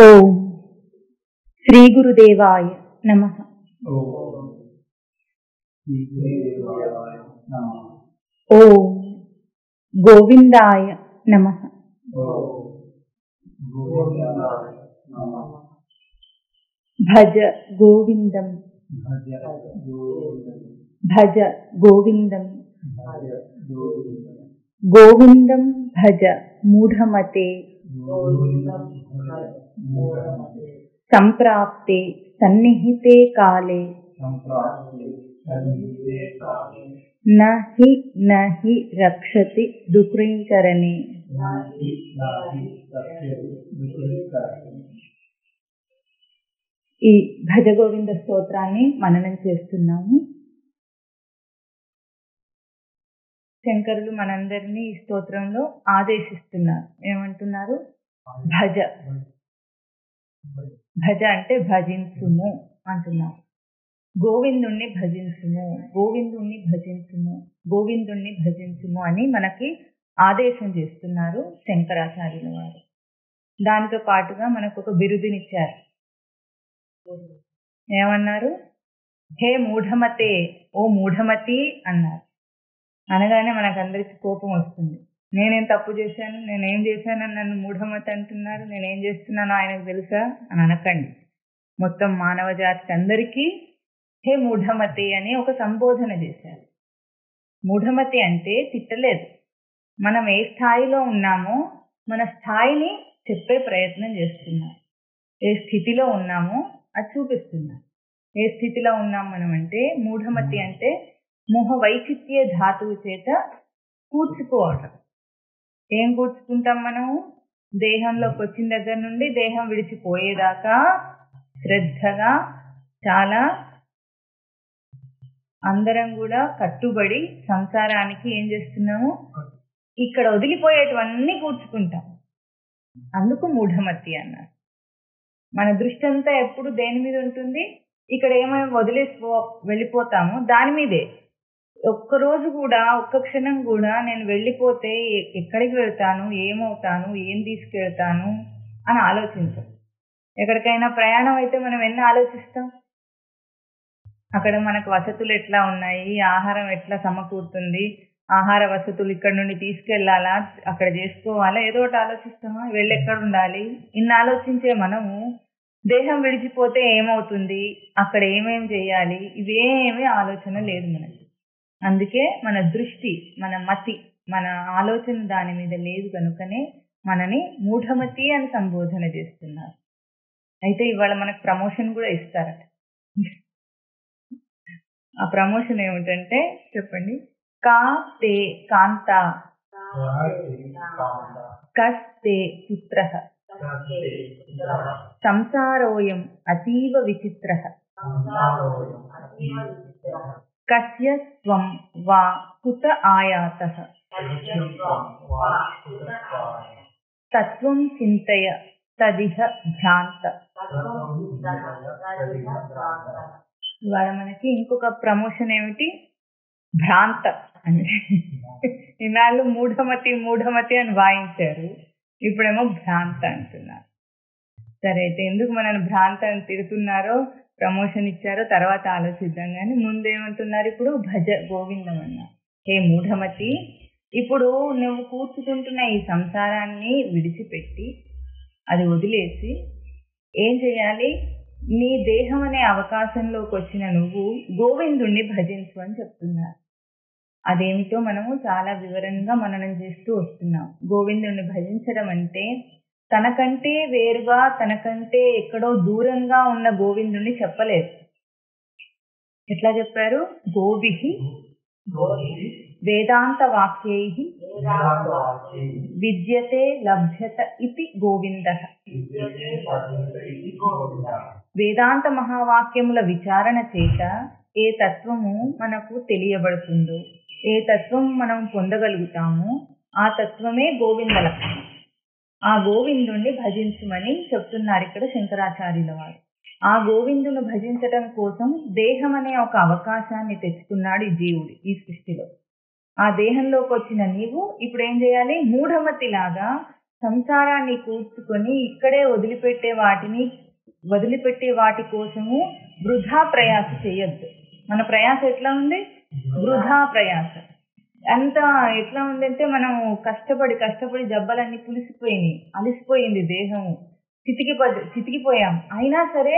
ఓం శ్రీ గురుదేవాయ నమః. ఓం గోవిందాయ నమః. భజ గోవిందం భజ గోవిందం గోవిందం భజ మూఢమతే సంప్రాప్తే సన్నిహితే కాలే నహి రక్షతి దుఃఖీకరణే. ఈ భజ గోవింద స్తోత్రాన్ని మననం చేస్తున్నాము. శంకరులు మనందరినీ ఈ స్తోత్రంలో ఆదేశిస్తున్నారు. ఏమంటున్నారు? భజ భజ అంటే భజించుము అంటున్నారు. గోవిందుణ్ణి భజించుము, గోవిందుణ్ణి భజించుము, గోవిందుణ్ణి భజించుము అని మనకి ఆదేశం చేస్తున్నారు శంకరాచార్యుల వారు. దానితో పాటుగా మనకు ఒక బిరుదునిచ్చారు. ఏమన్నారు? హే మూఢమతే, ఓ మూఢమతి అన్నారు. అనగానే మనకందరికి కోపం వస్తుంది. నేనేం తప్పు చేశాను, నేనేం చేశానని నన్ను మూఢమతి అంటున్నారు, నేనేం చేస్తున్నానో ఆయనకు తెలుసా అని అనకండి. మొత్తం మానవ జాతికి అందరికీ హే మూఢమతి అని ఒక సంబోధన చేశారు. మూఢమతి అంటే తిట్టలేదు. మనం ఏ స్థాయిలో ఉన్నామో మన స్థాయిని చెప్పే ప్రయత్నం చేస్తున్నాం. ఏ స్థితిలో ఉన్నామో అది చూపిస్తున్నాం. ఏ స్థితిలో ఉన్నాం మనం అంటే, మూఢమతి అంటే మోహ వైచిత్య ధాతువు చేత కూర్చుకోవటం. ఏం కూర్చుకుంటాం మనము? దేహంలోకి వచ్చిన దగ్గర నుండి దేహం విడిచిపోయేదాకా శ్రద్ధగా చాలా అందరం కూడా కట్టుబడి సంసారానికి ఏం చేస్తున్నాము? ఇక్కడ వదిలిపోయేటివన్నీ కూర్చుకుంటాం. అందుకు మూఢమతి అన్నారు. మన దృష్టి అంతా ఎప్పుడు దేని మీద ఉంటుంది? ఇక్కడ ఏమైనా వెళ్ళిపోతామో దాని మీదే. ఒక్కరోజు కూడా, ఒక్క క్షణం కూడా నేను వెళ్ళిపోతే ఎక్కడికి వెళ్తాను, ఏమవుతాను, ఏం తీసుకెళ్తాను అని ఆలోచించం. ఎక్కడికైనా ప్రయాణం అయితే మనం ఎన్ని ఆలోచిస్తాం? అక్కడ మనకు వసతులు ఎట్లా ఉన్నాయి, ఆహారం ఎట్లా సమకూరుతుంది, ఆహార వసతులు ఇక్కడ నుండి తీసుకెళ్లాలా, అక్కడ చేసుకోవాలా, ఏదో ఒకటి ఆలోచిస్తామా? వెళ్ళి ఎక్కడ ఉండాలి, ఇన్ని ఆలోచించే మనము దేహం విడిచిపోతే ఏమవుతుంది, అక్కడ ఏమేం చేయాలి, ఇవేమీ ఆలోచన లేదు మనకి. అందుకే మన దృష్టి, మన మతి, మన ఆలోచన దాని మీద లేదు కనుకనే మనని మూఢమతి అని సంబోధన చేస్తున్నారు. అయితే ఇవాళ మనకు ప్రమోషన్ కూడా ఇస్తారట. ఆ ప్రమోషన్ ఏమిటంటే చెప్పండి. కాస్తే కాంత, కస్తే పుత్రః, సంసారోయం అతీవ విచిత్రః, కస్య త్వం వా కుత ఆయాతః, తత్వం చింతయ తదిహ భ్రాంత. ఇవాళ మనకి ఇంకొక ప్రమోషన్ ఏమిటి? భ్రాంత అని. ఇన్నాళ్ళు మూఢమతి మూఢమతి అని వాయించారు, ఇప్పుడేమో భ్రాంత అంటున్నారు. సరే, అయితే ఎందుకు మనల్ని భ్రాంత అని తిడుతున్నారో, ప్రమోషన్ ఇచ్చారో తర్వాత ఆలోచిద్దాం. కానీ ముందేమంటున్నారు? ఇప్పుడు భజ గోవిందం అన్నారు. హే మూఢమతి, ఇప్పుడు నువ్వు కూర్చుకుంటున్న ఈ సంసారాన్ని విడిచిపెట్టి, అది వదిలేసి ఏం చేయాలి? నీ దేహం అనే అవకాశంలోకి వచ్చిన నువ్వు గోవిందుణ్ణి భజించు అని చెప్తున్నారు. అదేమిటో మనము చాలా వివరంగా మననం చేస్తూ వస్తున్నాం. గోవిందుణ్ణి భజించడం అంటే తనకంటే వేరుగా, తనకంటే ఎక్కడో దూరంగా ఉన్న గోవిందుణ్ణి చెప్పలేదు. ఎట్లా చెప్పారు? గోభిః వేదాంత వాక్యైః విద్యతే లభ్యత ఇతి గోవిందః. వేదాంత మహావాక్యముల విచారణ చేత ఏ తత్వము మనకు తెలియబడుతుందో, ఏ తత్వం మనం పొందగలుగుతామో ఆ తత్వమే గోవింద లక్షణం. ఆ గోవిందుణ్ణి భజించమని చెప్తున్నారు ఇక్కడ శంకరాచార్యుల వారు. ఆ గోవిందును భజించటం కోసం దేహం అనే ఒక అవకాశాన్ని తెచ్చుకున్నాడు ఈ జీవుడు ఈ సృష్టిలో. ఆ దేహంలోకి వచ్చిన నీవు ఇప్పుడు ఏం చేయాలి? మూఢమతి లాగా సంసారాన్ని కూర్చుకొని ఇక్కడే వదిలిపెట్టే వాటి కోసము వృధా ప్రయాస చేయొద్దు. మన ప్రయాస ఎట్లా ఉంది? వృధా ప్రయాస. అంత ఎట్లా ఉందంటే మనం కష్టపడి జబ్బలన్నీ పులిసిపోయినాయి, అలిసిపోయింది దేహము, చితికిపోయాం. అయినా సరే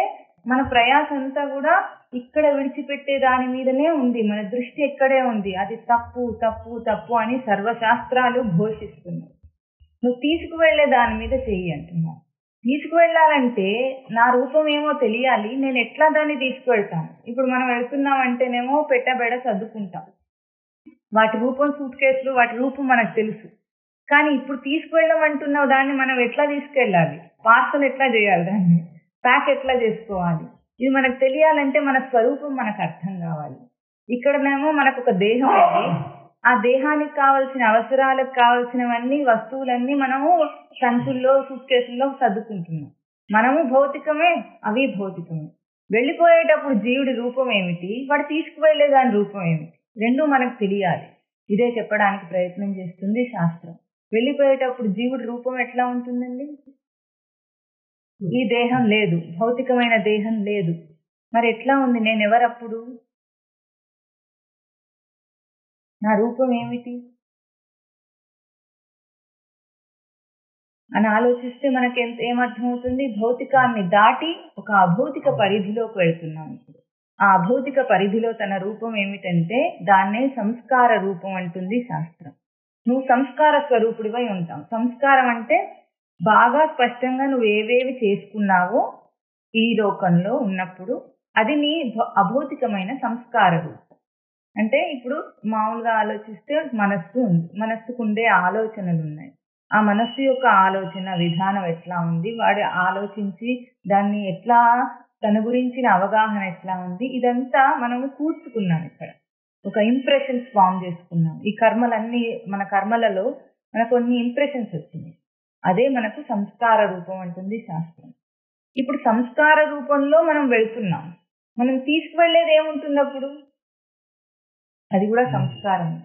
మన ప్రయాస అంతా కూడా ఇక్కడ విడిచిపెట్టే దాని మీదనే ఉంది. మన దృష్టి ఎక్కడే ఉంది. అది తప్పు తప్పు తప్పు అని సర్వశాస్త్రాలు ఘోషిస్తున్నాయి. నువ్వు తీసుకువెళ్లే దాని మీద చెయ్యి అంటున్నా. తీసుకువెళ్ళాలంటే నా రూపం ఏమో తెలియాలి, నేను ఎట్లా దాన్ని తీసుకువెళ్తాను. ఇప్పుడు మనం వెళ్తున్నాం అంటేనేమో పెట్టబెడ సర్దుకుంటాం. వాటి రూపం సూట్ కేసులు, వాటి రూపం మనకు తెలుసు. కానీ ఇప్పుడు తీసుకువెళ్ళమంటున్నావు దాన్ని మనం ఎట్లా తీసుకెళ్ళాలి, పార్సల్ ఎట్లా చేయాలి, దాన్ని ప్యాక్ ఎట్లా చేసుకోవాలి, ఇది మనకు తెలియాలంటే మన స్వరూపం మనకు అర్థం కావాలి. ఇక్కడనేమో మనకు ఒక దేహం ఉంది. ఆ దేహానికి కావాల్సిన అవసరాలకు కావాల్సినవన్నీ వస్తువులన్నీ మనము సంచుల్లో సూట్ కేసుల్లో సర్దుకుంటున్నాం. మనము భౌతికమే, అవి భౌతికమే. వెళ్ళిపోయేటప్పుడు జీవుడి రూపం ఏమిటి, వాడు తీసుకువెళ్లే దాని రూపం ఏమిటి, రెండూ మనకు తెలియాలి. ఇదే చెప్పడానికి ప్రయత్నం చేస్తుంది శాస్త్రం. వెళ్ళిపోయేటప్పుడు జీవుడి రూపం ఎట్లా ఉంటుందండి? ఈ దేహం లేదు, భౌతికమైన దేహం లేదు. మరి ఎట్లా ఉంది? నేనెవరప్పుడు? నా రూపం ఏమిటి అని ఆలోచిస్తే మనకి ఏమర్థమవుతుంది? భౌతికాన్ని దాటి ఒక అభౌతిక పరిధిలోకి వెళ్తున్నాం. ఆ అభౌతిక పరిధిలో తన రూపం ఏమిటంటే దాన్నే సంస్కార రూపం అంటుంది శాస్త్రం. నువ్వు సంస్కార స్వరూపుడివై ఉంటావు. సంస్కారం అంటే బాగా స్పష్టంగా నువ్వు ఏవేవి చేసుకున్నావో ఈ లోకంలో ఉన్నప్పుడు అది నీ అభౌతికమైన సంస్కార రూపం. అంటే ఇప్పుడు మామూలుగా ఆలోచిస్తే మనస్సు ఉంది, మనస్సుకు ఉండే ఆలోచనలు ఉన్నాయి. ఆ మనస్సు యొక్క ఆలోచన విధానం ఎట్లా ఉంది, వాడు ఆలోచించి దాన్ని ఎట్లా, తన గురించిన అవగాహన ఎట్లా ఉంది, ఇదంతా మనము కూర్చుకున్నాం. ఇక్కడ ఒక ఇంప్రెషన్స్ ఫామ్ చేసుకున్నాం. ఈ కర్మలన్నీ, మన కర్మలలో మనకు కొన్ని ఇంప్రెషన్స్ వచ్చినాయి. అదే మనకు సంస్కార రూపం అంటుంది శాస్త్రం. ఇప్పుడు సంస్కార రూపంలో మనం వెళ్తున్నాం. మనం తీసుకువెళ్ళేది ఏముంటుంది అప్పుడు? అది కూడా సంస్కారమే.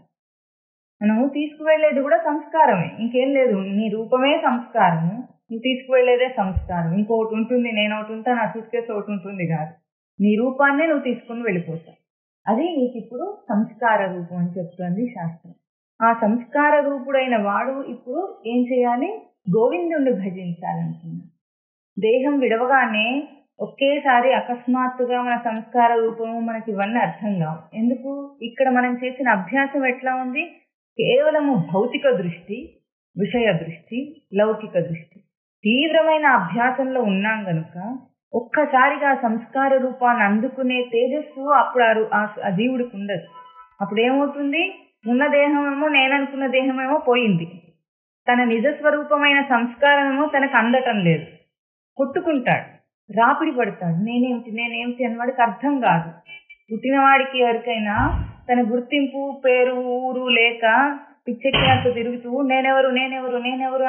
మనము తీసుకువెళ్ళేది కూడా సంస్కారమే, ఇంకేం లేదు. నీ రూపమే సంస్కారము, నువ్వు తీసుకువెళ్ళేదే సంస్కారం. ఇంకొకటి ఉంటుంది, నేను ఒకటి ఉంటా, నా సూట్ కేసు ఒకటి ఉంటుంది కాదు. నీ రూపాన్నే నువ్వు తీసుకుని వెళ్ళిపోతావు. అది నీకు ఇప్పుడు సంస్కార రూపం అని చెప్తుంది శాస్త్రం. ఆ సంస్కార రూపుడైన వాడు ఇప్పుడు ఏం చేయాలి? గోవిందుణ్ణి భజించాలనుకున్నాడు. దేహం విడవగానే ఒకేసారి అకస్మాత్తుగా మన సంస్కార రూపము మనకి ఇవన్నీ అర్థం కావు. ఎందుకు? ఇక్కడ మనం చేసిన అభ్యాసం ఎట్లా ఉంది? కేవలము భౌతిక దృష్టి, విషయ దృష్టి, లౌకిక దృష్టి, తీవ్రమైన అభ్యాసంలో ఉన్నాం గనుక ఒక్కసారిగా సంస్కార రూపాన్ని అందుకునే తేజస్సు అప్పుడు ఆ జీవుడికి ఉండదు. అప్పుడు ఏమవుతుంది? ఉన్న దేహమేమో, నేననుకున్న దేహమేమో పోయింది. తన నిజస్వరూపమైన సంస్కారమేమో తనకు అందటం లేదు. కొట్టుకుంటాడు, రాపిడి పడతాడు, నేనేమిటి అని వాడికి అర్థం కాదు. పుట్టినవాడికి ఎవరికైనా తన గుర్తింపు, పేరు, ఊరు లేక పిచ్చెక్కినట్టు తిరుగుతూ నేనెవరు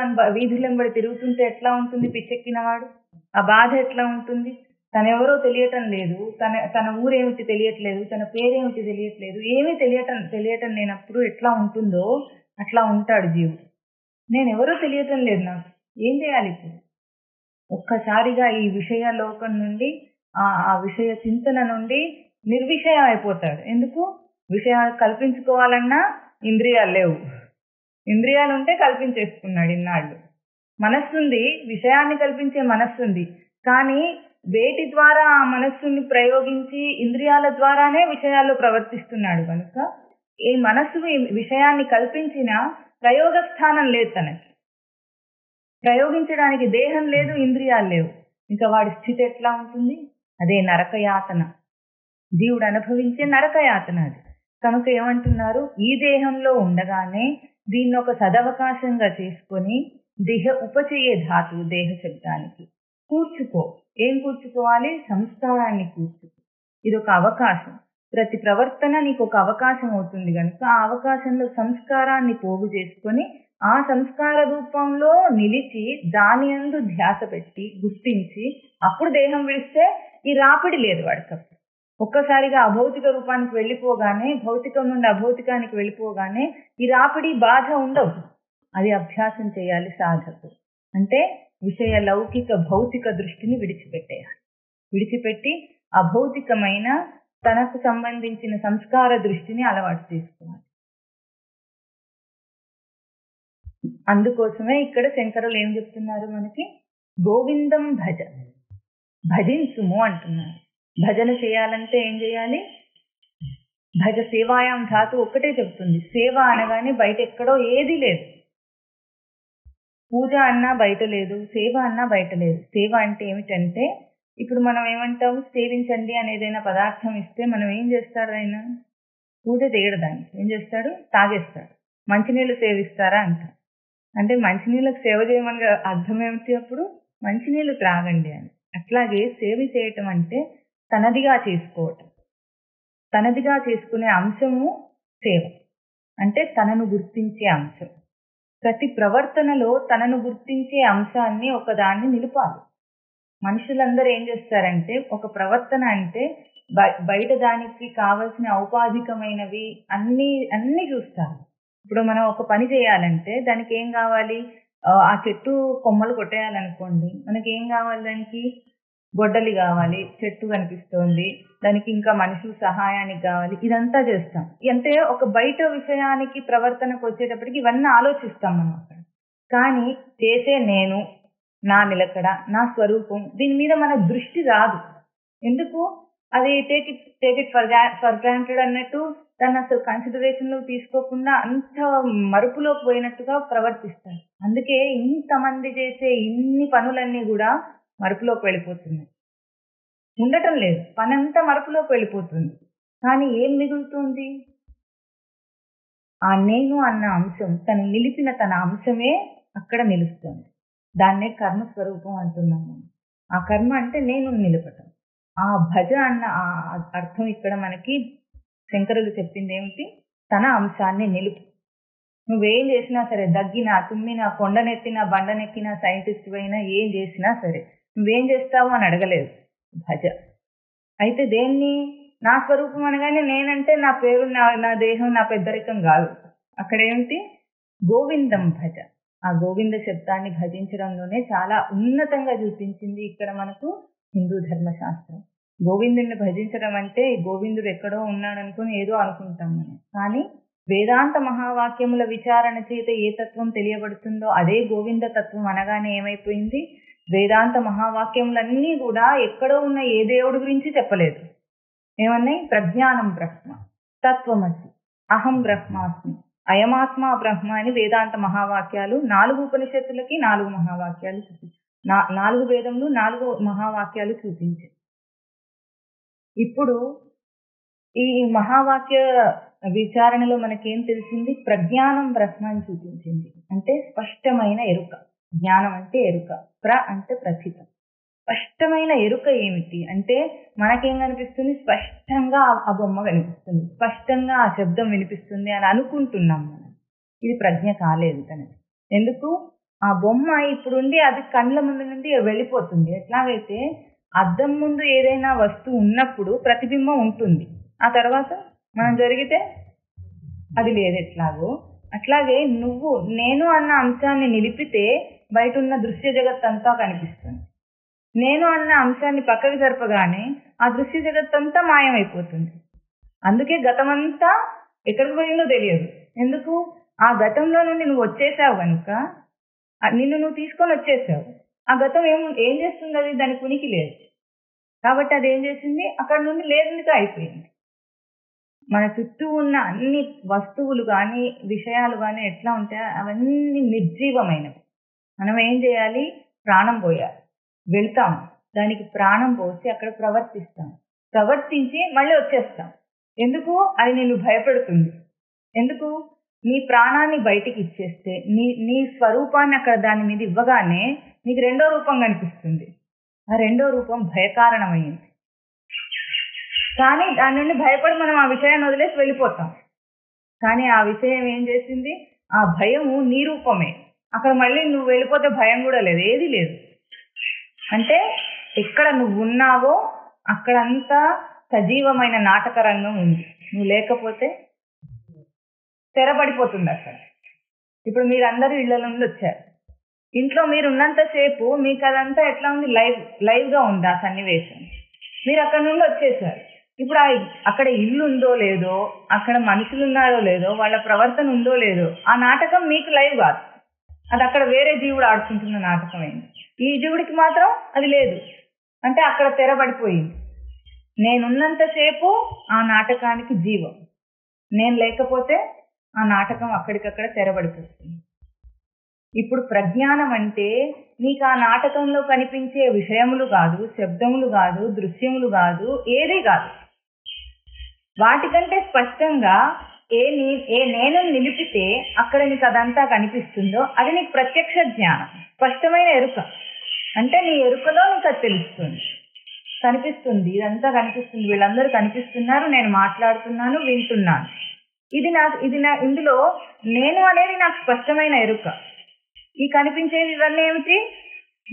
అని వీధులెంబడి తిరుగుతుంటే ఎట్లా ఉంటుంది పిచ్చెక్కినవాడు? ఆ బాధ ఎట్లా ఉంటుంది? తనెవరో తెలియటం లేదు, తన ఊరేమిటి తెలియట్లేదు, తన పేరేమిటి తెలియట్లేదు, ఏమీ తెలియటం లేనప్పుడు ఎట్లా ఉంటుందో అట్లా ఉంటాడు జీవుడు. నేనెవరో తెలియటం లేదు, నాకు ఏం చేయాలి ఇప్పుడు? ఒక్కసారిగా ఈ విషయ లోకం నుండి, ఆ విషయ చింతన నుండి నిర్విషయం అయిపోతాడు. ఎందుకు? విషయాలు కల్పించుకోవాలన్నా ఇంద్రియాలు లేవు. ఇంద్రియాలు ఉంటే కల్పించేసుకున్నాడు ఇన్నాళ్ళు. మనస్సుంది, విషయాన్ని కల్పించే మనస్సుంది. కానీ వేటి ద్వారా ఆ మనస్సుని ప్రయోగించి ఇంద్రియాల ద్వారానే విషయాల్లో ప్రవర్తిస్తున్నాడు కనుక ఈ మనస్సు విషయాన్ని కల్పించిన ప్రయోగ స్థానం లేదు తనకి. ప్రయోగించడానికి దేహం లేదు, ఇంద్రియాలు లేవు. ఇంకా వాడి స్థితి ఎట్లా ఉంటుంది? అదే నరకయాతన, జీవుడు అనుభవించే నరకయాతన అది. కనుక ఏమంటున్నారు? ఈ దేహంలో ఉండగానే దీన్ని ఒక సదవకాశంగా చేసుకొని ఉపచయే ధాతువు దేహ శబ్దానికి కూర్చుకో. ఏం కూర్చుకోవాలి? సంస్కారాన్ని కూర్చుకో. ఇది ఒక అవకాశం. ప్రతి ప్రవర్తన నీకు ఒక అవకాశం అవుతుంది కనుక ఆ అవకాశంలో సంస్కారాన్ని పోగు చేసుకొని ఆ సంస్కార రూపంలో నిలిచి దాని యందు ధ్యాస పెట్టి గుర్తించి అప్పుడు దేహం విడిస్తే ఈ రాపిడి లేదు వాడికి. ఒక్కసారిగా అభౌతిక రూపానికి వెళ్ళిపోగానే, భౌతికం నుండి అభౌతికానికి వెళ్ళిపోగానే ఈ రాపిడి, బాధ ఉండవు. అది అభ్యాసం చేయాలి సాధకుడు. అంటే విషయ లౌకిక భౌతిక దృష్టిని విడిచిపెట్టేయాలి. విడిచిపెట్టి అభౌతికమైన తనకు సంబంధించిన సంస్కార దృష్టిని అలవాటు చేసుకోవాలి. అందుకోసమే ఇక్కడ శంకరులు ఏం చెప్తున్నారు మనకి, గోవిందం భజ, భజించుము అంటున్నారు. భజన చేయాలంటే ఏం చేయాలి? భజ సేవాయాం ధాతు ఒక్కటే చెప్తుంది. సేవ అనగానే బయట ఎక్కడో ఏది లేదు. పూజ అన్నా బయట లేదు, సేవ అన్నా బయట లేదు. సేవ అంటే ఏమిటంటే, ఇప్పుడు మనం ఏమంటాము, సేవించండి అని ఏదైనా పదార్థం ఇస్తే మనం ఏం చేస్తాడు ఆయన? పూజ చేయడు, దానికి ఏం చేస్తాడు? తాగేస్తాడు. మంచినీళ్ళు సేవిస్తారా అంట. అంటే మంచినీళ్ళకి సేవ చేయమని అర్థం ఏమిటి? అప్పుడు మంచినీళ్ళు త్రాగండి అని. అట్లాగే సేవ చేయటం అంటే తనదిగా చేసుకోవటం. తనదిగా చేసుకునే అంశము సేవ అంటే తనను గుర్తించే అంశం. ప్రతి ప్రవర్తనలో తనను గుర్తించే అంశాన్ని ఒకదాన్ని నిలుపాలి. మనుషులందరూ ఏం చేస్తారంటే, ఒక ప్రవర్తన అంటే బయట దానికి కావలసిన ఔపాధికమైనవి అన్ని చూస్తారు. ఇప్పుడు మనం ఒక పని చేయాలంటే దానికి ఏం కావాలి? ఆ చెట్టు కొమ్మలు కొట్టేయాలనుకోండి, మనకి ఏం కావాలి? దానికి గొడ్డలి కావాలి, చెట్టు కనిపిస్తోంది, దానికి ఇంకా మనుషులు సహాయానికి కావాలి, ఇదంతా చేస్తాం. అంటే ఒక బయట విషయానికి ప్రవర్తనకు వచ్చేటప్పటికి ఇవన్నీ ఆలోచిస్తాం మనం అక్కడ. కానీ చేసే నేను, నా నిలకడ, నా స్వరూపం, దీని మీద మన దృష్టి రాదు. ఎందుకు? అది టేక్ ఇట్ ఫర్ గ్రాంటెడ్ అన్నట్టు దాన్ని అసలు కన్సిడరేషన్ లో తీసుకోకుండా అంత మరుపులోకి పోయినట్టుగా ప్రవర్తిస్తారు. అందుకే ఇంతమంది చేసే ఇన్ని పనులన్నీ కూడా మరుపులోకి వెళ్ళిపోతున్నాయి. ఉండటం లేదు, పని అంతా మరుపులోకి వెళ్ళిపోతుంది. కానీ ఏం మిగులుతుంది? ఆ నేను అన్న అంశం, తను నిలిపిన తన అంశమే అక్కడ నిలుస్తుంది. దాన్నే కర్మస్వరూపం అంటున్నాము. ఆ కర్మ అంటే నేను నిలపటం. ఆ భజ అన్న అర్థం ఇక్కడ మనకి శంకరులు చెప్పింది ఏమిటి? తన అంశాన్ని నిలుపు. నువ్వేం చేసినా సరే, దగ్గినా, తుమ్మినా, కొండనెత్తినా, బండనెక్కినా, సైంటిస్ట్ అయినా ఏం చేసినా సరే, నువ్వేం చేస్తావు అని అడగలేదు భజ. అయితే దేన్ని? నా స్వరూపం అనగానే నేనంటే నా పేరు, నా దేహం, నా పెద్దరికం కాదు. అక్కడ ఏమిటి? గోవిందం భజ. ఆ గోవింద శబ్దాన్ని భజించడంలోనే చాలా ఉన్నతంగా చూపించింది ఇక్కడ మనకు హిందూ ధర్మశాస్త్రం. గోవిందుడిని భజించడం అంటే గోవిందుడు ఎక్కడో ఉన్నాడు అనుకుని ఏదో అనుకుంటాం మనం. కానీ వేదాంత మహావాక్యముల విచారణ చేత ఏ తత్వం తెలియబడుతుందో అదే గోవింద తత్వం అనగానే ఏమైపోయింది? వేదాంత మహావాక్యములన్నీ కూడా ఎక్కడో ఉన్న ఏ దేవుడి గురించి చెప్పలేదు. ఏమన్నాయి? ప్రజ్ఞానం బ్రహ్మ, తత్వమసి, అహం బ్రహ్మాస్మి, అయమాత్మా బ్రహ్మ అని వేదాంత మహావాక్యాలు 4 ఉపనిషత్తులకి 4 మహావాక్యాలు చూపించాయి. 4 వేదములు 4 మహావాక్యాలు చూపించాయి. ఇప్పుడు ఈ మహావాక్య విచారణలో మనకేం తెలిసింది? ప్రజ్ఞానం బ్రహ్మ అని చూపించింది. అంటే స్పష్టమైన ఎరుక. జ్ఞానం అంటే ఎరుక, అంటే ప్రథితం. స్పష్టమైన ఎరుక ఏమిటి అంటే మనకేం కనిపిస్తుంది? స్పష్టంగా ఆ బొమ్మ కనిపిస్తుంది, స్పష్టంగా ఆ శబ్దం వినిపిస్తుంది అని అనుకుంటున్నాం మనం. ఇది ప్రజ్ఞ కాలేదు తనది. ఎందుకు? ఆ బొమ్మ ఇప్పుడుండి అది కళ్ళ ముందు నుండి వెళ్ళిపోతుంది. ఎట్లాగైతే అద్దం ముందు ఏదైనా వస్తువు ఉన్నప్పుడు ప్రతిబింబం ఉంటుంది, ఆ తర్వాత మనం జరిగితే అది లేదు. ఎట్లాగో అట్లాగే నువ్వు నేను అన్న అంశాన్ని నిలిపితే బయట ఉన్న దృశ్య జగత్తంతా కనిపిస్తుంది. నేను అన్న అంశాన్ని పక్కకి జరపగానే ఆ దృశ్య జగత్తంతా మాయమైపోతుంది. అందుకే గతమంతా ఎక్కడికి పోయిందో తెలియదు. ఎందుకు? ఆ గతంలో నుండి నువ్వు వచ్చేసావు కనుక నిన్ను నువ్వు తీసుకొని వచ్చేసావు. ఆ గతం ఏం చేస్తుంది? అది దానికి ఉనికి లేదు కాబట్టి అది ఏం చేసింది? అక్కడ నుండి లేదుగా అయిపోయింది. మన చుట్టూ ఉన్న అన్ని వస్తువులు కానీ విషయాలు కానీ ఎట్లా ఉంటాయో అవన్నీ నిర్జీవమైనవి. మనం ఏం చేయాలి? ప్రాణం పోయాలి. వెళ్తాం, దానికి ప్రాణం పోసి అక్కడ ప్రవర్తిస్తాం, ప్రవర్తించి మళ్ళీ వచ్చేస్తాం. ఎందుకు? అది నిన్ను భయపెడుతుంది. ఎందుకు? నీ ప్రాణాన్ని బయటికి ఇచ్చేస్తే నీ స్వరూపాన్ని అక్కడ దాని మీద ఇవ్వగానే నీకు రెండో రూపం కనిపిస్తుంది. ఆ రెండో రూపం భయకారణమైంది. కానీ దాని నుండి భయపడి మనం ఆ విషయాన్ని వదిలేసి వెళ్ళిపోతాం. కానీ ఆ విషయం ఏం చేసింది? ఆ భయము నీ రూపమే. అక్కడ మళ్ళీ నువ్వు వెళ్ళిపోతే భయం కూడా లేదు, ఏది లేదు. అంటే ఎక్కడ నువ్వు ఉన్నావో అక్కడంతా సజీవమైన నాటక రంగం ఉంది. నువ్వు లేకపోతే తెరబడిపోతుంది. అక్కడ ఇప్పుడు మీరందరూ ఇళ్ల నుండి వచ్చారు. ఇంట్లో మీరు ఉన్నంతసేపు మీకు అదంతా ఎట్లా ఉంది, లైవ్గా ఉంది ఆ సన్నివేశం. మీరు అక్కడ నుండి వచ్చేసారు. ఇప్పుడు అక్కడ ఇల్లు ఉందో లేదో, అక్కడ మనుషులు ఉన్నారో లేదో, వాళ్ళ ప్రవర్తన ఉందో లేదో, ఆ నాటకం మీకు లైవ్ కాదు. అది అక్కడ వేరే జీవుడు ఆడుకుంటున్న నాటకం అయింది. ఈ జీవుడికి మాత్రం అది లేదు. అంటే అక్కడ తెరబడిపోయింది. నేనున్నంతసేపు ఆ నాటకానికి జీవం, నేను లేకపోతే ఆ నాటకం అక్కడికక్కడ తెరబడిపోతుంది. ఇప్పుడు ప్రజ్ఞానం అంటే నీకు ఆ నాటకంలో కనిపించే విషయములు కాదు, శబ్దములు కాదు, దృశ్యములు కాదు, ఏదీ కాదు. వాటికంటే స్పష్టంగా ఏ నేను నిలిపితే అక్కడ నీకు అదంతా కనిపిస్తుందో అది నీకు ప్రత్యక్ష జ్ఞానం, స్పష్టమైన ఎరుక. అంటే నీ ఎరుకలో నీకు అది తెలుస్తుంది, కనిపిస్తుంది, ఇదంతా కనిపిస్తుంది, వీళ్ళందరూ కనిపిస్తున్నారు, నేను మాట్లాడుతున్నాను, వింటున్నాను. ఇందులో నేను అనేది నాకు స్పష్టమైన ఎరుక. ఈ కనిపించేది ఇవన్నీ ఏమిటి?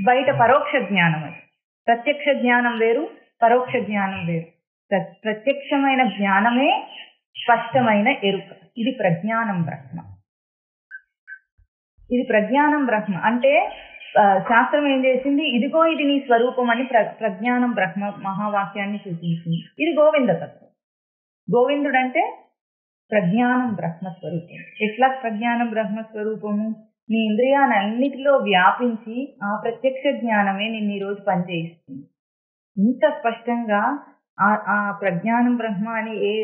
బయట పరోక్ష జ్ఞానం. అది ప్రత్యక్ష జ్ఞానం వేరు, పరోక్ష జ్ఞానం వేరు. ప్రత్యక్షమైన జ్ఞానమే స్పష్టమైన ఎరుక. ఇది ప్రజ్ఞానం బ్రహ్మ. ఇది ప్రజ్ఞానం బ్రహ్మ అంటే శాస్త్రం ఏం చేసింది? ఇదిగో ఇది నీ స్వరూపం అని ప్రజ్ఞానం బ్రహ్మ మహావాక్యాన్ని చూపించింది. ఇది గోవింద తత్వం. గోవిందుడు అంటే ప్రజ్ఞానం బ్రహ్మ స్వరూపం. ఎట్లా ప్రజ్ఞానం బ్రహ్మ స్వరూపము? నీ ఇంద్రియాలన్నిటిలో వ్యాపించి ఆ ప్రత్యక్ష జ్ఞానమే నిన్ను ఈరోజు పనిచేయిస్తుంది. ఇంత స్పష్టంగా ఆ ప్రజ్ఞానం బ్రహ్మ అని ఏ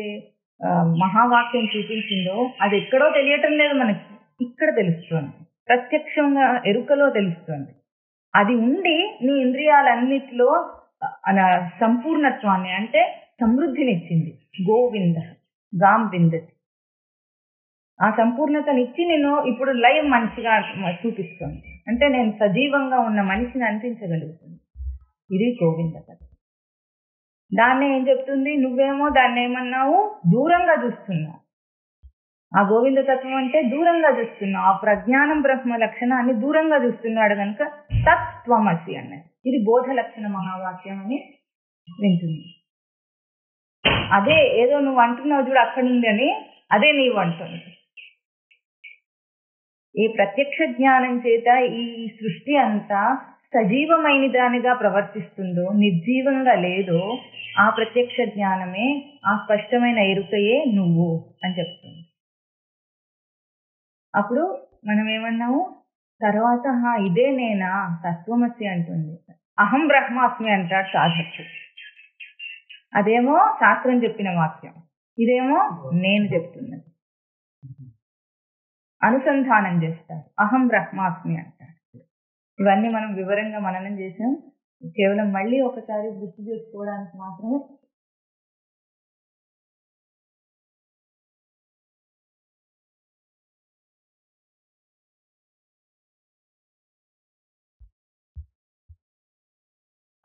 మహావాక్యం చూపించిందో అది ఎక్కడో తెలియటం లేదు మనకి, ఇక్కడ తెలుస్తుంది. ప్రత్యక్షంగా ఎరుకలో తెలుస్తుంది. అది ఉండి నీ ఇంద్రియాలన్నిటిలో సంపూర్ణత్వాన్ని అంటే సమృద్ధినిచ్చింది. గోవింద గాం విందతి. ఆ సంపూర్ణతనిచ్చి నేను ఇప్పుడు లైవ్ మనిషిగా చూపిస్తుంది. అంటే నేను సజీవంగా ఉన్న మనిషిని అనిపించగలుగుతుంది. ఇది గోవింద తత్వం. దాన్నే ఏం చెప్తుంది? నువ్వేమో దాన్ని ఏమన్నావు? దూరంగా చూస్తున్నావు. ఆ గోవింద తత్వం అంటే దూరంగా చూస్తున్నావు. ఆ ప్రజ్ఞానం బ్రహ్మ లక్షణాన్ని దూరంగా చూస్తున్నాడు కనుక తత్వమసి అన్నది. ఇది బోధ లక్షణ మహావాక్యం అని వింటుంది. అదే ఏదో నువ్వు అంటున్నావు చూడు అక్కడ నుండి అని, అదే నీవు అంటుంది. ఈ ప్రత్యక్ష జ్ఞానం చేత ఈ సృష్టి అంతా సజీవమైన దానిగా ప్రవర్తిస్తుందో, నిర్జీవంగా లేదో, ఆ ప్రత్యక్ష జ్ఞానమే, ఆ స్పష్టమైన ఎరుకయే నువ్వు అని చెప్తుంది. అప్పుడు మనం ఏమన్నాము తర్వాత? ఇదే నేనా? తత్వమసి అంటుంది. అహం బ్రహ్మాస్మి అంటాడు సాధకుడు. అదేమో శాస్త్రం చెప్పిన వాక్యం, ఇదేమో నేను చెప్తున్నది. అనుసంధానం చేస్తారు. అహం బ్రహ్మాస్మి అంటారు. ఇవన్నీ మనం వివరంగా మననం చేసాం. కేవలం మళ్ళీ ఒకసారి గుర్తు చేసుకోవడానికి మాత్రమే.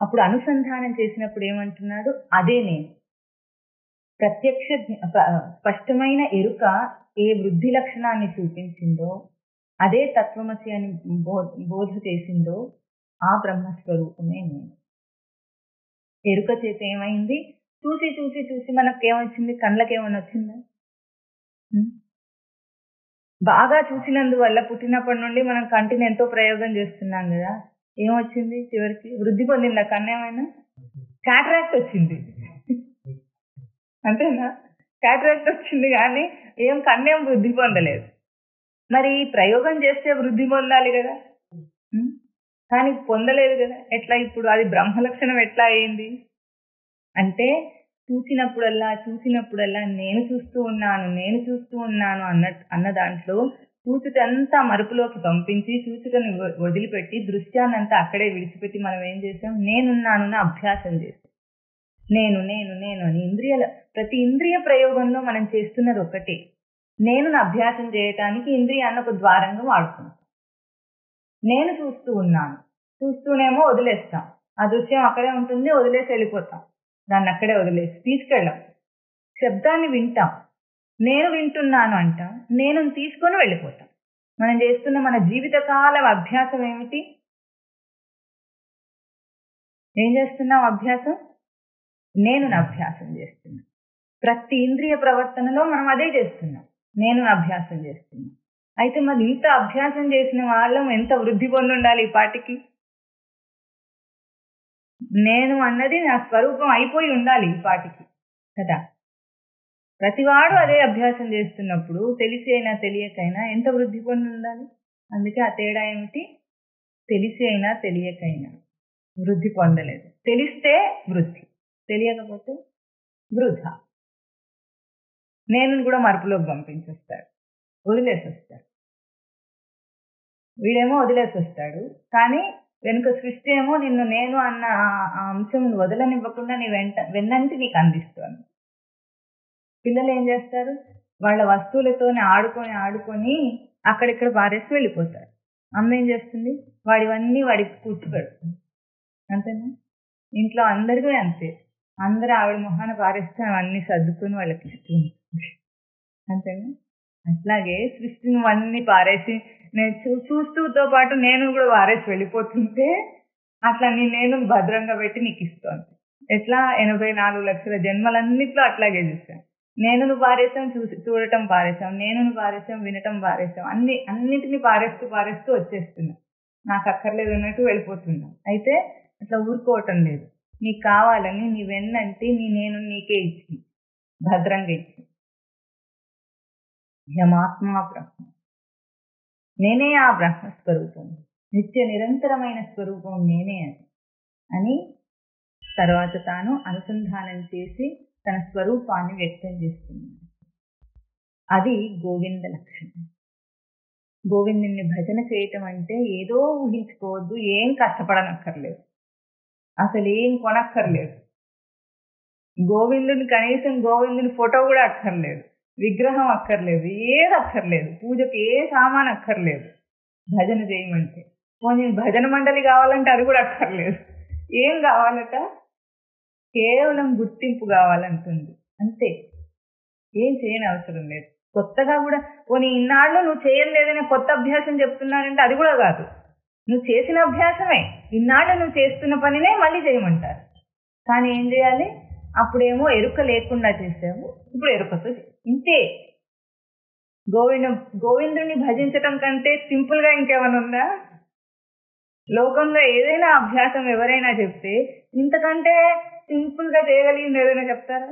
అప్పుడు అనుసంధానం చేసినప్పుడు ఏమంటున్నాడు? అదే నేను. ప్రత్యక్ష స్పష్టమైన ఎరుక ఏ వృద్ధి లక్షణాన్ని చూపించిందో, అదే తత్వమసి అని బోధ చేసిందో, ఆ బ్రహ్మస్వరూపమే నేను. ఎరుక చేత ఏమైంది? చూసి చూసి చూసి మనకేమొచ్చింది? కళ్ళకేమన్నా వచ్చిందా? బాగా చూసినందువల్ల పుట్టినప్పటి నుండి మనం కంటిని ఎంతో ప్రయోగం చేస్తున్నాం కదా, ఏమొచ్చింది? చివరికి వృద్ధి పొందిందా కన్ను? ఏమైనా క్యాటరాక్ట్ వచ్చింది అంతేనా? క్యాటరాక్ట్ వచ్చింది కానీ కన్నేం వృద్ధి పొందలేదు. మరి ప్రయోగం చేస్తే వృద్ధి పొందాలి కదా, కానీ పొందలేదు కదా. ఎట్లా ఇప్పుడు అది బ్రహ్మలక్షణం ఎట్లా అయింది అంటే, చూసినప్పుడల్లా నేను చూస్తూ ఉన్నాను అన్న దాంట్లో చూచుటంతా మరుపులోకి పంపించి, చూచుటను వదిలిపెట్టి, దృశ్యాన్నంతా అక్కడే విడిచిపెట్టి మనం ఏం చేసాం? నేనున్నాను అభ్యాసం చేసాం. నేను నేను నేను అని ప్రతి ఇంద్రియ ప్రయోగంలో మనం చేస్తున్నది ఒకటే. నేను అభ్యాసం చేయటానికి ఇంద్రియాన్ని ఒక ద్వారంగా వాడుతున్నాం. నేను చూస్తూనేమో వదిలేస్తాం. ఆ దృశ్యం అక్కడే ఉంటుంది, వదిలేసి వెళ్ళిపోతాం. దాన్ని అక్కడే వదిలేసి తీసుకెళ్ళాం. శబ్దాన్ని వింటాం, నేను వింటున్నాను అంటాం, నేను తీసుకొని వెళ్ళిపోతాం. మనం చేస్తున్న మన జీవితకాలం అభ్యాసం ఏమిటి? ఏం చేస్తున్నాం అభ్యాసం? నేను అభ్యాసం చేస్తున్నాం. ప్రతి ఇంద్రియ ప్రవర్తనలో మనం అదే చేస్తున్నాం, నేను అభ్యాసం చేస్తున్నాం. అయితే మరి ఇంత అభ్యాసం చేసిన వాళ్ళం ఎంత వృద్ధి పొంది ఉండాలి ఈ పాటికి? నేను అన్నది నా స్వరూపం అయిపోయి ఉండాలి ఈ పాటికి కదా. ప్రతివాడు అదే అభ్యాసం చేస్తున్నప్పుడు తెలిసి అయినా తెలియకైనా ఎంత వృద్ధి పొంది ఉండాలి? అందుకే ఆ తేడా ఏమిటి? తెలిసి అయినా తెలియకైనా వృద్ధి పొందలేదు. తెలిస్తే వృద్ధి, తెలియకపోతే వృధా. నేను కూడా మరుపులోకి పంపించేస్తాడు, వదిలేసి వస్తాడు. వీడేమో వదిలేసి వస్తాడు, కానీ వెనుక సృష్టి ఏమో నిన్ను నేను అన్న ఆ అంశం వదలనివ్వకుండా నీ వెన్నంటి నీకు అందిస్తుంది. పిల్లలు ఏం చేస్తారు? వాళ్ళ వస్తువులతోనే ఆడుకొని అక్కడిక్కడ పారేసి వెళ్ళిపోతారు. అమ్మ ఏం చేస్తుంది? వాడివన్నీ వాడికి కూర్చోబెడుతుంది. అంతేనా? ఇంట్లో అందరికీ అంతే. అందరూ ఆవిడ మొహాన పారేస్తే అవన్నీ సర్దుకుని వాళ్ళకి ఇస్తుంది. అంతేనా? అట్లాగే సృష్టిని అన్నీ పారేసి నేను చూస్తూతో పాటు నేను కూడా పారేసి వెళ్ళిపోతుంటే అట్లా నేను భద్రంగా పెట్టి నీకు ఇస్తాను. ఎట్లా 84 లక్షల జన్మలన్నిట్లో అట్లాగే చూసాను. నేను పారేసాం, చూడటం పారేసాం, నేను పారేసాం, వినటం పారేసాం, అన్నిటిని పారేస్తూ వచ్చేస్తున్నా. నాకు అక్కర్లేదు అన్నట్టు వెళ్ళిపోతున్నా. అయితే అట్లా ఊరుకోవటం లేదు. నీకు కావాలని నీ వెన్నంటి నేను నీకే ఇచ్చి భద్రంగా ఇచ్చి యమాత్మా బ్రహ్మ, నేనే ఆ బ్రహ్మస్వరూపం, నిత్య నిరంతరమైన స్వరూపం నేనే అని తర్వాత తాను అనుసంధానం చేసి తన స్వరూపాన్ని వ్యక్తం చేస్తుంది. అది గోవింద లక్షణం. గోవిందుని భజన చేయటం అంటే ఏదో ఊహించుకోవద్దు, ఏం కష్టపడనక్కర్లేదు, అసలు ఏం కొనక్కర్లేదు. గోవిందుని కనీసం గోవిందుని ఫోటో కూడా అక్కర్లేదు, విగ్రహం అక్కర్లేదు, ఏది అక్కర్లేదు, పూజకి ఏ సామాన్ అక్కర్లేదు. భజన చేయమంటే పోనీ భజన మండలి కావాలంటే అది కూడా అక్కర్లేదు. ఏం కావాలట? కేవలం గుర్తింపు కావాలంటుంది, అంతే. ఏం చేయని అవసరం లేదు. కొత్తగా కూడా పోనీ ఇన్నాళ్ళు నువ్వు చేయలేదనే కొత్త అభ్యాసం చెప్తున్నానంటే అది కూడా కాదు. నువ్వు చేసిన అభ్యాసమే, ఇన్నాళ్ళు నువ్వు చేస్తున్న పనినే మళ్ళీ చేయమంటారు. కానీ ఏం చేయాలి? అప్పుడేమో ఎరుక లేకుండా చేసావు, ఇప్పుడు ఎరుకతో ఇంతే. గోవిందుని భజించటం కంటే సింపుల్ గా ఇంకేమైనా ఉందా? లోకంలో ఏదైనా అభ్యాసం ఎవరైనా చెప్తే ఇంతకంటే సింపుల్ గా చేయగలిగింది ఏదైనా చెప్తారా?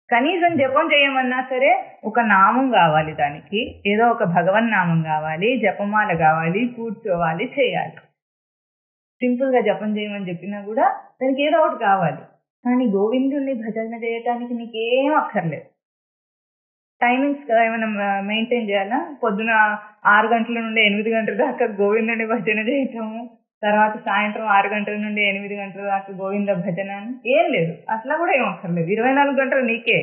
కనీసం జపం చేయమన్నా సరే ఒక నామం కావాలి, దానికి ఏదో ఒక భగవన్ నామం కావాలి, జపమాల కావాలి, కూర్చోవాలి, చేయాలి. సింపుల్ గా జపం చేయమని చెప్పినా కూడా దానికి ఏదో ఒకటి కావాలి. కానీ గోవిందుని భజన చేయటానికి నీకేం అక్కర్లేదు. టైమింగ్స్ ఏమైనా మెయింటైన్ చేయాలా? పొద్దున 6 గంటల నుండి 8 గంటల దాకా గోవిందుని భజన చేయటము, తర్వాత సాయంత్రం 6 గంటల నుండి 8 గంటల దాకా గోవింద భజన ఏం లేదు. అట్లా కూడా ఏం అక్కర్లేదు. 24 గంటలు నీకే.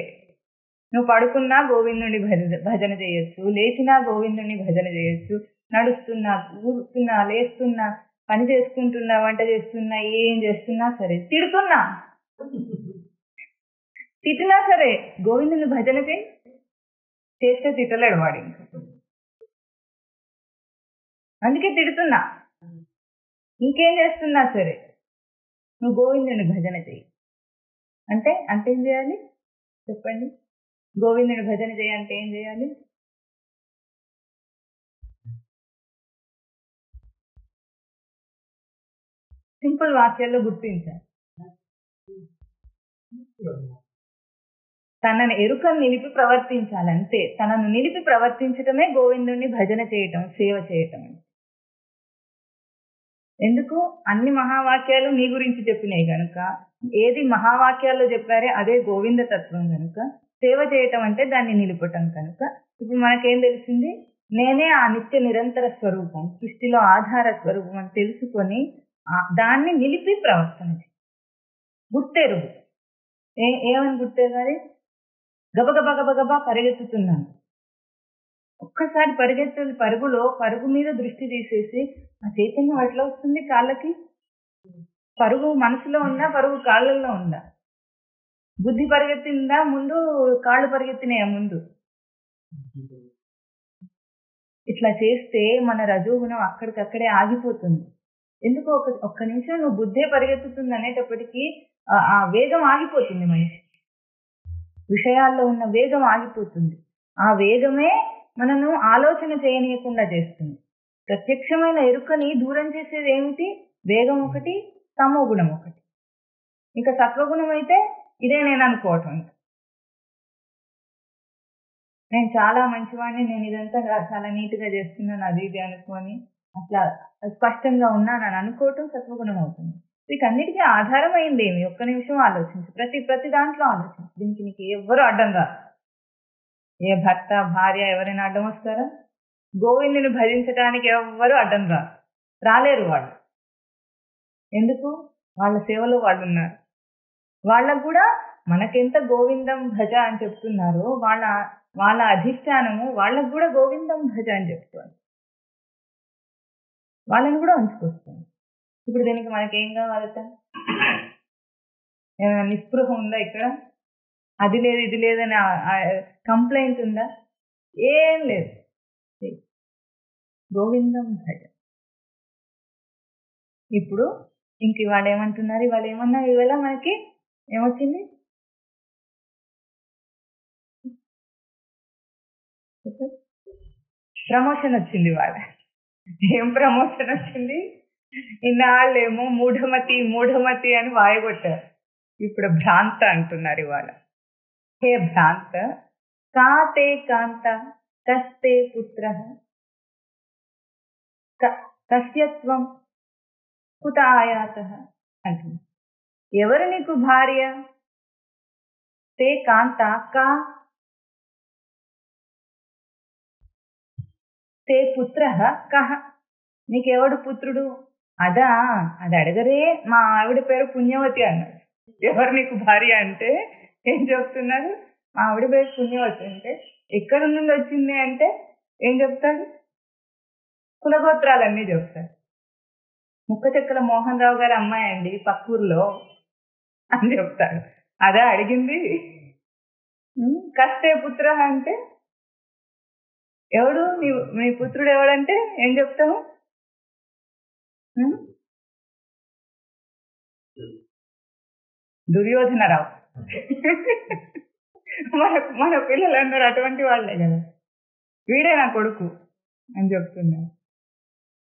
నువ్వు పడుకున్నా గోవిందుని భజన చేయొచ్చు, లేచినా గోవిందుని భజన చేయొచ్చు, నడుస్తున్నా, కూర్చున్నా, లేస్తున్నా, పని చేసుకుంటున్నా, వంట చేస్తున్నా, ఏం చేస్తున్నా సరే, తిట్టినా సరే గోవిందుని భజన చేస్తే తిట్టలేడు వాడు. ఇంకా అందుకే తిడుతున్నా. ఇంకేం చేస్తున్నా సరే నువ్వు గోవిందుని భజన చెయ్యి అంటే ఏం చేయాలి చెప్పండి? గోవిందుని భజన చేయి అంటే ఏం చేయాలి? సింపుల్ వాక్యాల్లో గుర్తించాలి. తనను ఎరుకను నిలిపి ప్రవర్తించాలంతే. తనను నిలిపి ప్రవర్తించటమే గోవిందుని భజన చేయటం, సేవ చేయటం. ఎందుకు? అన్ని మహావాక్యాలు నీ గురించి చెప్పినాయి కనుక, ఏది మహావాక్యాల్లో చెప్పారే అదే గోవింద తత్వం కనుక, సేవ చేయటం అంటే దాన్ని నిలుపటం కనుక, ఇప్పుడు మనకేం తెలిసింది? నేనే ఆ నిత్య నిరంతర స్వరూపం, సృష్టిలో ఆధార స్వరూపం అని తెలుసుకొని దాన్ని నిలిపి ప్రవర్తన గుర్తెరుగు. ఏమని గుర్తెరగాలి? గబగబా పరిగెత్తుతున్నాను. ఒక్కసారి పరుగు మీద దృష్టి తీసేసి ఆ చైతన్యం ఎట్లా వస్తుంది కాళ్ళకి? పరుగు మనసులో ఉందా, పరుగు కాళ్ళల్లో ఉందా? బుద్ధి పరిగెత్తిందా ముందు, కాళ్ళు పరిగెత్తినాయా ముందు? ఇట్లా చేస్తే మన రజోగుణం అక్కడికక్కడే ఆగిపోతుంది. ఎందుకో ఒక్క నిమిషం నువ్వు బుద్ధే పరిగెత్తుతుంది అనేటప్పటికీ ఆ వేగం ఆగిపోతుంది. మనిషి విషయాల్లో ఉన్న వేగం ఆగిపోతుంది. ఆ వేగమే మనను ఆలోచన చేయనీయకుండా చేస్తుంది. ప్రత్యక్షమైన ఎరుకని దూరం చేసేది ఏమిటి? వేగం ఒకటి, తమో గుణం ఒకటి. ఇంకా సత్వగుణం అయితే ఇదే నేను అనుకోవటం. నేను చాలా మంచివాడిని, నేను ఇదంతా చాలా నీట్గా చేస్తున్నాను, అది ఇది అనుకొని అట్లా స్పష్టంగా ఉన్నానని అనుకోవటం సత్వగుణం అవుతుంది. వీటన్నిటికీ ఆధారమైంది ఏమి? ఒక్క నిమిషం ఆలోచించు. ప్రతి దాంట్లో ఆలోచించు. దీనికి నీకు ఎవ్వరూ అడ్డం రాదు. ఏ భర్త భార్య ఎవరైనా అడ్డం వస్తారా? గోవిందుని భజించడానికి ఎవ్వరూ అడ్డం రాలేరు వాళ్ళు. ఎందుకు? వాళ్ళ సేవలో వాళ్ళు ఉన్నారు. వాళ్ళకు కూడా మనకెంత గోవిందం భజ అని చెప్తున్నారో వాళ్ళ అధిష్టానము వాళ్ళకు కూడా గోవిందం భజ అని చెప్తారు. వాళ్ళని కూడా ఉంచుకొస్తుంది. ఇప్పుడు దీనికి మనకేం కావాలట? ఏమైనా నిస్పృహ ఉందా ఇక్కడ? అది లేదు ఇది లేదని కంప్లైంట్ ఉందా? ఏం లేదు. గోవిందం భజ. ఇప్పుడు ఇంక ఇవాళ ఏమంటున్నారు? ఇవాళ ఏమన్నా ఇవాళ మనకి ఏమొచ్చింది? ప్రమోషన్ వచ్చింది ఇవాళ. ఏం ప్రమోషన్ వచ్చింది? ఇన్నాళ్ళేమో మూఢమతి అని వాయగొట్టారు. ఇప్పుడు భ్రాంత అంటున్నారు ఇవాళ. హే భ్రాంత, కాతే కాంత కస్తే పుత్ర కస్యత్వం కుత ఆయాత అంటున్నారు. ఎవరు నీకు భార్య? తే కాంత కా తే పుత్ర కహ, నీకెవడు పుత్రుడు? అది అడగరే. మా ఆవిడ పేరు పుణ్యవతి అన్నాడు. ఎవరు నీకు భార్య అంటే ఏం చెప్తున్నారు? మా ఆవిడ పేరు పుణ్యవతి అంటే ఎక్కడి నుండి వచ్చింది అంటే ఏం చెప్తాడు? కులగోత్రాలన్నీ చెప్తాడు. ముక్క చెక్కల మోహన్ రావు గారి అమ్మాయి అండి పక్కూర్లో అని చెప్తాడు. అదే అడిగింది. కస్తే పుత్ర అంటే ఎవడు మీ పుత్రుడు ఎవడంటే ఏం చెప్తాము? దుర్యోధనరావు. మన పిల్లలందరూ అటువంటి వాళ్ళే కదా. వీడే నా కొడుకు అని చెప్తున్నా.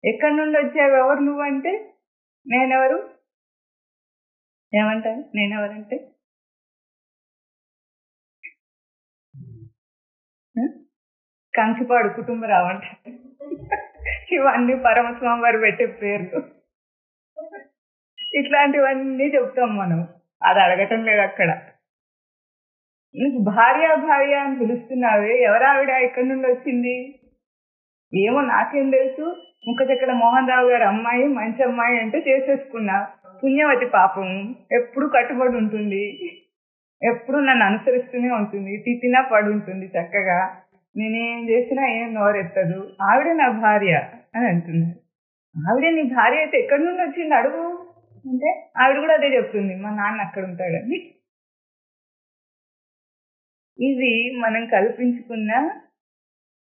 ఎక్కడి నుండి వచ్చావు? ఎవరు నువ్వు అంటే నేనెవరు? ఏమంటారు? నేనెవరంటే కంచిపాడు కుటుంబరావు అంటారు. ఇవన్నీ పరమస్వామి వారు పెట్టే పేర్లు. ఇట్లాంటివన్నీ చెప్తాం మనం. అది అడగటం లేదు అక్కడ. నీకు భార్య అని పిలుస్తున్నావే, ఎవరావిడ? ఎక్కడి నుండి వచ్చింది? ఏమో నాకేం తెలుసు. ముక్క చెక్కల మోహన్ రావు గారి అమ్మాయి మంచి అమ్మాయి అంటే చేసేసుకున్నా. పుణ్యవతి పాపం ఎప్పుడు కట్టుబడి ఉంటుంది, ఎప్పుడు నన్ను అనుసరిస్తూనే ఉంటుంది, తిట్టినా పడుంటుంది చక్కగా. నేనేం చేసినా ఏం నోరెత్తదు. ఆవిడే నా భార్య అని అంటున్నారు. ఆవిడే నీ భార్య అయితే ఎక్కడి నుండి వచ్చింది అడుగు అంటే ఆవిడ కూడా అదే చెప్తుంది, మా నాన్న అక్కడ ఉంటాడని. ఇది మనం కల్పించుకున్న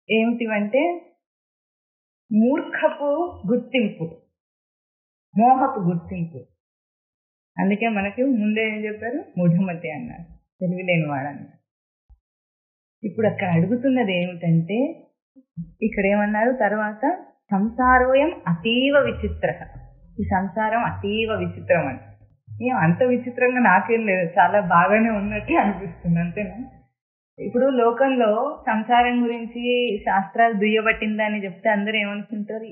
ఏమిటివంటే మూర్ఖపు గుర్తింపు, మోహపు గుర్తింపు. అందుకే మనకి ముందే ఏం చెప్పారు? మూఢమతి అన్నారు, తెలివి లేనివాడన్నారు. ఇప్పుడు అక్కడ అడుగుతున్నది ఏమిటంటే, ఇక్కడ ఏమన్నారు తర్వాత? సంసారోయం అతీవ విచిత్ర. ఈ సంసారం అతీవ విచిత్రం అని. ఏం అంత విచిత్రంగా నాకేం లేదు, చాలా బాగానే ఉన్నట్టే అనిపిస్తుంది, అంతేనా? ఇప్పుడు లోకంలో సంసారం గురించి శాస్త్రాలు దుయ్యబట్టిందని చెప్తే అందరూ ఏమనుకుంటారు?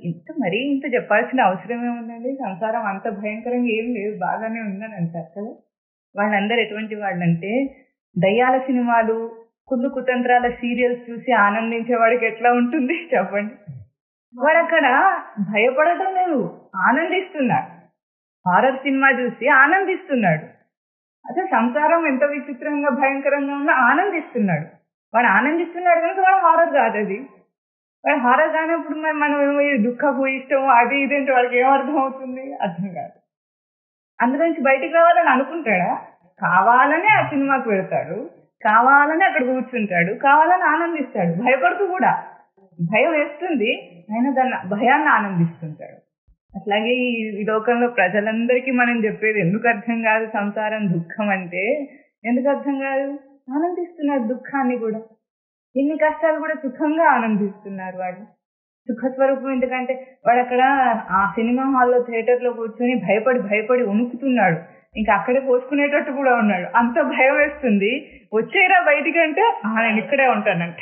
ఇంత చెప్పాల్సిన అవసరం ఏముందండి, సంసారం అంత భయంకరంగా ఏం లేదు, బాగానే ఉందని అంటారు కదా. వాళ్ళందరూ ఎటువంటి వాళ్ళంటే దయ్యాల సినిమాలు, కుళ్ళు కుతంత్రాల సీరియల్స్ చూసి ఆనందించేవాడికి ఎట్లా ఉంటుంది చెప్పండి? వాడు అక్కడ భయపడటం లేదు, ఆనందిస్తున్నాడు. హారర్ సినిమా చూసి ఆనందిస్తున్నాడు. అసలు సంసారం ఎంత విచిత్రంగా భయంకరంగా ఉన్నా ఆనందిస్తున్నాడు. వాడు ఆనందిస్తున్నాడు కనుక వాడు హారర్ కాదు. అది వాడు హారర్ కానప్పుడు మనం దుఃఖపు ఇష్టం అది ఇదేంటి వాడికి ఏమర్థం అవుతుంది? అర్థం కాదు. అందులోంచి బయటికి రావాలని అనుకుంటాడా? కావాలనే ఆ సినిమాకి వెళ్తాడు, కావాలని అక్కడ కూర్చుంటాడు, కావాలని ఆనందిస్తాడు. భయపడుతూ కూడా, భయం వేస్తుంది అయినా దాన్ని భయాన్ని ఆనందిస్తుంటాడు. అట్లాగే ఈ లోకంలో ప్రజలందరికీ మనం చెప్పేది ఎందుకు అర్థం కాదు? సంసారం దుఃఖం అంటే ఎందుకు అర్థం కాదు? ఆనందిస్తున్నారు దుఃఖాన్ని కూడా. ఎన్ని కష్టాలు కూడా సుఖంగా ఆనందిస్తున్నారు వాళ్ళు. సుఖస్వరూపం. ఎందుకంటే వాడు అక్కడ ఆ సినిమా హాల్లో థియేటర్ లో కూర్చొని భయపడి భయపడి వణుకుతున్నాడు. ఇంకా అక్కడే పోసుకునేటట్టు కూడా ఉన్నాడు. అంత భయం వేస్తుంది. వచ్చేరా బయటికంటే నేను ఇక్కడే ఉంటానంట.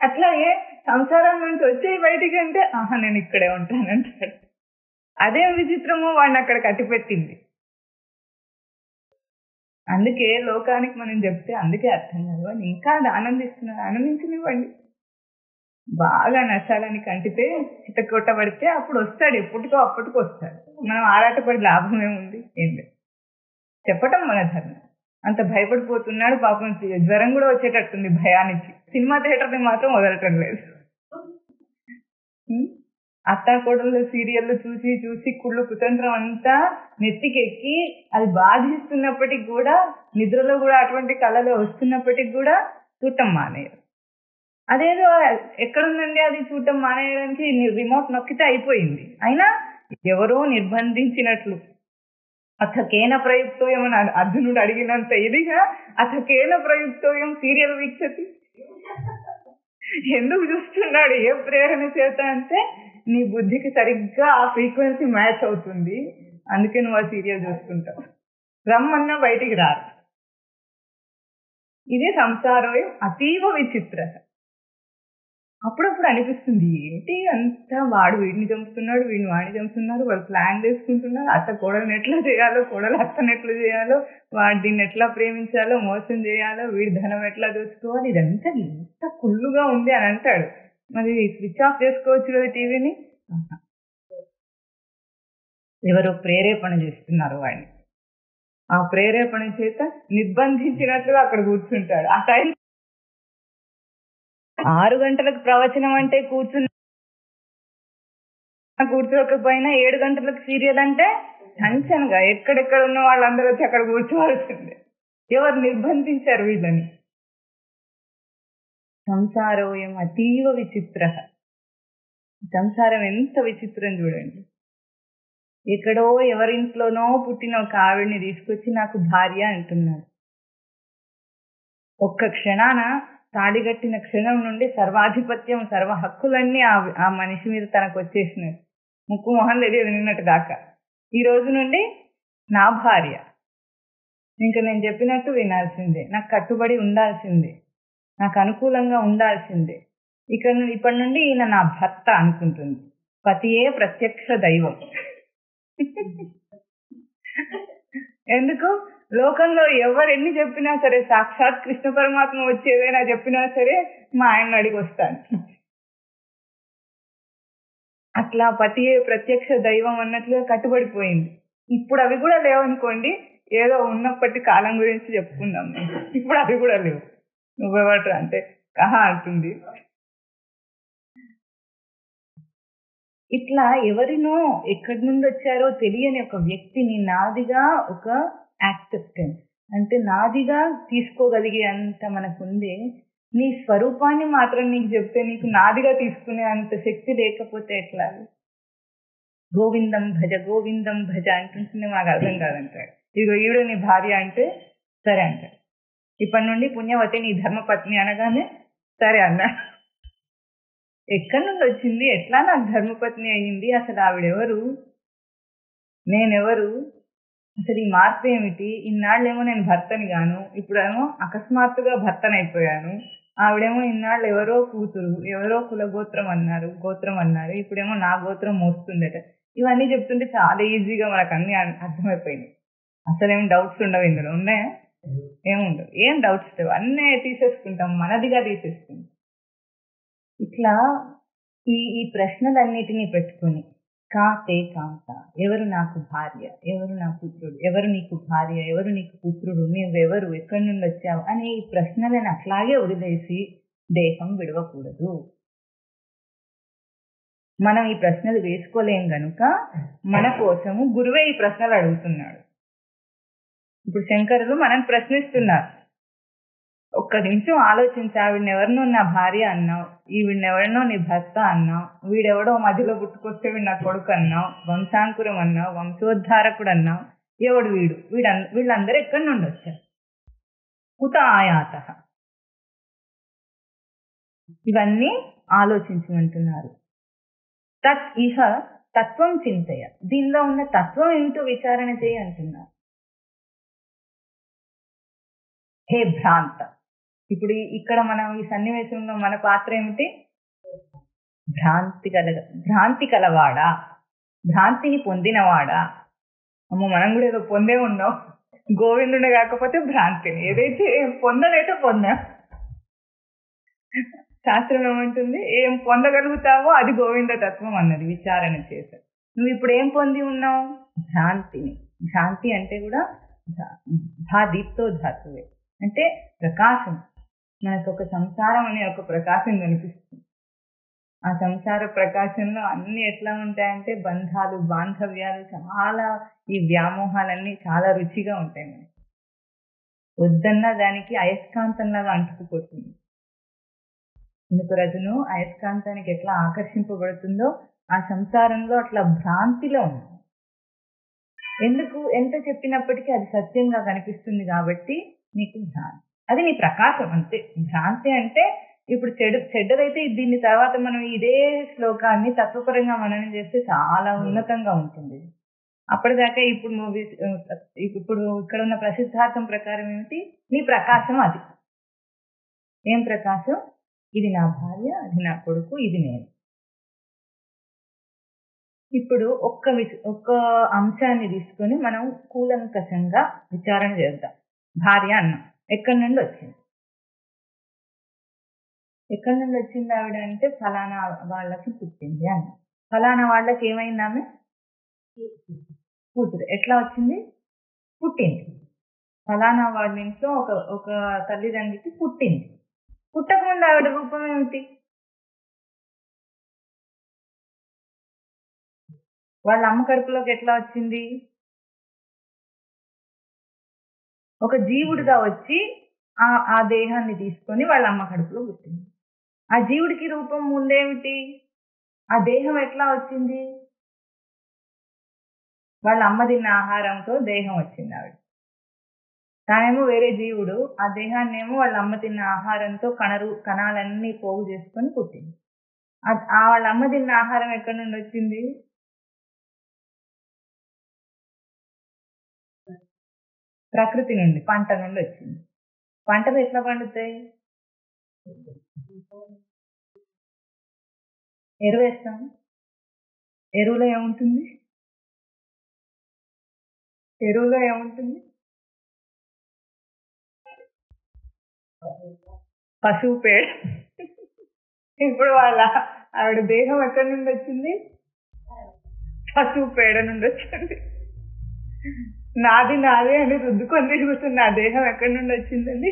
అట్లాగే సంసారం నుంచి వచ్చే బయటికంటే నేను ఇక్కడే ఉంటానంటాడు. అదేం విచిత్రమో వాడిని అక్కడ కట్టిపెట్టింది. అందుకే లోకానికి మనం చెప్తే అందుకే అర్థం కాదు. వాడిని ఇంకా ఆనందిస్తున్నారు. ఆనందించనివ్వండి. బాగా నష్టాలని కంటితే చిట్టకొట్టబడితే అప్పుడు వస్తాడు. ఎప్పటికో అప్పటికి వస్తాడు. మనం ఆరాటపడి లాభం ఏముంది? ఏం లేదు. చెప్పటం మన ధర్మం. అంత భయపడిపోతున్నాడు పాపం. జ్వరం కూడా వచ్చేటట్టుంది భయానికి. సినిమా థియేటర్ని మాత్రం వదలటం లేదు. అత్తా కోడళ్ళు సీరియల్ చూసి చూసి కుళ్ళు కుతంత్రం అంతా నెత్తికెక్కి అది బాధిస్తున్నప్పటికి కూడా, నిద్రలో కూడా అటువంటి కళలు వస్తున్నప్పటికి కూడా చూడటం మానేయరు. అదేదో ఎక్కడుందండి అది చూడటం మానేయడానికి? రిమోట్ నొక్కితే అయిపోయింది. అయినా ఎవరో నిర్బంధించినట్లు. అథకేన ప్రయుక్తోయం అని అర్జునుడు అడిగినంత ఇదిగా అథకేన ప్రయుక్తోయం సీరియల్ వీక్షతి. ఎందుకు చూస్తున్నాడు? ఏ ప్రేరణ చేత అంటే నీ బుద్ధికి సరిగ్గా ఆ ఫ్రీక్వెన్సీ మ్యాచ్ అవుతుంది, అందుకే నువ్వు ఆ సీరియల్ చూస్తుంటావు. రమ్మన్నా బయటికి రారు. ఇదే సంసారం అతీవ విచిత్ర. అప్పుడప్పుడు అనిపిస్తుంది, ఏంటి అంతా వాడు వీడిని చంపుతున్నాడు, వీడిని వాడిని చంపుతున్నారు, వాళ్ళు ప్లాన్ చేసుకుంటున్నారు, అత్త కోడల్ని ఎట్లా చేయాలో, కోడలు అత్తని ఎట్లా చేయాలో, వాడు దీన్ని ఎట్లా ప్రేమించాలో, మోసం చేయాలో, వీడి ధనం ఎట్లా దోచుకోవాలి, ఇదంతా ఎంత కుళ్ళుగా ఉంది అని అంటాడు. మరి స్విచ్ ఆఫ్ చేసుకోవచ్చు కదా టీవీని. ఎవరో ప్రేరేపణ చేస్తున్నారు వాడిని. ఆ ప్రేరేపణ చేత నిర్బంధించినట్లుగా అక్కడ కూర్చుంటాడు. ఆ టైం 6 గంటలకు ప్రవచనం అంటే కూర్చోకపోయినా 7 గంటలకు సీరియల్ అంటే టెన్షన్గా ఎక్కడెక్కడ ఉన్న వాళ్ళందరూ వచ్చి అక్కడ కూర్చోవలసిందే. ఎవరు నిర్బంధించారు వీళ్ళని? సంసారం అతీవ విచిత్ర. సంసారం ఎంత విచిత్రం చూడండి. ఎక్కడో ఎవరింట్లోనో పుట్టిన ఒక ఆవిడ్ని తీసుకొచ్చి నాకు భార్య అంటున్నాడు. ఒక్క క్షణాన తాడిగట్టిన క్షణం నుండి సర్వాధిపత్యం, సర్వ హక్కులన్నీ ఆ మనిషి మీద తనకు వచ్చేసినాయి. ముక్కు మొహం తెలియదు నిన్నట్టు దాకా. ఈ రోజు నుండి నా భార్య, ఇంకా నేను చెప్పినట్టు వినాల్సిందే, నాకు కట్టుబడి ఉండాల్సిందే, నాకు అనుకూలంగా ఉండాల్సిందే. ఇప్పటి నుండి ఈయన నా భర్త అనుకుంటుంది. పతియే ప్రత్యక్ష దైవం. ఎందుకు? లోకంలో ఎవరు ఎన్ని చెప్పినా సరే, సాక్షాత్ కృష్ణ పరమాత్మ వచ్చేదైనా చెప్పినా సరే మా ఆయన అడిగి వస్తాను. అట్లా పతియే ప్రత్యక్ష దైవం అన్నట్లుగా కట్టుబడిపోయింది. ఇప్పుడు అవి కూడా లేవనుకోండి, ఏదో ఉన్నప్పటి కాలం గురించి చెప్పుకుందాం. ఇప్పుడు అవి కూడా లేవు. నువ్వెవరు అంటే కహా అంటుంది. ఇట్లా ఎవరినో ఎక్కడి నుండి వచ్చారో తెలియని ఒక వ్యక్తిని నాదిగా ఒక యాక్సెప్టెన్స్ అంటే నాదిగా తీసుకోగలిగే అంత మనకుంది. నీ స్వరూపాన్ని మాత్రం నీకు చెప్తే నీకు నాదిగా తీసుకునే అంత శక్తి లేకపోతే ఎట్లా? గోవిందం భజ గోవిందం భజ అంటుంటే మాకు అర్థం కాదంటాడు. ఇదిగో ఈవిడ నీ భార్య అంటే సరే అంటాడు. ఇప్పటి నుండి పుణ్యవతి నీ ధర్మపత్ని అనగానే సరే అన్నాడు. ఎక్కడి నుండి వచ్చింది? ఎట్లా నాకు ధర్మపత్ని అయ్యింది? అసలు ఆవిడెవరు? నేనెవరు? అసలు ఈ మార్పు ఏమిటి? ఇన్నాళ్ళేమో నేను భర్తని గాను, ఇప్పుడేమో అకస్మాత్తుగా భర్తనైపోయాను. ఆవిడేమో ఇన్నాళ్ళు ఎవరో కూతురు, ఎవరో కులగోత్రం అన్నారు, గోత్రం అన్నారు, ఇప్పుడేమో నా గోత్రం మోస్తుందట. ఇవన్నీ చెప్తుంటే చాలా ఈజీగా మనకు అన్ని అర్థమైపోయినాయి. అసలేం డౌట్స్ ఉండవు ఇందులో. ఉన్నాయా? ఏముండవు. ఏం డౌట్స్ లేవు. అన్నీ తీసేసుకుంటాం, మనదిగా తీసేసుకుంటాం. ఇట్లా ఈ ప్రశ్నలన్నిటినీ పెట్టుకుని కాతే కాంత, ఎవరు నాకు భార్య, ఎవరు నా పుత్రుడు, ఎవరు నీకు భార్య, ఎవరు నీకు పుత్రుడు, నువ్వెవరు, ఎక్కడి నుండి వచ్చావు అనే ఈ ప్రశ్నలను అట్లాగే వదిలేసి దేహం విడవకూడదు. మనం ఈ ప్రశ్నలు వేసుకోలేం గనుక మన కోసము గురువే ఈ ప్రశ్నలు అడుగుతున్నాడు. ఇప్పుడు శంకరులు మనం ప్రశ్నిస్తున్నారు. ఒక్క నిమిషం ఆలోచించి, ఆవిడని ఎవరినో నా భార్య అన్నావు, ఈవిడెవరినో నీ భర్త అన్నావు, వీడెవడో మధ్యలో పుట్టుకొస్తే వీడు నా కొడుకు అన్నావు, వంశాంకురం అన్నావు, వంశోద్ధారకుడు అన్నావు. ఎవడు వీళ్ళందరూ ఎక్కడి నుండి వచ్చారు? కుత ఆయాత. ఇవన్నీ ఆలోచించమంటున్నారు. తత్ ఇహ తత్వం చింతయ, దీనిలో ఉన్న తత్వం ఏమిటో విచారణ చేయి అంటున్నారు. హే భ్రాంత, ఇప్పుడు ఇక్కడ మనం ఈ సన్నివేశంలో మన పాత్ర ఏమిటి? భ్రాంతి కలవాడా, భ్రాంతిని పొందినవాడా. అమ్మో, మనం కూడా ఏదో పొందే ఉన్నాం. గోవిందుడు కాకపోతే భ్రాంతిని, ఏదైతే పొందడైతే పొందాం. శాస్త్రం ఏమంటుంది? ఏం పొందగలుగుతావో అది గోవింద తత్వం అన్నది విచారణ చేసి. నువ్వు ఇప్పుడు ఏం పొంది ఉన్నావు? భ్రాంతిని. భ్రాంతి అంటే కూడా దీప్తో ధాతువే, అంటే ప్రకాశం. మనకు ఒక సంసారం అనే ఒక ప్రకాశం కనిపిస్తుంది. ఆ సంసార ప్రకాశంలో అన్ని ఎట్లా ఉంటాయంటే బంధాలు, బాంధవ్యాలు, చాలా ఈ వ్యామోహాలన్నీ చాలా రుచిగా ఉంటాయి. మనకి వద్దన్నా దానికి అయస్కాంతంలాగా అంటుకుపోతుంది. ఇనుప రజను అయస్కాంతానికి ఎట్లా ఆకర్షింపబడుతుందో ఆ సంసారంలో అట్లా భ్రాంతిలో ఉంది. ఎందుకు? ఎంత చెప్పినప్పటికీ అది సత్యంగా కనిపిస్తుంది కాబట్టి నీకు భ్రాంతి. అది నీ ప్రకాశం అంతే. భ్రాంతి అంటే ఇప్పుడు చెడ్డదైతే దీన్ని తర్వాత మనం ఇదే శ్లోకాన్ని తత్వపరంగా మననం చేస్తే చాలా ఉన్నతంగా ఉంటుంది. అప్పటిదాకా ఇప్పుడు ఇక్కడ ఉన్న ప్రసిద్ధార్థం ప్రకారం ఏమిటి? నీ ప్రకాశం అది. ఏం ప్రకాశం? ఇది నా భార్య, అది నా కొడుకు, ఇది నేను. ఇప్పుడు ఒక్క అంశాన్ని తీసుకొని మనం కూలంకషంగా విచారణ చేద్దాం. భార్య అన్నాం, ఎక్కడి నుండి వచ్చింది? ఎక్కడి నుండి వచ్చింది ఆవిడ అంటే ఫలానా వాళ్ళకి పుట్టింది అన్న. ఫలానా వాళ్ళకి ఏమైంది? ఆమె కూతురు. ఎట్లా వచ్చింది? పుట్టింది. ఫలానా వాళ్ళ ఇంట్లో ఒక తల్లిదండ్రికి పుట్టింది. పుట్టకుండా ఆవిడ రూపం ఏమిటి? వాళ్ళ అమ్మ కడుపులోకి ఎట్లా వచ్చింది? ఒక జీవుడిగా వచ్చి ఆ దేహాన్ని తీసుకొని వాళ్ళ అమ్మ కడుపులో పుట్టింది. ఆ జీవుడికి రూపం ముందేమిటి? ఆ దేహం ఎట్లా వచ్చింది? వాళ్ళ అమ్మ తిన్న ఆహారంతో దేహం వచ్చింది ఆవిడ. తానేమో వేరే జీవుడు, ఆ దేహాన్ని ఏమో వాళ్ళ అమ్మ తిన్న ఆహారంతో కణాలన్నీ పోగు చేసుకొని పుట్టింది. వాళ్ళ అమ్మ తిన్న ఆహారం ఎక్కడి నుండి వచ్చింది? ప్రకృతి నుండి, పంట నుండి వచ్చింది. పంటలు ఎట్లా పండుతాయి? ఎరువు వేస్తాం. ఎరువులో ఏముంటుంది? పశువు పేడ. ఇప్పుడు ఆవిడ దేహం ఎక్కడి నుండి వచ్చింది? పశువు పేడ నుండి వచ్చింది. నాది అని రుద్దుకొని తిరుగుతుంది. ఆ దేహం ఎక్కడి నుండి వచ్చిందండి?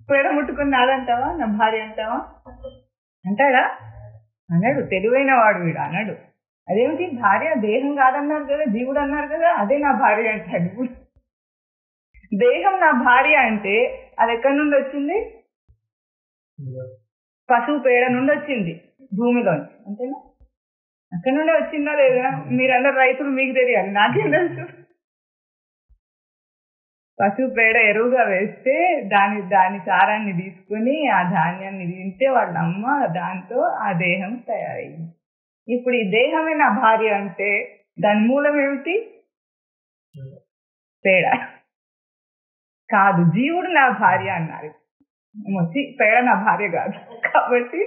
పేడ ముట్టుకుని నాదంటావా, నా భార్య అంటావా? అంటాడా? అన్నాడు. తెలివైన వాడు వీడు అన్నాడు. అదేమిటి భార్య దేహం కాదన్నారు కదా, జీవుడు అన్నారు కదా, అదే నా భార్య అంటాడు. దేహం నా భార్య అంటే అది ఎక్కడి నుండి వచ్చింది? పశువు పేడ నుండి వచ్చింది, భూమిలోంచి. అంతేనా? అక్కడి నుండే వచ్చిందా లేదా? మీరందరూ రైతులు, మీకు తెలియాలి, నాకేం తెలుసు. పశువు పేడ ఎరువుగా వేస్తే దాని సారాన్ని తీసుకుని ఆ ధాన్యాన్ని తింటే వాళ్ళ అమ్మ దాంతో ఆ దేహం తయారైంది. ఇప్పుడు ఈ దేహమే నా భార్య అంటే దాని మూలం ఏమిటి? పేడ కాదు, జీవుడు నా భార్య అన్నారు. పేడ నా భార్య కాదు కాబట్టి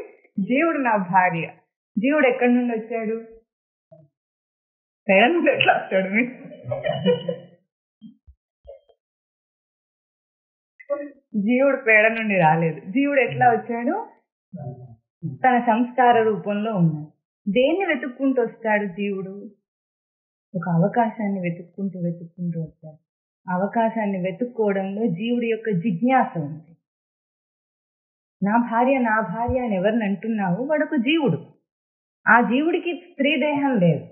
జీవుడు నా భార్య. జీవుడు ఎక్కడి నుండి వచ్చాడు? పేడ నుండి ఎట్లా వస్తాడు? జీవుడు పేడ నుండి రాలేదు. జీవుడు ఎట్లా వచ్చాడు? తన సంస్కార రూపంలో ఉన్నాడు. దేన్ని వెతుక్కుంటూ వస్తాడు జీవుడు? ఒక అవకాశాన్ని వెతుక్కుంటూ వచ్చాడు. అవకాశాన్ని వెతుక్కోవడంలో జీవుడి యొక్క జిజ్ఞాస ఉంది. నా భార్య అని ఎవరిని అంటున్నావు? వాడొక జీవుడు. ఆ జీవుడికి స్త్రీ దేహం లేదు.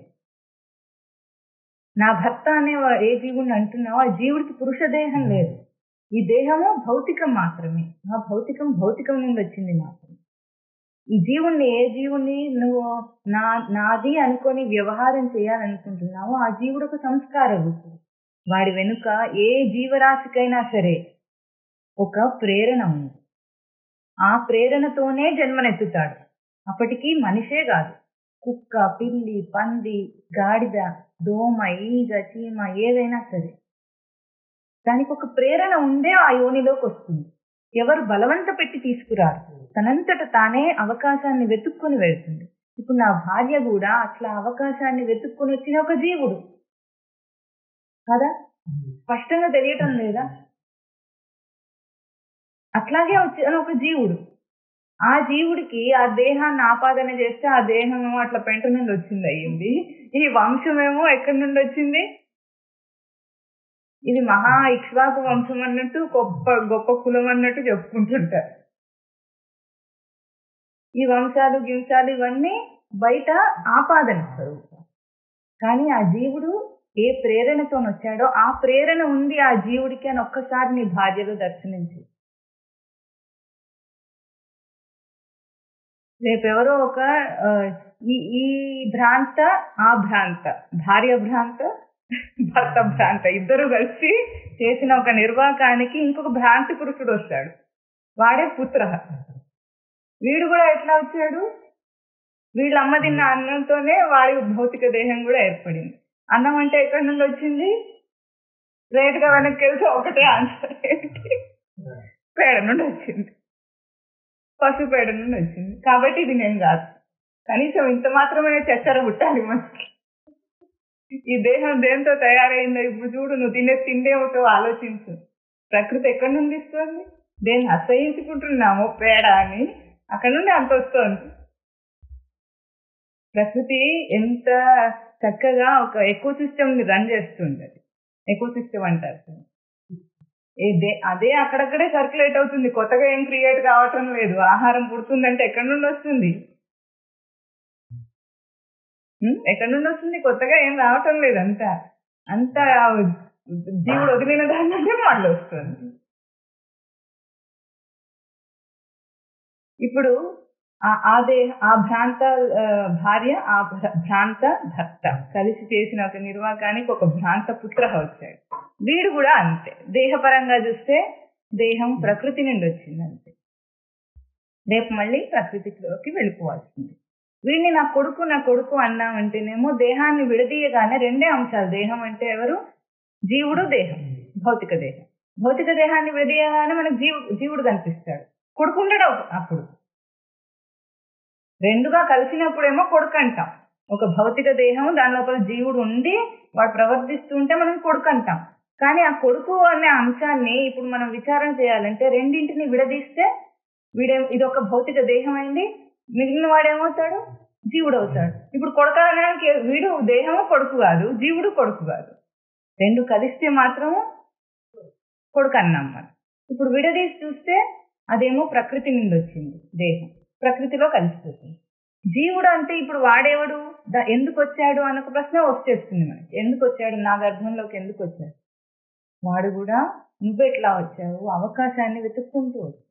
నా భర్త అనే ఏ జీవుడిని అంటున్నావు? ఆ జీవుడికి పురుష దేహం లేదు. ఈ దేహము భౌతికం మాత్రమే. ఆ భౌతికం నుండి వచ్చింది మాత్రమే. ఈ జీవుణ్ణి, ఏ జీవుణ్ణి నువ్వు నాది అనుకొని వ్యవహారం చేయాలనుకుంటున్నావో ఆ జీవుడు ఒక సంస్కార రూపుడు. వాడి వెనుక ఏ జీవరాశికైనా సరే ఒక ప్రేరణ ఉంది. ఆ ప్రేరణతోనే జన్మనెత్తుతాడు. అప్పటికి మనిషే కాదు, కుక్క, పిల్లి, పంది, గాడిద, దోమ, ఈగ, చీమ, ఏదైనా సరే దానికి ఒక ప్రేరణ ఉండే ఆ యోనిలోకి వస్తుంది. ఎవరు బలవంత పెట్టి తీసుకురారు, తనంతట తానే అవకాశాన్ని వెతుక్కొని వెళ్తుంది. ఇప్పుడు నా భార్య కూడా అట్లా అవకాశాన్ని వెతుక్కొని వచ్చిన ఒక జీవుడు కదా, స్పష్టంగా తెలియటం లేదా? అట్లాగే వచ్చిన ఒక జీవుడు. ఆ జీవుడికి ఆ దేహాన్ని ఆపాదన చేస్తే ఆ దేహమేమో అట్లా పెంట నుండి వచ్చింది అయ్యింది. ఈ వంశమేమో ఎక్కడి నుండి వచ్చింది? ఇది మహా ఇక్ష్వాకు వంశం అన్నట్టు, గొప్ప గొప్ప కులం అన్నట్టు చెప్పుకుంటుంటారు. ఈ వంశాలు గింశాలు ఇవన్నీ బయట ఆపాదన స్వరూపం. కానీ ఆ జీవుడు ఏ ప్రేరణతో వచ్చాడో ఆ ప్రేరణ ఉంది ఆ జీవుడికి అని ఒక్కసారి నీ భార్యలో దర్శనించి. రేపెవరో ఒక ఈ భ్రాంత, ఆ భ్రాంత, భార్య భ్రాంత, భర్త భ్రాంత ఇద్దరు కలిసి చేసిన ఒక నిర్వాకానికి ఇంకొక భ్రాంతి పురుషుడు వస్తాడు. వాడే పుత్ర. వీడు కూడా ఎట్లా వచ్చాడు? వీళ్ళ అమ్మ తిన్న అన్నంతోనే వాడి భౌతిక దేహం కూడా ఏర్పడింది. అన్నం అంటే ఎక్కడి నుండి వచ్చింది? రేటుగా వెనక్కి వెళ్తే ఒకటే ఆన్సర్, పేడ నుండి వచ్చింది, పశు పేడ నుండి వచ్చింది. కాబట్టి ఇది నేను కాదు. కనీసం ఇంత మాత్రమే చచ్చర పుట్టాలి మనకి. ఈ దేహం దేంతో తయారైందో ఇప్పుడు చూడు, నువ్వు తినే తిండే ఒకటో ఆలోచించు. ప్రకృతి ఎక్కడి నుండి ఇస్తుంది? దేన్ని అసహించుకుంటున్నామో పేడ అని, అక్కడ నుండి అంత వస్తుంది. ప్రకృతి ఎంత చక్కగా ఒక ఎకో సిస్టమ్ ని రన్ చేస్తుంది. అది ఎకో సిస్టమ్ అంటారు. అదే అక్కడక్కడే సర్క్యులేట్ అవుతుంది, కొత్తగా ఏం క్రియేట్ కావటం లేదు. ఆహారం పుడుతుందంటే ఎక్కడి నుండి వస్తుంది? ఎక్కడి నుండి వస్తుంది? కొత్తగా ఏం రావటం లేదు. అంతా జీవుడు వదిలిన దాని నుండి మళ్ళీ వస్తుంది. ఇప్పుడు ఆ భ్రాంత భార్య, ఆ భ్రాంత భర్త కలిసి చేసిన ఒక నిర్వాకానికి ఒక భ్రాంత పుత్ర వచ్చాడు. వీడు కూడా అంతే. దేహపరంగా చూస్తే దేహం ప్రకృతి నుండి వచ్చింది అంతే. రేపు మళ్ళీ ప్రకృతిలోకి వెళ్ళిపోవాల్సింది. వీడిని నా కొడుకు అన్నామంటేనేమో దేహాన్ని విడదీయగానే రెండే అంశాలు. దేహం అంటే ఎవరు? జీవుడు, దేహం, భౌతిక దేహం. భౌతిక దేహాన్ని విడదీయగానే మనకు జీవుడు కనిపిస్తాడు. కొడుకు ఉండడు అప్పుడు. రెండుగా కలిసినప్పుడేమో కొడుకు అంటాం. ఒక భౌతిక దేహం, దాని లోపల జీవుడు ఉండి వాడు ప్రవర్తిస్తూ ఉంటే మనం కొడుకు అంటాం. కానీ ఆ కొడుకు అనే అంశాన్ని ఇప్పుడు మనం విచారణ చేయాలంటే రెండింటిని విడదీస్తే ఇది ఒక భౌతిక దేహం అయింది, మిగిలిన వాడేమవుతాడు? జీవుడు అవుతాడు. ఇప్పుడు కొడుకు అనడానికి వీడు దేహము కొడుకు కాదు, జీవుడు కొడుకు కాదు. రెండు కలిస్తే మాత్రము కొడుకు అన్నాం మనం. ఇప్పుడు విడదీసి చూస్తే అదేమో ప్రకృతి నుండి వచ్చింది దేహం, ప్రకృతిలో కలిసిపోతుంది. జీవుడు అంటే ఇప్పుడు వాడేవాడు, ఎందుకు వచ్చాడు అన్న ప్రశ్న వచ్చేస్తుంది మనకి. ఎందుకు వచ్చాడు? నా గర్భంలోకి ఎందుకు వచ్చాడు? వాడు కూడా నువ్వెట్లా వచ్చావు? అవకాశాన్ని వెతుక్కుంటూ వచ్చావు.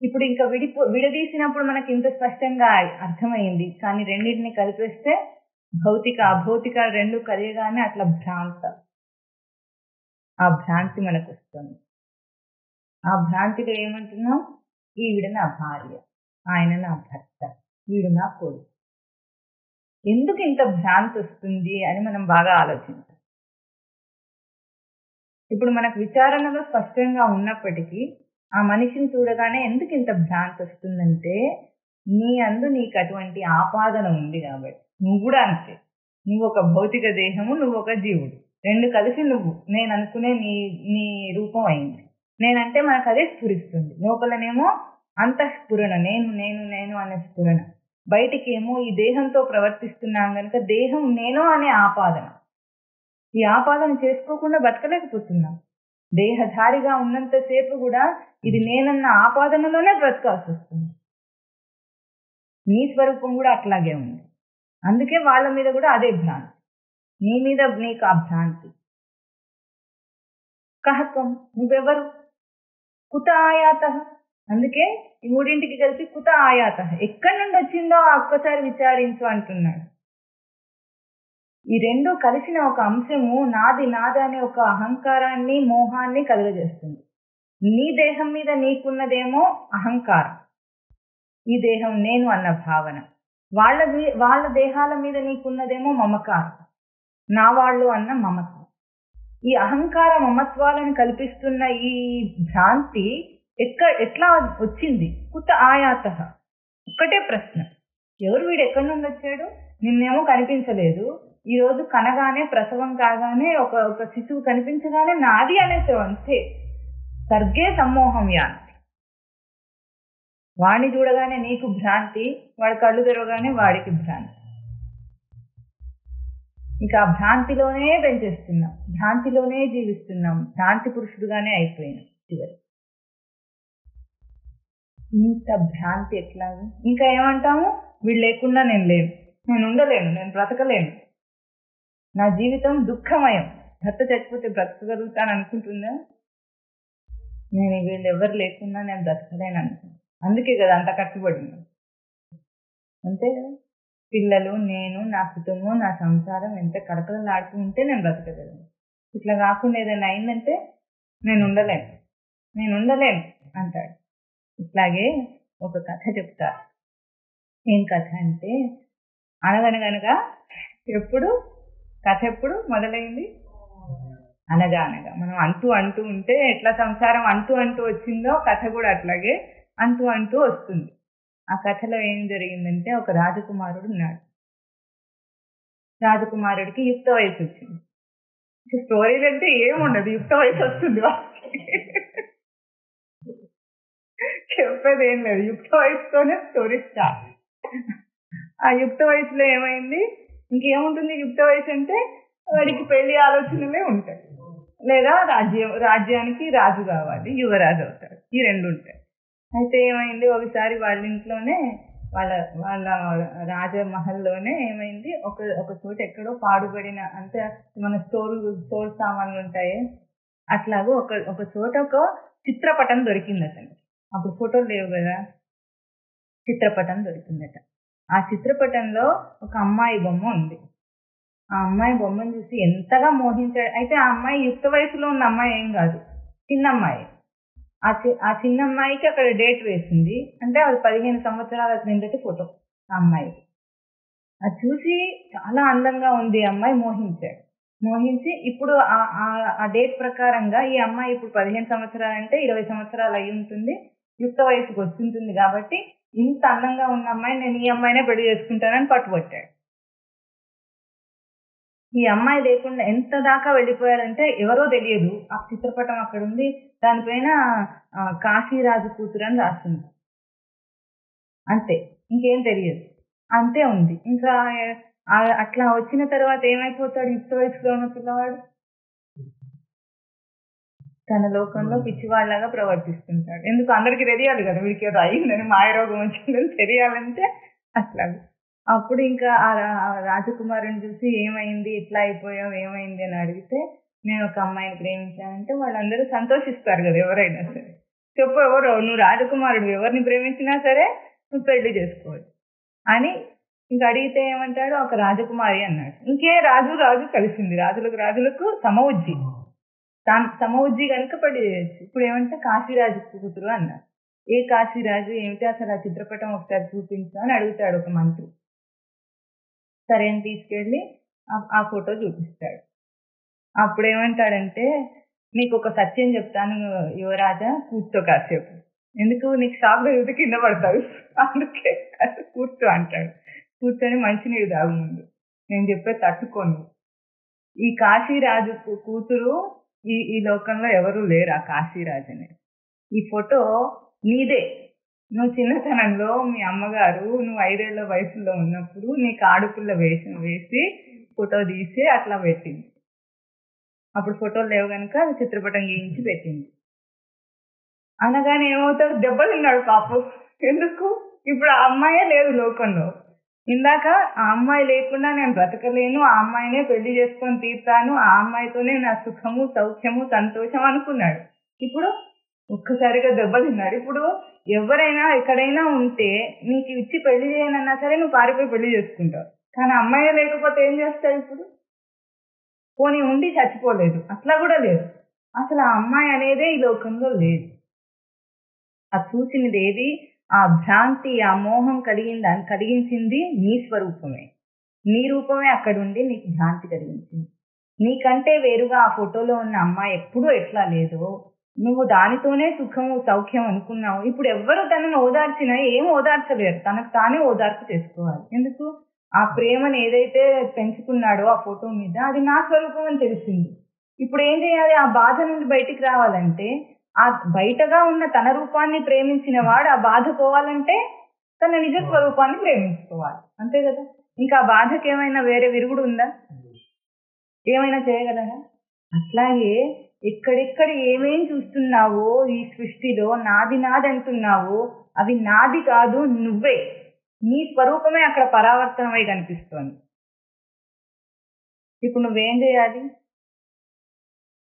ఇప్పుడు ఇంకా విడదీసినప్పుడు మనకి ఇంత స్పష్టంగా అర్థమైంది. కానీ రెండింటిని కలిపేస్తే భౌతిక అభౌతిక రెండు కలియగానే అట్లా ఆ భ్రాంతి మనకు వస్తుంది. ఆ భ్రాంతిలో ఏమంటున్నాం? ఈవిడ నా భార్య, ఆయన నా భర్త, వీడు నా కొడుకు. ఎందుకు ఇంత భ్రాంతి వస్తుంది అని మనం బాగా ఆలోచించాలి. ఇప్పుడు మనకు విచారణలో స్పష్టంగా ఉన్నప్పటికీ ఆ మనిషిని చూడగానే ఎందుకు ఇంత భ్రాంతి వస్తుందంటే నీకు అటువంటి ఆపాదన ఉంది కాబట్టి. నువ్వు కూడా అంతే. నువ్వు ఒక భౌతిక దేహము, నువ్వు ఒక జీవుడు, రెండు కలిసి నువ్వు నేను అనుకునే నీ రూపం అయింది. నేనంటే మనకు అదే స్ఫురిస్తుంది. లోపలనేమో అంతఃస్ఫురణ, నేను నేను నేను అనే స్ఫురణ. బయటికి ఏమో ఈ దేహంతో ప్రవర్తిస్తున్నాం కనుక దేహం నేను అనే ఆపాదన. ఈ ఆపాదన చేసుకోకుండా బతకలేకపోతున్నాం. దేహధారిగా ఉన్నంతసేపు కూడా ఇది నేనన్న ఆపాదనలోనే బ్రతకాల్సి వస్తుంది. నీ స్వరూపం కూడా అట్లాగే ఉంది. అందుకే వాళ్ళ మీద కూడా అదే భ్రాంతి. నీ మీద నీకు ఆ భ్రాంతి. కహత్వం, నువ్వెవరు? కుత ఆయాత. అందుకే ఈ మూడింటికి కలిసి కుత ఆయాత, ఎక్కడి నుండి వచ్చిందో ఒక్కసారి విచారించు అంటున్నాడు. ఈ రెండు కలిసిన ఒక అంశము నాది నాది అనే ఒక అహంకారాన్ని మోహాన్ని కలుగజేస్తుంది. నీ దేహం మీద నీకున్నదేమో అహంకారం, ఈ దేహం నేను అన్న భావన. వాళ్ళ దేహాల మీద నీకున్నదేమో మమకారం, నా వాళ్ళు అన్న మమత్వం. ఈ అహంకార మమత్వాలను కల్పిస్తున్న ఈ భ్రాంతి ఎట్లా వచ్చింది? కుత ఆయాత. ఒక్కటే ప్రశ్న, ఎవరు వీడు, ఎక్కడి నుండి వచ్చాడు? నిన్నేమో కనిపించలేదు, ఈ రోజు కనగానే ప్రసవం కాగానే ఒక శిశువు కనిపించగానే నాది అనేసావు అంతే. సర్గే సమ్మోహం యాంతి. వాడిని చూడగానే నీకు భ్రాంతి, వాడి కళ్ళు తెరవగానే వాడికి భ్రాంతి. ఇంకా భ్రాంతిలోనే పెంచేస్తున్నాం, భ్రాంతిలోనే జీవిస్తున్నాం, భ్రాంతి పురుషుడుగానే అయిపోయినాం చివరి. ఇంత భ్రాంతి ఎట్లా? ఇంకా ఏమంటాము, వీళ్ళు లేకుండా నేను లేను, నేను ఉండలేను, నేను బ్రతకలేను, నా జీవితం దుఃఖమయం, భర్త చచ్చిపోతే బ్రతకగలుగుతాను అనుకుంటుందా? నేను వీళ్ళు ఎవరు లేకుండా నేను బ్రతకలేను అనుకుంటా. అందుకే కదా అంత కట్టుబడింది. అంతే కదా, పిల్లలు, నేను, నా కుటుంబం, నా సంసారం ఎంత కడకలాడుతూ ఉంటే నేను బ్రతకగలను. ఇట్లా కాకుండా ఏదైనా అయిందంటే నేను ఉండలేను అంటాడు. ఇట్లాగే ఒక కథ చెప్తా. ఏం కథ అంటే, అనగనగనగా కథ ఎప్పుడు మొదలైంది? అనగా మనం అంటూ ఉంటే ఎట్లా సంసారం అంటూ వచ్చిందో కథ కూడా అట్లాగే అంటూ వస్తుంది. ఆ కథలో ఏం జరిగిందంటే, ఒక రాజకుమారుడు ఉన్నాడు. రాజకుమారుడికి యుక్త వయసు వచ్చింది. స్టోరీలు అంటే ఏముండదు, యుక్త వయసు వస్తుంది, చెప్పేది ఏం లేదు, యుక్త వయసుతోనే స్టోరీ స్టార్ట్. ఆ యుక్త వయసులో ఏమైంది? ఇంకేముంటుంది యుక్త వయసు అంటే, వాడికి పెళ్లి ఆలోచనలే ఉంటాయి, లేదా రాజ్యానికి రాజు కావాలి, యువరాజు అవుతాడు, ఈ రెండు ఉంటాయి. అయితే ఏమైంది, ఒకసారి వాళ్ళ ఇంట్లోనే వాళ్ళ రాజమహల్లోనే ఏమైంది, ఒక చోట ఎక్కడో పాడుబడిన, అంటే మన స్టోర్ సామాన్లు ఉంటాయి, అట్లాగో ఒక చోట ఒక చిత్రపటం దొరికింది అతనికి. అప్పుడు ఫోటోలు లేవు కదా, చిత్రపటం దొరికిందట. ఆ చిత్రపటంలో ఒక అమ్మాయి బొమ్మ ఉంది. ఆ అమ్మాయి బొమ్మను చూసి ఎంతగా మోహించాడు. అయితే ఆ అమ్మాయి యుక్త వయసులో ఉన్న అమ్మాయి ఏం కాదు, చిన్న అమ్మాయి. ఆ చిన్న అమ్మాయికి అక్కడ డేట్ వేసింది, అంటే అది 15 సంవత్సరాల క్రిందటి ఫోటో ఆ అమ్మాయి. అది చూసి చాలా అందంగా ఉంది అమ్మాయి, మోహించి ఇప్పుడు ఆ డేట్ ప్రకారంగా ఈ అమ్మాయి ఇప్పుడు 15 సంవత్సరాలు అంటే 20 సంవత్సరాలు అయి ఉంటుంది, యుక్త వయసుకు వస్తుంటుంది. కాబట్టి ఇంత అందంగా ఉన్న అమ్మాయి, నేను ఈ అమ్మాయినే పెళ్లి చేసుకుంటానని పట్టుబట్టాడు. ఈ అమ్మాయి లేకుండా ఎంత దాకా వెళ్ళిపోయాడంటే ఎవరో తెలియదు, ఆ చిత్రపటం అక్కడ ఉంది, దానిపైన కాశీరాజు కూతురు అని రాస్తుంది, అంతే, ఇంకేం తెలియదు, అంతే ఉంది. ఇంకా అట్లా వచ్చిన తర్వాత ఏమైపోతాడు? యుక్త వయసులో ఉన్న పిల్లవాడు తన లోకంలో పిచ్చివాళ్ళలాగా ప్రవర్తిస్తుంటాడు. ఎందుకు? అందరికి తెలియాలి కదా, వీడికి ఏదో అయిందని, మాయరోగం వచ్చిందని తెలియాలంటే అట్లాగే. అప్పుడు ఇంకా ఆ రాజకుమారుని చూసి ఏమైంది, ఎట్లా అయిపోయావు, ఏమైంది అని అడిగితే, నేను ఒక అమ్మాయిని ప్రేమించానంటే వాళ్ళందరూ సంతోషిస్తారు కదా, ఎవరైనా సరే. చెప్పు ఎవరు, నువ్వు రాజకుమారుడు, ఎవరిని ప్రేమించినా సరే నువ్వు పెళ్లి చేసుకోవచ్చు అని ఇంకా అడిగితే ఏమంటాడు, ఒక రాజకుమారి అన్నాడు. ఇంకే రాజు కలిసింది, రాజులకు సమవుజ్జి కనుక పెళ్లి చేయొచ్చు. ఇప్పుడు ఏమంటే కాశీరాజు కూతురు అన్నారు. ఏ కాశీరాజు, ఏమిటి అసలు ఆ చిత్రపటం ఒకసారి చూపించు అని అడుగుతాడు ఒక మంత్రి. సరే అని తీసుకెళ్ళి ఆ ఫోటో చూపిస్తాడు. అప్పుడు ఏమంటాడంటే, నీకు ఒక సత్యం చెప్తాను యువరాజా, కూర్చో కాసేపు. ఎందుకు? నీకు షాక్ తగిలితే కింద పడతావు, అందుకే కూర్చో అంటాడు. కూర్చొని మంచినీళ్ళు తాగు ముందు, నేను చెప్పే తట్టుకోను. ఈ కాశీరాజు కూతురు ఈ లోకంలో ఎవరు లేరు, ఆ కాశీరాజు అనేది. ఈ ఫోటో నీదే. నువ్వు చిన్నతనంలో మీ అమ్మగారు నువ్వు 5 ఏళ్ల వయసులో ఉన్నప్పుడు నీకు ఆడుపుల్ల వేషం వేసి ఫోటో తీసి అట్లా పెట్టింది. అప్పుడు ఫోటోలు లేవు కనుక చిత్రపటం గీయించి పెట్టింది. అనగానే ఏమవుతాడు? దెబ్బతిన్నాడు పాపం. ఎందుకు? ఇప్పుడు ఆ అమ్మాయే లేదు లోకంలో. ఇందాక ఆ అమ్మాయి లేకుండా నేను బ్రతకలేను, ఆ అమ్మాయినే పెళ్లి చేసుకొని తీర్తాను, ఆ అమ్మాయితోనే నా సుఖము, సౌఖ్యము, సంతోషం అనుకున్నాడు. ఇప్పుడు ఒక్కసారిగా దెబ్బతిన్నాడు. ఇప్పుడు ఎవరైనా ఎక్కడైనా ఉంటే నీకు ఇచ్చి పెళ్లి చేయనన్నా సరే నువ్వు పారిపోయి పెళ్లి చేసుకుంటావు. కానీ అమ్మాయి లేకపోతే ఏం చేస్తాడు ఇప్పుడు? పోనీ ఉండి చచ్చిపోలేదు, అట్లా కూడా లేదు. అసలు ఆ అమ్మాయి అనేదే ఈ లోకంలో లేదు. ఆ చూసినది ఏది? ఆ భ్రాంతి, ఆ మోహం కలిగించింది నీ స్వరూపమే. నీ రూపమే అక్కడ ఉండి నీకు భ్రాంతి కలిగించింది. నీకంటే వేరుగా ఆ ఫోటోలో ఉన్న అమ్మాయి ఎప్పుడూ ఎట్లా లేదో, నువ్వు దానితోనే సుఖము సౌఖ్యం అనుకున్నావు. ఇప్పుడు ఎవ్వరు తనను ఓదార్చినా ఏం ఓదార్చలేరు, తనకు తానే ఓదార్పు చేసుకోవాలి. ఎందుకు? ఆ ప్రేమను ఏదైతే పెంచుకున్నాడో ఆ ఫోటో మీద, అది నా స్వరూపం అని తెలిసింది. ఇప్పుడు ఏం చేయాలి? ఆ బాధ నుండి బయటికి రావాలంటే, ఆ బయటగా ఉన్న తన రూపాన్ని ప్రేమించిన వాడు ఆ బాధ పోవాలంటే తన నిజ స్వరూపాన్ని ప్రేమించుకోవాలి. అంతే కదా? ఇంకా ఆ బాధకి ఏమైనా వేరే విరుగుడు ఉందా? ఏమైనా చేయగలరా? అట్లాగే ఎక్కడెక్కడ ఏమేం చూస్తున్నావో ఈ సృష్టిలో నాది నాది అంటున్నావో అవి నాది కాదు, నువ్వే. నీ స్వరూపమే అక్కడ పరావర్తనమై కనిపిస్తోంది. ఇప్పుడు నువ్వేం చేయాలి?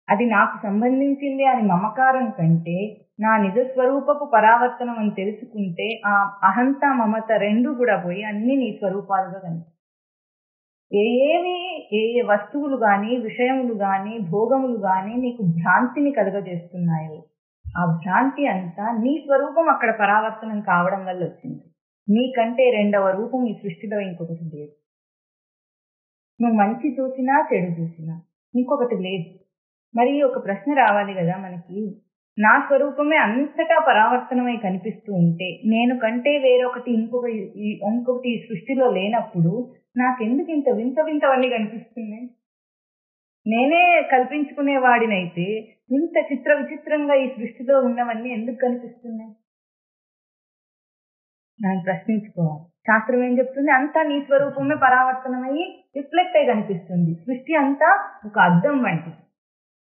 అది నాకు సంబంధించింది అని మమకారం కంటే నా నిజ స్వరూపపు పరావర్తనం అని తెలుసుకుంటే ఆ అహంత మమత రెండు కూడా పోయి అన్ని నీ స్వరూపాలుగా కనిపిస్తాయి. ఏ వస్తువులు గాని, విషయములు గాని, భోగములు గాని నీకు భ్రాంతిని కలుగజేస్తున్నాయో ఆ భ్రాంతి అంతా నీ స్వరూపం అక్కడ పరావర్తనం కావడం వల్ల వచ్చింది. నీకంటే రెండవ రూపం ఈ సృష్టిలో ఇంకొకటి లేదు. నువ్వు మంచి చూసినా చెడు చూసినా ఇంకొకటి లేదు. మరి ఒక ప్రశ్న రావాలి కదా మనకి, నా స్వరూపమే అంతటా పరావర్తనమై కనిపిస్తూ ఉంటే నేను కంటే వేరొకటి ఇంకొకటి ఈ సృష్టిలో లేనప్పుడు నాకెందుకు ఇంత వింత వింతవన్నీ కనిపిస్తున్నాయి? నేనే కల్పించుకునే వాడినైతే ఇంత చిత్ర విచిత్రంగా ఈ సృష్టిలో ఉన్నవన్నీ ఎందుకు కనిపిస్తున్నాయి? నేను ప్రశ్నించుకోవాలి. శాస్త్రం ఏం చెప్తుంది? అంతా నీ స్వరూపమే పరావర్తనమయ్యి రిఫ్లెక్ట్ అయి కనిపిస్తుంది. సృష్టి అంతా ఒక అద్దం వంటి.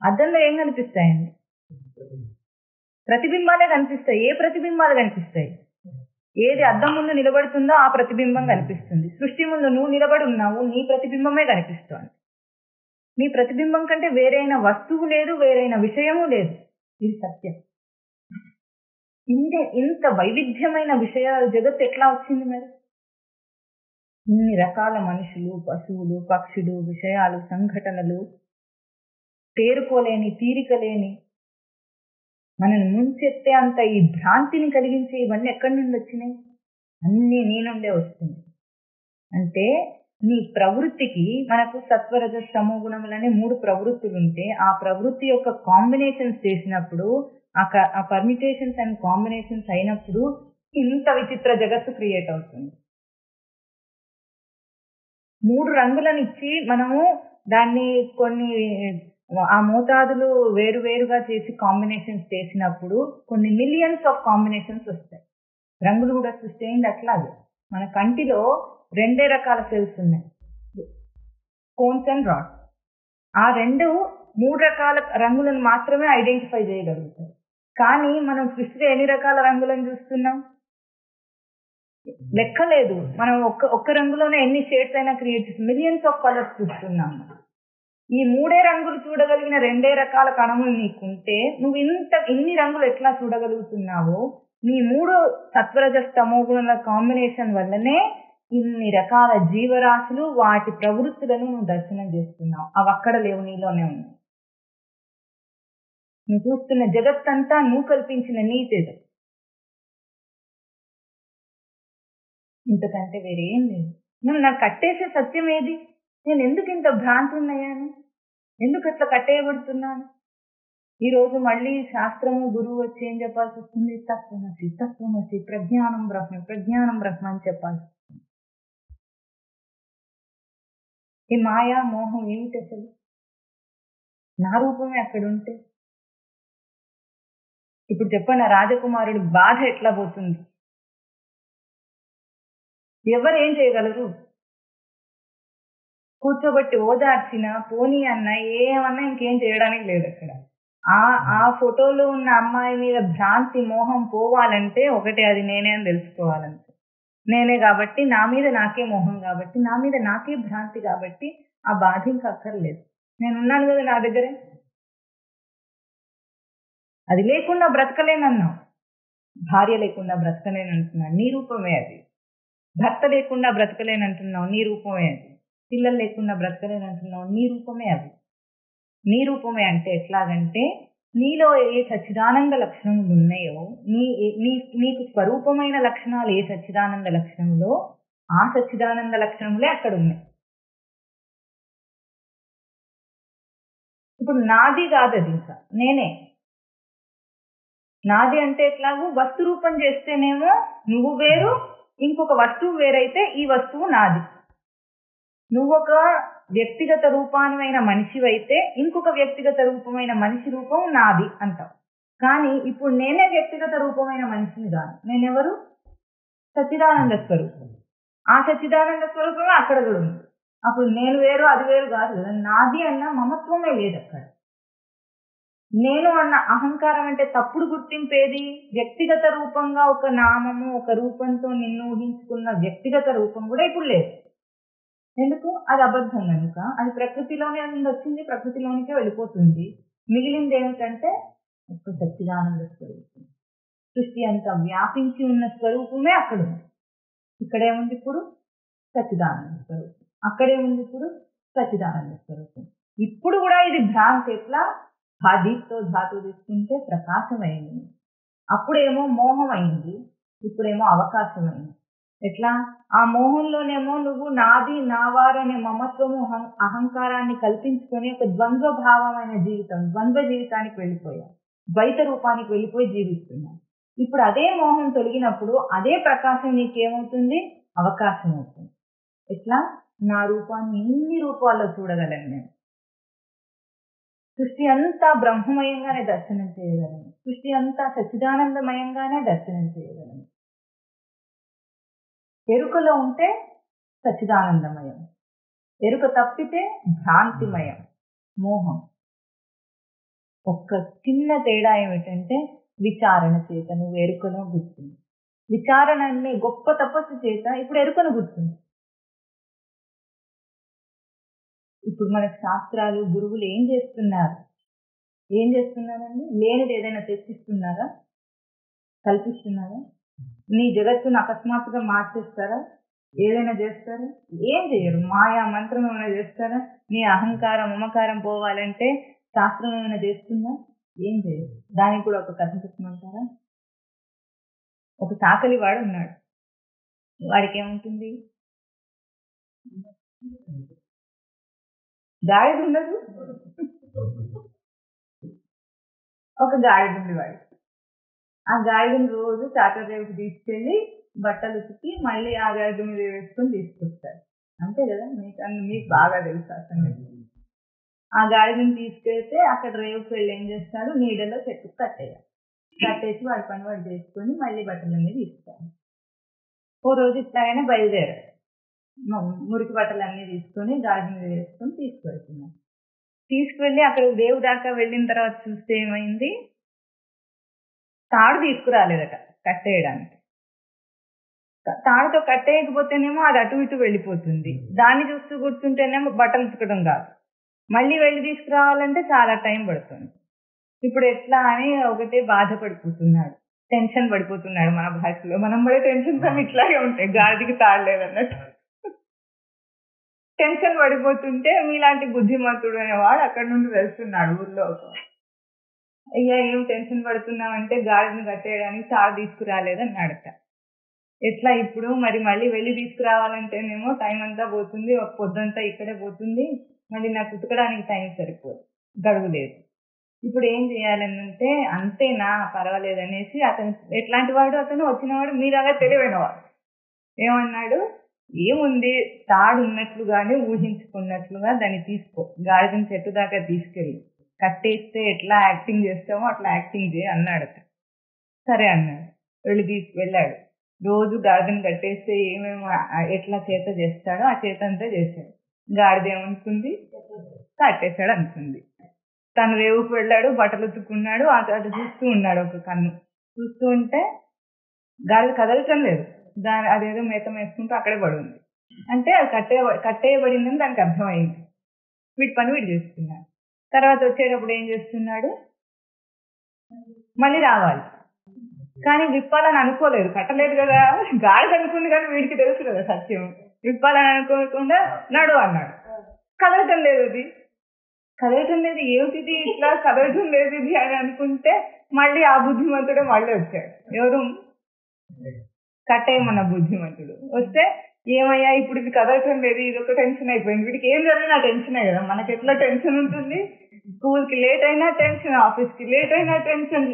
అద్దంలో ఏం కనిపిస్తాయండి? ప్రతిబింబాలే కనిపిస్తాయి. ఏ ప్రతిబింబాలు కనిపిస్తాయి? ఏది అద్దం ముందు నిలబడుతుందో ఆ ప్రతిబింబం కనిపిస్తుంది. సృష్టి ముందు నువ్వు నిలబడి ఉన్నావు, నీ ప్రతిబింబమే కనిపిస్తోంది. నీ ప్రతిబింబం కంటే వేరైన వస్తువు లేదు, వేరైన విషయము లేదు. ఇది సత్యం. ఇంత వైవిధ్యమైన విషయాలు జగత్తు ఎట్లా వచ్చింది మరి? ఇన్ని రకాల మనుషులు, పశువులు, పక్షులు, విషయాలు, సంఘటనలు, తేరుకోలేని, తీరికలేని, మనల్ని ముంచెత్తే అంత ఈ భ్రాంతిని కలిగించే ఇవన్నీ ఎక్కడి నుండి వచ్చినాయి? అన్నీ నీ నుండే వస్తుంది. అంటే నీ ప్రవృత్తికి, మనకు సత్వరజ తమో గుణములనే 3 ప్రవృత్తులు ఉంటే ఆ ప్రవృత్తి యొక్క కాంబినేషన్స్ చేసినప్పుడు, ఆ పర్మిటేషన్స్ అండ్ కాంబినేషన్స్ అయినప్పుడు ఇంత విచిత్ర జగత్తు క్రియేట్ అవుతుంది. 3 రంగులను ఇచ్చి మనము దాన్ని కొన్ని ఆ మోతాదులు వేరువేరుగా చేసి కాంబినేషన్స్ చేసినప్పుడు కొన్ని మిలియన్స్ ఆఫ్ కాంబినేషన్స్ వస్తాయి. రంగులు కూడా సృష్టి అయింది అట్లాగే. మన కంటిలో 2 రకాల సెల్స్ ఉన్నాయి, కోన్స్ అండ్ రాడ్స్. ఆ 3 రకాల రంగులను మాత్రమే ఐడెంటిఫై చేయగలుగుతాయి. కానీ మనం సృష్టిలో ఎన్ని రకాల రంగులను చూస్తున్నాం? లెక్కలేదు. మనం ఒక్క రంగులోనే ఎన్ని షేడ్స్ అయినా క్రియేట్ చేసి మిలియన్స్ ఆఫ్ కలర్స్ చూస్తున్నాం. ఈ 3 రంగులు చూడగలిగిన 2 రకాల కణములు నీకుంటే నువ్వు ఇన్ని రంగులు ఎట్లా చూడగలుగుతున్నావో నీ 3 సత్వరజస్తమో గుణాల కాంబినేషన్ వల్లనే ఇన్ని రకాల జీవరాశులు, వాటి ప్రవృత్తులను నువ్వు దర్శనం చేస్తున్నావు. అవి అక్కడ లేవు, నీలోనే ఉన్నాయి. నువ్వు చూస్తున్న జగత్తంతా నువ్వు కల్పించిన నీ జగత్. ఇంతకంటే వేరేం లేదు. నువ్వు నాకు కట్టేసే సత్యం ఏది? నేను ఎందుకు ఇంత భ్రాంతి ఉన్నాయాను? ఎందుకు అట్లా కట్టేయబడుతున్నాను? ఈరోజు మళ్ళీ శాస్త్రము, గురువు వచ్చి ఏం చెప్పాల్సి వస్తుంది? తత్వమసి, తత్వమసి, ప్రజ్ఞానం బ్రహ్మ, ప్రజ్ఞానం బ్రహ్మ అని చెప్పాల్సి వస్తుంది. ఈ మాయా మోహం ఏమిటి అసలు? నా రూపమే అక్కడ ఉంటే ఇప్పుడు చెప్పండి, రాజకుమారుడి బాధ ఎట్లా పోతుంది? ఎవరు ఏం చేయగలరు? కూర్చోబెట్టి ఓదార్చినా, పోనీ అన్నా, ఏమన్నా ఇంకేం చేయడానికి లేదు అక్కడ. ఆ ఫోటోలో ఉన్న అమ్మాయి మీద భ్రాంతి, మోహం పోవాలంటే ఒకటే, అది నేనే అని తెలుసుకోవాలంటే. నేనే కాబట్టి, నా మీద నాకే మోహం కాబట్టి, నా మీద నాకే భ్రాంతి కాబట్టి ఆ బాధ ఇంకా అక్కర్లేదు. నేనున్నాను కదా నా దగ్గరే. అది లేకుండా బ్రతకలేనన్నావు. భార్య లేకుండా బ్రతకలేనంటున్నా. నీ రూపమే అది. భర్త లేకుండా బ్రతకలేనంటున్నావు, నీ రూపమే అది. పిల్లలు లేకుండా బ్రతకలేనంటున్నావు, నీ రూపమే అది. నీ రూపమే అంటే ఎట్లాగంటే నీలో ఏ సచ్చిదానంద లక్షణములు ఉన్నాయో, నీకు స్వరూపమైన లక్షణాలు ఏ సచ్చిదానంద లక్షణంలో, ఆ సచ్చిదానంద లక్షణములే అక్కడ ఉన్నాయి. ఇప్పుడు నాది కాదు అది, ఇంకా నేనే. నాది అంటే ఎట్లాగూ వస్తు రూపం చేస్తేనేమో నువ్వు వేరు, ఇంకొక వస్తువు వేరైతే ఈ వస్తువు నాది. నువ్వు ఒక వ్యక్తిగత రూపానమైన మనిషివైతే ఇంకొక వ్యక్తిగత రూపమైన మనిషి రూపం నాది అంటావు. కానీ ఇప్పుడు నేనే వ్యక్తిగత రూపమైన మనిషిని కాను. నేనెవరు? సచ్చిదానంద స్వరూపం. ఆ సచ్చిదానంద స్వరూపమే అక్కడ కూడా ఉంది. అప్పుడు నేను వేరు అది వేరు కాదు కదా. నాది అన్న మమత్వమే లేదు అక్కడ. నేను అన్న అహంకారం అంటే తప్పుడు గుర్తింపేది. వ్యక్తిగత రూపంగా ఒక నామము ఒక రూపంతో నిన్ను ఊహించుకున్న వ్యక్తిగత రూపం కూడా ఇప్పుడు లేదు. ఎందుకు? అది అబద్ధం కనుక. అది ప్రకృతిలోనే వచ్చింది, ప్రకృతిలోనికే వెళ్ళిపోతుంది. మిగిలింది ఏమిటంటే ఒక సచ్చిదానంద స్వరూపం. సృష్టి అంతా వ్యాపించి ఉన్న స్వరూపమే అక్కడ ఉంది. ఇక్కడేముంది ఇప్పుడు? సచ్చిదానంద స్వరూపం. అక్కడేముంది ఇప్పుడు? సచ్చిదానంద స్వరూపం. ఇప్పుడు కూడా ఇది భ్రాంతి. ఎట్లా? భాదీప్తో ధాతువు తీసుకుంటే ప్రకాశం అయింది, అప్పుడేమో మోహం అయింది, ఇప్పుడేమో అవకాశం అయింది. ఎట్లా? ఆ మోహంలోనేమో నువ్వు నాది నావారు అనే మమత్వము అహంకారాన్ని కల్పించుకొని ఒక ద్వంద్వ భావమైన జీవితం, ద్వంద్వ జీవితానికి వెళ్ళిపోయావు, ద్వైత రూపానికి వెళ్ళిపోయి జీవిస్తున్నావు. ఇప్పుడు అదే మోహం తొలగినప్పుడు అదే ప్రకాశం నీకేమవుతుంది? అవకాశం అవుతుంది. ఎట్లా? నా రూపాన్ని ఇన్ని రూపాల్లో చూడగలను నేను. సృష్టి అంతా బ్రహ్మమయంగానే దర్శనం చేయగలను. సృష్టి అంతా సచ్చిదానందమయంగానే దర్శనం చేయగలను. ఎరుకలో ఉంటే సచ్చిదానందమయం, ఎరుక తప్పితే భ్రాంతిమయం, మోహం. ఒక్క చిన్న తేడా ఏమిటంటే విచారణ చేత నువ్వు ఎరుకను గుర్తుంది. విచారణ అనే గొప్ప తపస్సు చేత ఇప్పుడు ఎరుకను గుర్తుంది. ఇప్పుడు మన శాస్త్రాలు గురువులు ఏం చేస్తున్నారు? ఏం చేస్తున్నారండి? లేనిది ఏదైనా తెచ్చిస్తున్నారా? కల్పిస్తున్నారా? నీ జగత్తును అకస్మాత్తుగా మార్చేస్తారా? ఏదైనా చేస్తారా? ఏం చేయరు. మాయా మంత్రం ఏమైనా చేస్తారా? నీ అహంకారం మమకారం పోవాలంటే శాస్త్రం ఏమైనా చేస్తుందా? ఏం చేయరు. దానికి కూడా ఒక కథ చెప్పమంటారా? ఒక సాకలి వాడు ఉన్నాడు. వాడికి ఏముంటుంది? గాడిద ఉండదు. ఒక గాడిద ఉంది వాడికి. ఆ గాడిదని రోజు చాకరేవుకి తీసుకెళ్లి బట్టలు ఉతికి మళ్ళీ ఆ గాడిద మీద వేసుకొని తీసుకొస్తారు. అంతే కదా? మీకు బాగా తెలుసు ఆ సంగతి. ఆ గాడిదని తీసుకెళ్తే అక్కడ రేవుకి వెళ్ళి ఏం చేస్తాడు? నీడలో చెట్టుకు కట్టేసి వాడి పని వాడు చేసుకొని మళ్ళీ బట్టలన్నీ తీస్తారు. ఓ రోజు ఇట్లాగైనా బయలుదేరాడు. మురికి బట్టలన్నీ తీసుకొని గాడిద మీద వేసుకొని తీసుకువెళ్తున్నాడు. తీసుకువెళ్ళి అక్కడ రేవు దాకా వెళ్ళిన తర్వాత చూస్తే ఏమైంది? తాడు తీసుకురాలేదట కట్టేయడానికి. తాడుతో కట్టేయకపోతేనేమో అది అటు ఇటు వెళ్ళిపోతుంది. దాన్ని చూస్తూ కూర్చుంటేనేమో బట్టలు ఉతకడం కాదు, మళ్ళీ వెళ్ళి తీసుకురావాలంటే చాలా టైం పడుతుంది. ఇప్పుడు ఎట్లా అని ఒకటే బాధపడిపోతున్నాడు, టెన్షన్ పడిపోతున్నాడు. మన భాషలో మనం పడే టెన్షన్స్ అన్ని ఇట్లాగే ఉంటాయి. గాడికి తాడలేదన్నట్టు టెన్షన్ పడిపోతుంటే మీలాంటి బుద్ధిమంతుడు అనేవాడు అక్కడ నుండి వెళ్తున్నాడు ఊర్లో. అయ్యా ఏం టెన్షన్ పడుతున్నావంటే గాడిని కట్టేయడానికి తాడు తీసుకురాలేదన్నాడట. ఎట్లా ఇప్పుడు మరి మళ్ళీ వెళ్ళి తీసుకురావాలంటేనేమో టైం అంతా పోతుంది, ఒక పొద్దంతా ఇక్కడే పోతుంది, మళ్ళీ నాకు ఉతకడానికి టైం సరిపోదు, గడువు లేదు. ఇప్పుడు ఏం చేయాలంటే అంతేనా పర్వాలేదు అనేసి అతను ఎట్లాంటి వాడు? అతను వచ్చినవాడు మీలాగా తెలివైనవాడు. ఏమన్నాడు? ఏముంది, తాడు ఉన్నట్లుగానే ఊహించుకున్నట్లుగా దాన్ని తీసుకో, గాడిదని చెట్టు దాకా తీసుకెళ్ళి కట్టేస్తే ఎట్లా యాక్టింగ్ చేస్తామో అట్లా యాక్టింగ్ చేయి అన్నాడట. సరే అన్నాడు. వెళ్ళాడు. రోజు గాడిదని కట్టేస్తే ఏమేమి ఎట్లా చేత చేస్తాడో ఆ చేత అంతా చేశాడు. గాడిద ఏమనుకుంది? కట్టేశాడు అనుకుంది. తను రేవుకు వెళ్ళాడు, బట్టలు ఉతుక్కున్నాడు. అటు చూస్తూ ఉన్నాడు, ఒక కన్ను చూస్తూ ఉంటే గాడిద కదలటం లేదు. అదేదో మేత వేసుకుంటూ అక్కడే పడుంది. అంటే అది కట్టేయబడిందని దానికి అర్థమైంది. వీడి పని వీడు చేస్తున్నాడు. తర్వాత వచ్చేటప్పుడు ఏం చేస్తున్నాడు? మళ్ళీ రావాలి. కానీ విప్పాలని అనుకోలేదు, కట్టలేదు కదా, గాడిద అనుకుంది కానీ వీడికి తెలుసు కదా సత్యం. విప్పాలని అనుకోకుండా నడు అన్నాడు. కదలటం లేదు, అది కదలటం లేదు, ఏమిటిది ఇట్లా కదలటం లేదు ఇది అని అనుకుంటే మళ్ళీ ఆ బుద్ధిమంతుడే మళ్ళీ వచ్చాడు. ఎవరు? కట్టేయమన్న బుద్ధిమంతుడు వస్తే, ఏమయ్యా ఇప్పుడు ఇది కదలటం లేదు, ఇది ఒక టెన్షన్ అయిపోయింది. వీడికి ఏం జరిగినా టెన్షనే కదా, మనకి ఎట్లా టెన్షన్ ఉంటుంది. స్కూల్కి లేట్ అయినా టెన్షన్, ఆఫీస్కి లేట్ అయినా టెన్షన్,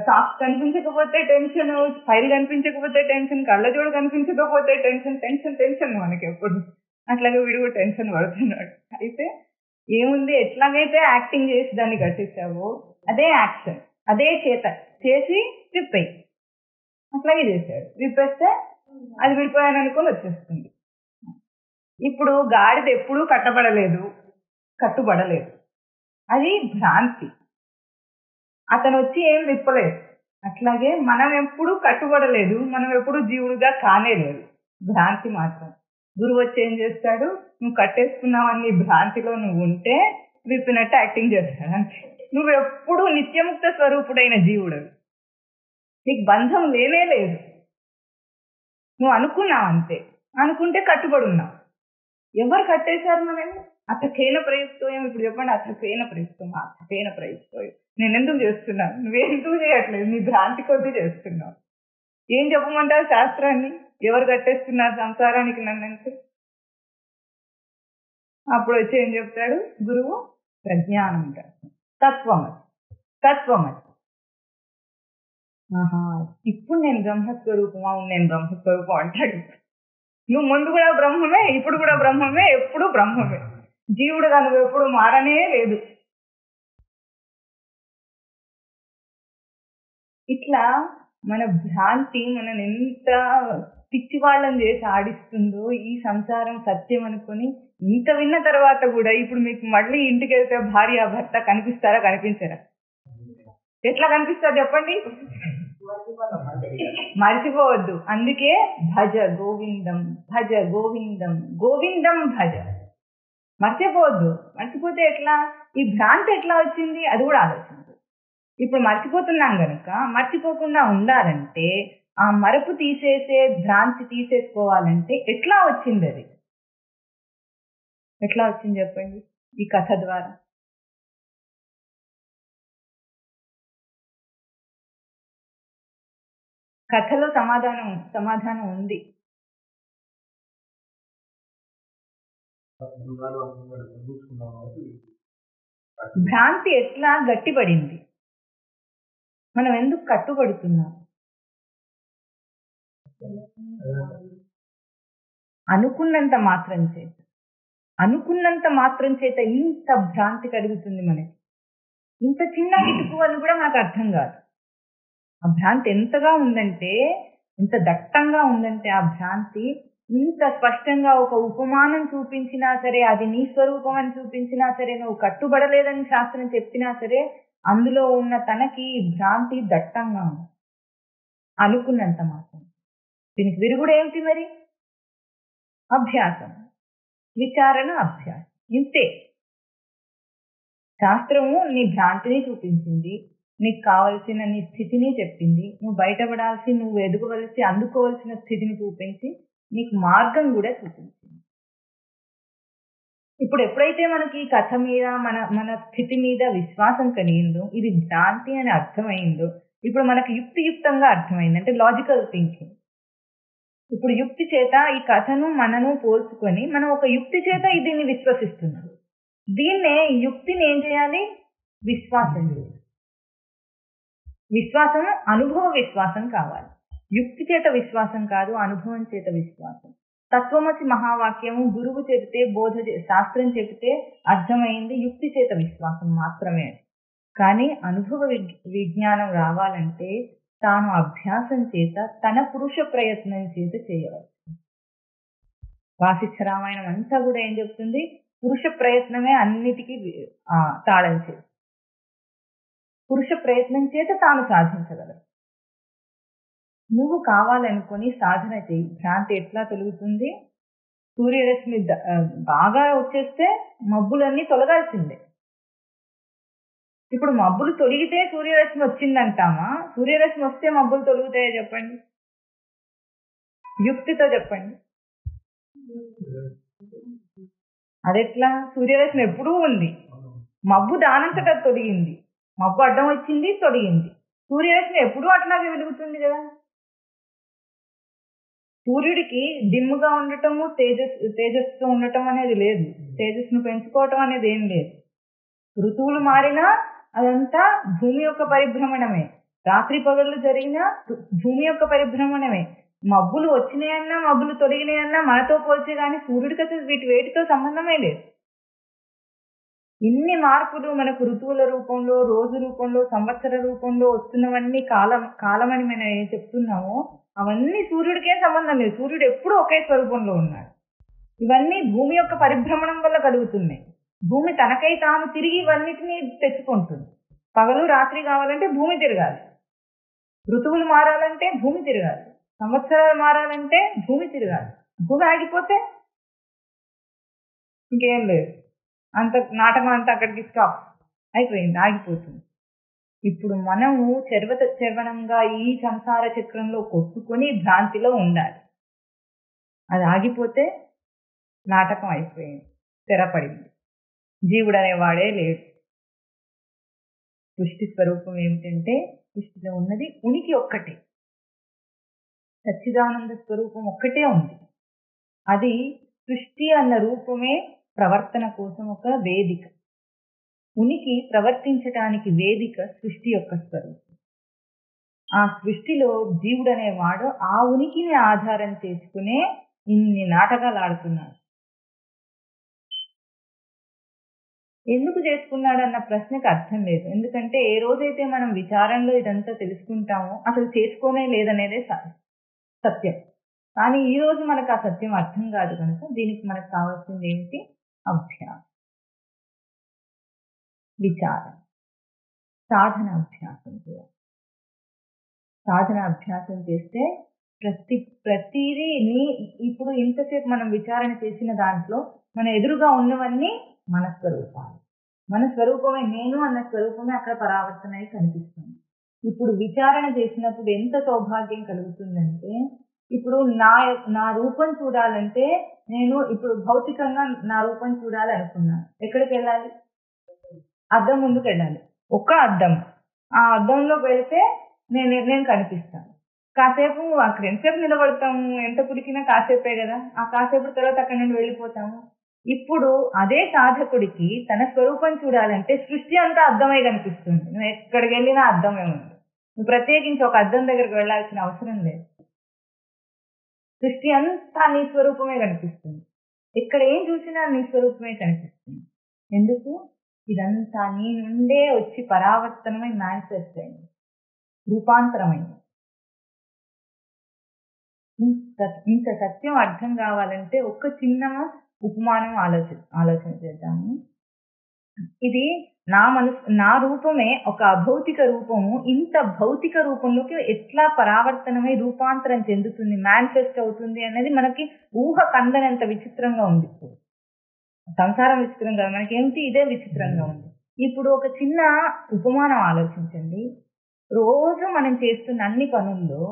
సాక్స్ కనిపించకపోతే టెన్షన్, ఫైల్ కనిపించకపోతే టెన్షన్, కళ్ళజోడు కనిపించకపోతే టెన్షన్, టెన్షన్ టెన్షన్ మనకి ఎప్పుడు. అట్లాగే వీడు కూడా టెన్షన్ పడుతున్నాడు. అయితే ఏముంది, ఎట్లాగైతే యాక్టింగ్ చేసి దాన్ని కట్టించావో అదే యాక్షన్, అదే చేత చేసి విప్పేయి. అట్లాగే చేశాడు, విప్పేస్తే అది విడిపోయాను అనుకొని వచ్చేస్తుంది. ఇప్పుడు గాడిద ఎప్పుడూ కట్టుబడలేదు, అది భ్రాంతి. అతను వచ్చి ఏం విప్పలేదు. అట్లాగే మనం ఎప్పుడు కట్టుబడలేదు, మనం ఎప్పుడు జీవుడుగా కానేలేదు, భ్రాంతి మాత్రం. గురువు వచ్చి ఏం చేస్తాడు, నువ్వు కట్టేసుకున్నావని భ్రాంతిలో నువ్వు ఉంటే విప్పినట్టు యాక్టింగ్ చేస్తాడు అంతే. నువ్వు ఎప్పుడు నిత్యముక్త స్వరూపుడైన జీవుడు, నీకు బంధం లేనే లేదు. నువ్వు అనుకున్నావు అంతే, అనుకుంటే కట్టుబడి ఉన్నావు. ఎవరు కట్టేశారు మనం? అతకేన ప్రయుక్తోయం. ఇప్పుడు చెప్పండి, అతకేన ప్రయుక్తోయం. నేను ఎందుకు చేస్తున్నాను, నువ్వెందుకు చేయట్లేదు, నీ భ్రాంతి కొద్దీ చేస్తున్నావు. ఏం చెప్పమంటారు శాస్త్రాన్ని? ఎవరు కట్టేస్తున్నారు సంసారానికి నన్నంటే? అప్పుడు వచ్చి ఏం చెప్తాడు గురువు? ప్రజ్ఞానం, తత్వమతి. ఆహా, ఇప్పుడు నేను బ్రహ్మస్వరూపం అంటాడు. నువ్వు ముందు కూడా బ్రహ్మమే, ఇప్పుడు కూడా బ్రహ్మమే, ఎప్పుడు బ్రహ్మమే. జీవుడుగా నువ్వు ఎప్పుడు మారనే లేదు. ఇట్లా మన భ్రాంతి మనని ఎంత పిచ్చి వాళ్ళని చేసి ఆడిస్తుందో. ఈ సంసారం సత్యం అనుకొని ఇంత విన్న తర్వాత కూడా ఇప్పుడు మీకు మళ్ళీ ఇంటికి వెళ్తే భార్య భర్త కనిపిస్తారా, కనిపించరా? ఎట్లా కనిపిస్తారు చెప్పండి? మర్చిపోవద్దు. అందుకే భజ గోవిందం, గోవిందం భజ. మర్చిపోవద్దు. మర్చిపోతే ఎట్లా? ఈ భ్రాంతి ఎట్లా వచ్చింది అది కూడా ఆలోచించు. ఇప్పుడు మర్చిపోతున్నాం కనుక మర్చిపోకుండా ఉండాలంటే, ఆ మరపు తీసేసే భ్రాంతి తీసేసుకోవాలంటే ఎట్లా వచ్చింది? అది ఎట్లా వచ్చింది చెప్పండి ఈ కథ ద్వారా? కథలో సమాధానం ఉంది. భ్రాంతి ఎట్లా గట్టిపడింది? మనం ఎందుకు కట్టుబడుతున్నాం? అనుకున్నంత మాత్రం చేత ఇంత భ్రాంతి కలుగుతుంది మనకి. ఇంత చిన్న ఇటుకు అని కూడా మనకు అర్థం కాదు. ఆ భ్రాంతి ఎంతగా ఉందంటే, ఎంత దట్టంగా ఉందంటే ఆ భ్రాంతి ఇంత స్పష్టంగా ఒక ఉపమానం చూపించినా సరే, అది నీ స్వరూపం అని చూపించినా సరే, నువ్వు కట్టుబడలేదని శాస్త్రం చెప్పినా సరే, అందులో ఉన్న తనకి భ్రాంతి దట్టంగా ఉంది. అనుకున్నంత మాత్రం. దీనికి విరుగుడు ఏమిటి మరి? అభ్యాసం, విచారణ, అభ్యాసం. ఇంతే. శాస్త్రము నీ భ్రాంతిని చూపించింది, నీకు కావలసిన నీ స్థితిని చెప్పింది, నువ్వు బయటపడాల్సి, నువ్వు ఎదుగవలసి, అందుకోవలసిన స్థితిని చూపించి నీకు మార్గం కూడా చూపించింది. ఇప్పుడు ఎప్పుడైతే మనకి కథ మీద, మన స్థితి మీద విశ్వాసం కలిగిందో, ఇది భ్రాంతి అని అర్థమైందో, ఇప్పుడు మనకి యుక్తియుక్తంగా అర్థమైంది. అంటే లాజికల్ థింకింగ్. ఇప్పుడు యుక్తి చేత ఈ కథను మనను పోల్చుకొని మనం ఒక యుక్తి చేత దీన్ని విశ్వసిస్తున్నాం. దీన్నే యుక్తిని ఏం చేయాలి? విశ్వాసం చేయాలి. విశ్వాసం అనుభవ విశ్వాసం కావాలి. యుక్తి చేత విశ్వాసం కాదు, అనుభవం చేత విశ్వాసం. తత్వమసి మహావాక్యము గురువు చెబితే, శాస్త్రం చెబితే అర్థమైంది యుక్తి చేత విశ్వాసం మాత్రమే. కానీ అనుభవ విజ్ఞానం రావాలంటే తాను అభ్యాసం చేత, తన పురుష ప్రయత్నం చేత చేయవచ్చు. వాసిష్ఠ రామాయణం అంతా కూడా ఏం చెప్తుంది? పురుష ప్రయత్నమే అన్నిటికీ తాళం చేసి, పురుష ప్రయత్నం చేత తాను సాధించగలరు. నువ్వు కావాలనుకొని సాధన చేయి. భ్రాంతి ఎట్లా తొలుగుతుంది? సూర్యరశ్మి బాగా వచ్చేస్తే మబ్బులన్నీ తొలగాల్సిందే. ఇప్పుడు మబ్బులు తొలగితే సూర్యరశ్మి వచ్చిందంటామా, సూర్యరశ్మి వస్తే మబ్బులు తొలుగుతాయో చెప్పండి, యుక్తితో చెప్పండి. అదెట్లా? సూర్యరశ్మి ఎప్పుడూ ఉంది, మబ్బు దానంతట తొలగింది, మబ్బు అడ్డం వచ్చింది తొలగింది, సూర్యరశ్మి ఎప్పుడూ అట్లాగే వెలుగుతుంది కదా. సూర్యుడికి డిమ్ముగా ఉండటము, తేజస్సుతో ఉండటం అనేది లేదు, తేజస్సును పెంచుకోవటం అనేది ఏం లేదు. ఋతువులు మారినా అదంతా భూమి యొక్క పరిభ్రమణమే, రాత్రి పగళ్ళు జరిగినా భూమి యొక్క పరిభ్రమణమే. మబ్బులు వచ్చినాయన్నా మబ్బులు తొలగినాయన్నా మనతో పోల్చే కానీ సూర్యుడికి అసలు వేటితో సంబంధమే లేదు. ఇన్ని మార్పులు మనకు ఋతువుల రూపంలో, రోజు రూపంలో, సంవత్సర రూపంలో వస్తున్నవన్నీ కాలమని మనం ఏం చెప్తున్నామో అవన్నీ సూర్యుడికే సంబంధం లేదు. సూర్యుడు ఎప్పుడూ ఒకే స్వరూపంలో ఉన్నాడు. ఇవన్నీ భూమి యొక్క పరిభ్రమణం వల్ల కలుగుతున్నాయి. భూమి తనకై తాను తిరిగి ఇవన్నిటినీ తెచ్చుకుంటుంది. పగలు రాత్రి కావాలంటే భూమి తిరగాలి, ఋతువులు మారాలంటే భూమి తిరగాలి, సంవత్సరాలు మారాలంటే భూమి తిరగాలి. భూమి ఆగిపోతే ఇంకేం లేదు, అంత నాటకం అంతా అక్కడికి స్టాప్ అయిపోయింది, ఆగిపోతుంది. ఇప్పుడు మనము చర్వణంగా ఈ సంసార చక్రంలో కొట్టుకొని భ్రాంతిలో ఉండాలి. అది ఆగిపోతే నాటకం అయిపోయింది, తెరపడింది, జీవుడు అనేవాడే లేడు. సృష్టి స్వరూపం ఏమిటంటే సృష్టిలో ఉన్నది ఉనికి ఒక్కటే, సచ్చిదానంద స్వరూపం ఒక్కటే ఉంది. అది సృష్టి అన్న రూపమే ప్రవర్తన కోసం ఒక వేదిక. ఉనికి ప్రవర్తించటానికి వేదిక సృష్టి యొక్క స్వరూపం. ఆ సృష్టిలో జీవుడు అనేవాడు ఆ ఉనికిని ఆధారం చేసుకునే ఇన్ని నాటకాలు ఆడుతున్నాడు. ఎందుకు చేసుకున్నాడు అన్న ప్రశ్నకు అర్థం లేదు. ఎందుకంటే ఏ రోజైతే మనం విచారంలో ఇదంతా తెలుసుకుంటామో అసలు చేసుకోనే లేదనేదే సత్యం. కానీ ఈ రోజు మనకు ఆ సత్యం అర్థం కాదు కనుక దీనికి మనకు కావాల్సింది ఏంటి? అభ్యాసం, విచారం, సాధన అభ్యాసం చేయాలి. సాధన అభ్యాసం చేస్తే ప్రతిదీ ఇప్పుడు ఇంతసేపు మనం విచారణ చేసిన దాంట్లో మన ఎదురుగా ఉన్నవన్నీ మన స్వరూపాలు. మన స్వరూపమే, నేను అన్న స్వరూపమే అక్కడ పరావర్తనై కనిపిస్తుంది. ఇప్పుడు విచారణ చేసినప్పుడు ఎంత సౌభాగ్యం కలుగుతుందంటే, ఇప్పుడు నా రూపం చూడాలంటే నేను ఇప్పుడు భౌతికంగా నా రూపం చూడాలనుకున్నాను. ఎక్కడికి వెళ్ళాలి? అద్దం ముందుకు వెళ్ళాలి. ఒక్క అద్దం, ఆ అద్దంలో వెళితే నేను కనిపిస్తాను. కాసేపు అక్కడ ఎంతసేపు నిలబడతాము, ఎంత కుడికినా కాసేపే కదా, ఆ కాసేపు తర్వాత అక్కడ నుండి వెళ్ళిపోతాము. ఇప్పుడు అదే సాధకుడికి తన స్వరూపం చూడాలంటే సృష్టి అంతా అద్దమై కనిపిస్తుంది. నువ్వు ఎక్కడికి వెళ్ళినా అద్దమే ఉంది, నువ్వు ప్రత్యేకించి ఒక అద్దం దగ్గరకు వెళ్ళాల్సిన అవసరం లేదు. సృష్టి అంతా నీ స్వరూపమే కనిపిస్తుంది. ఎక్కడ ఏం చూసినా నీ స్వరూపమే కనిపిస్తుంది. ఎందుకు? ఇదంతా నీ నుండే వచ్చి పరావర్తనమై మేనిఫెస్ట్ అయింది, రూపాంతరమైంది. ఇంత సత్యం అర్థం కావాలంటే ఒక చిన్న ఉపమానం ఆలోచన చేద్దాము. ఇది నా రూపమే ఒక అభౌతిక రూపము ఇంత భౌతిక రూపంలోకి ఎట్లా పరావర్తనమై రూపాంతరం చెందుతుంది, మేనిఫెస్ట్ అవుతుంది అనేది మనకి ఊహ కందనంత విచిత్రంగా ఉంది. సంసారం విచిత్రం కదా, మనకేమిటి ఇదే విచిత్రంగా ఉంది. ఇప్పుడు ఒక చిన్న ఉపమానం ఆలోచించండి. రోజు మనం చేస్తున్న అన్ని పనుల్లో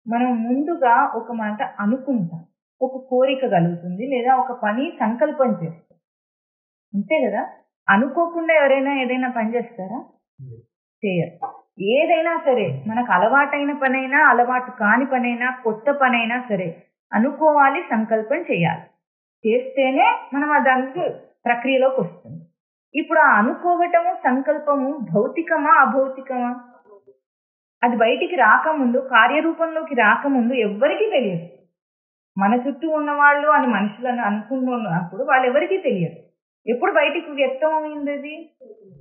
మనం ముందుగా ఒక మాట అనుకుంటాం, ఒక కోరిక కలుగుతుంది, లేదా ఒక పని సంకల్పం చేస్తాం, అంతే కదా. అనుకోకుండా ఎవరైనా ఏదైనా పని చేస్తారా? చేయరు. ఏదైనా సరే, మనకు అలవాటైన పనైనా, అలవాటు కాని పనైనా, కొత్త పనైనా సరే అనుకోవాలి, సంకల్పం చేయాలి. చేస్తేనే మనం దానికి ప్రక్రియలోకి వస్తుంది. ఇప్పుడు ఆ అనుకోవటము, సంకల్పము భౌతికమా అభౌతికమా? అది బయటికి రాకముందు, కార్యరూపంలోకి రాకముందు ఎవ్వరికీ తెలియదు. మన చుట్టూ ఉన్నవాళ్ళు అని మనుషులను అనుకున్నప్పుడు వాళ్ళెవరికీ తెలియదు. ఎప్పుడు బయటికి వ్యక్తం అయింది? అది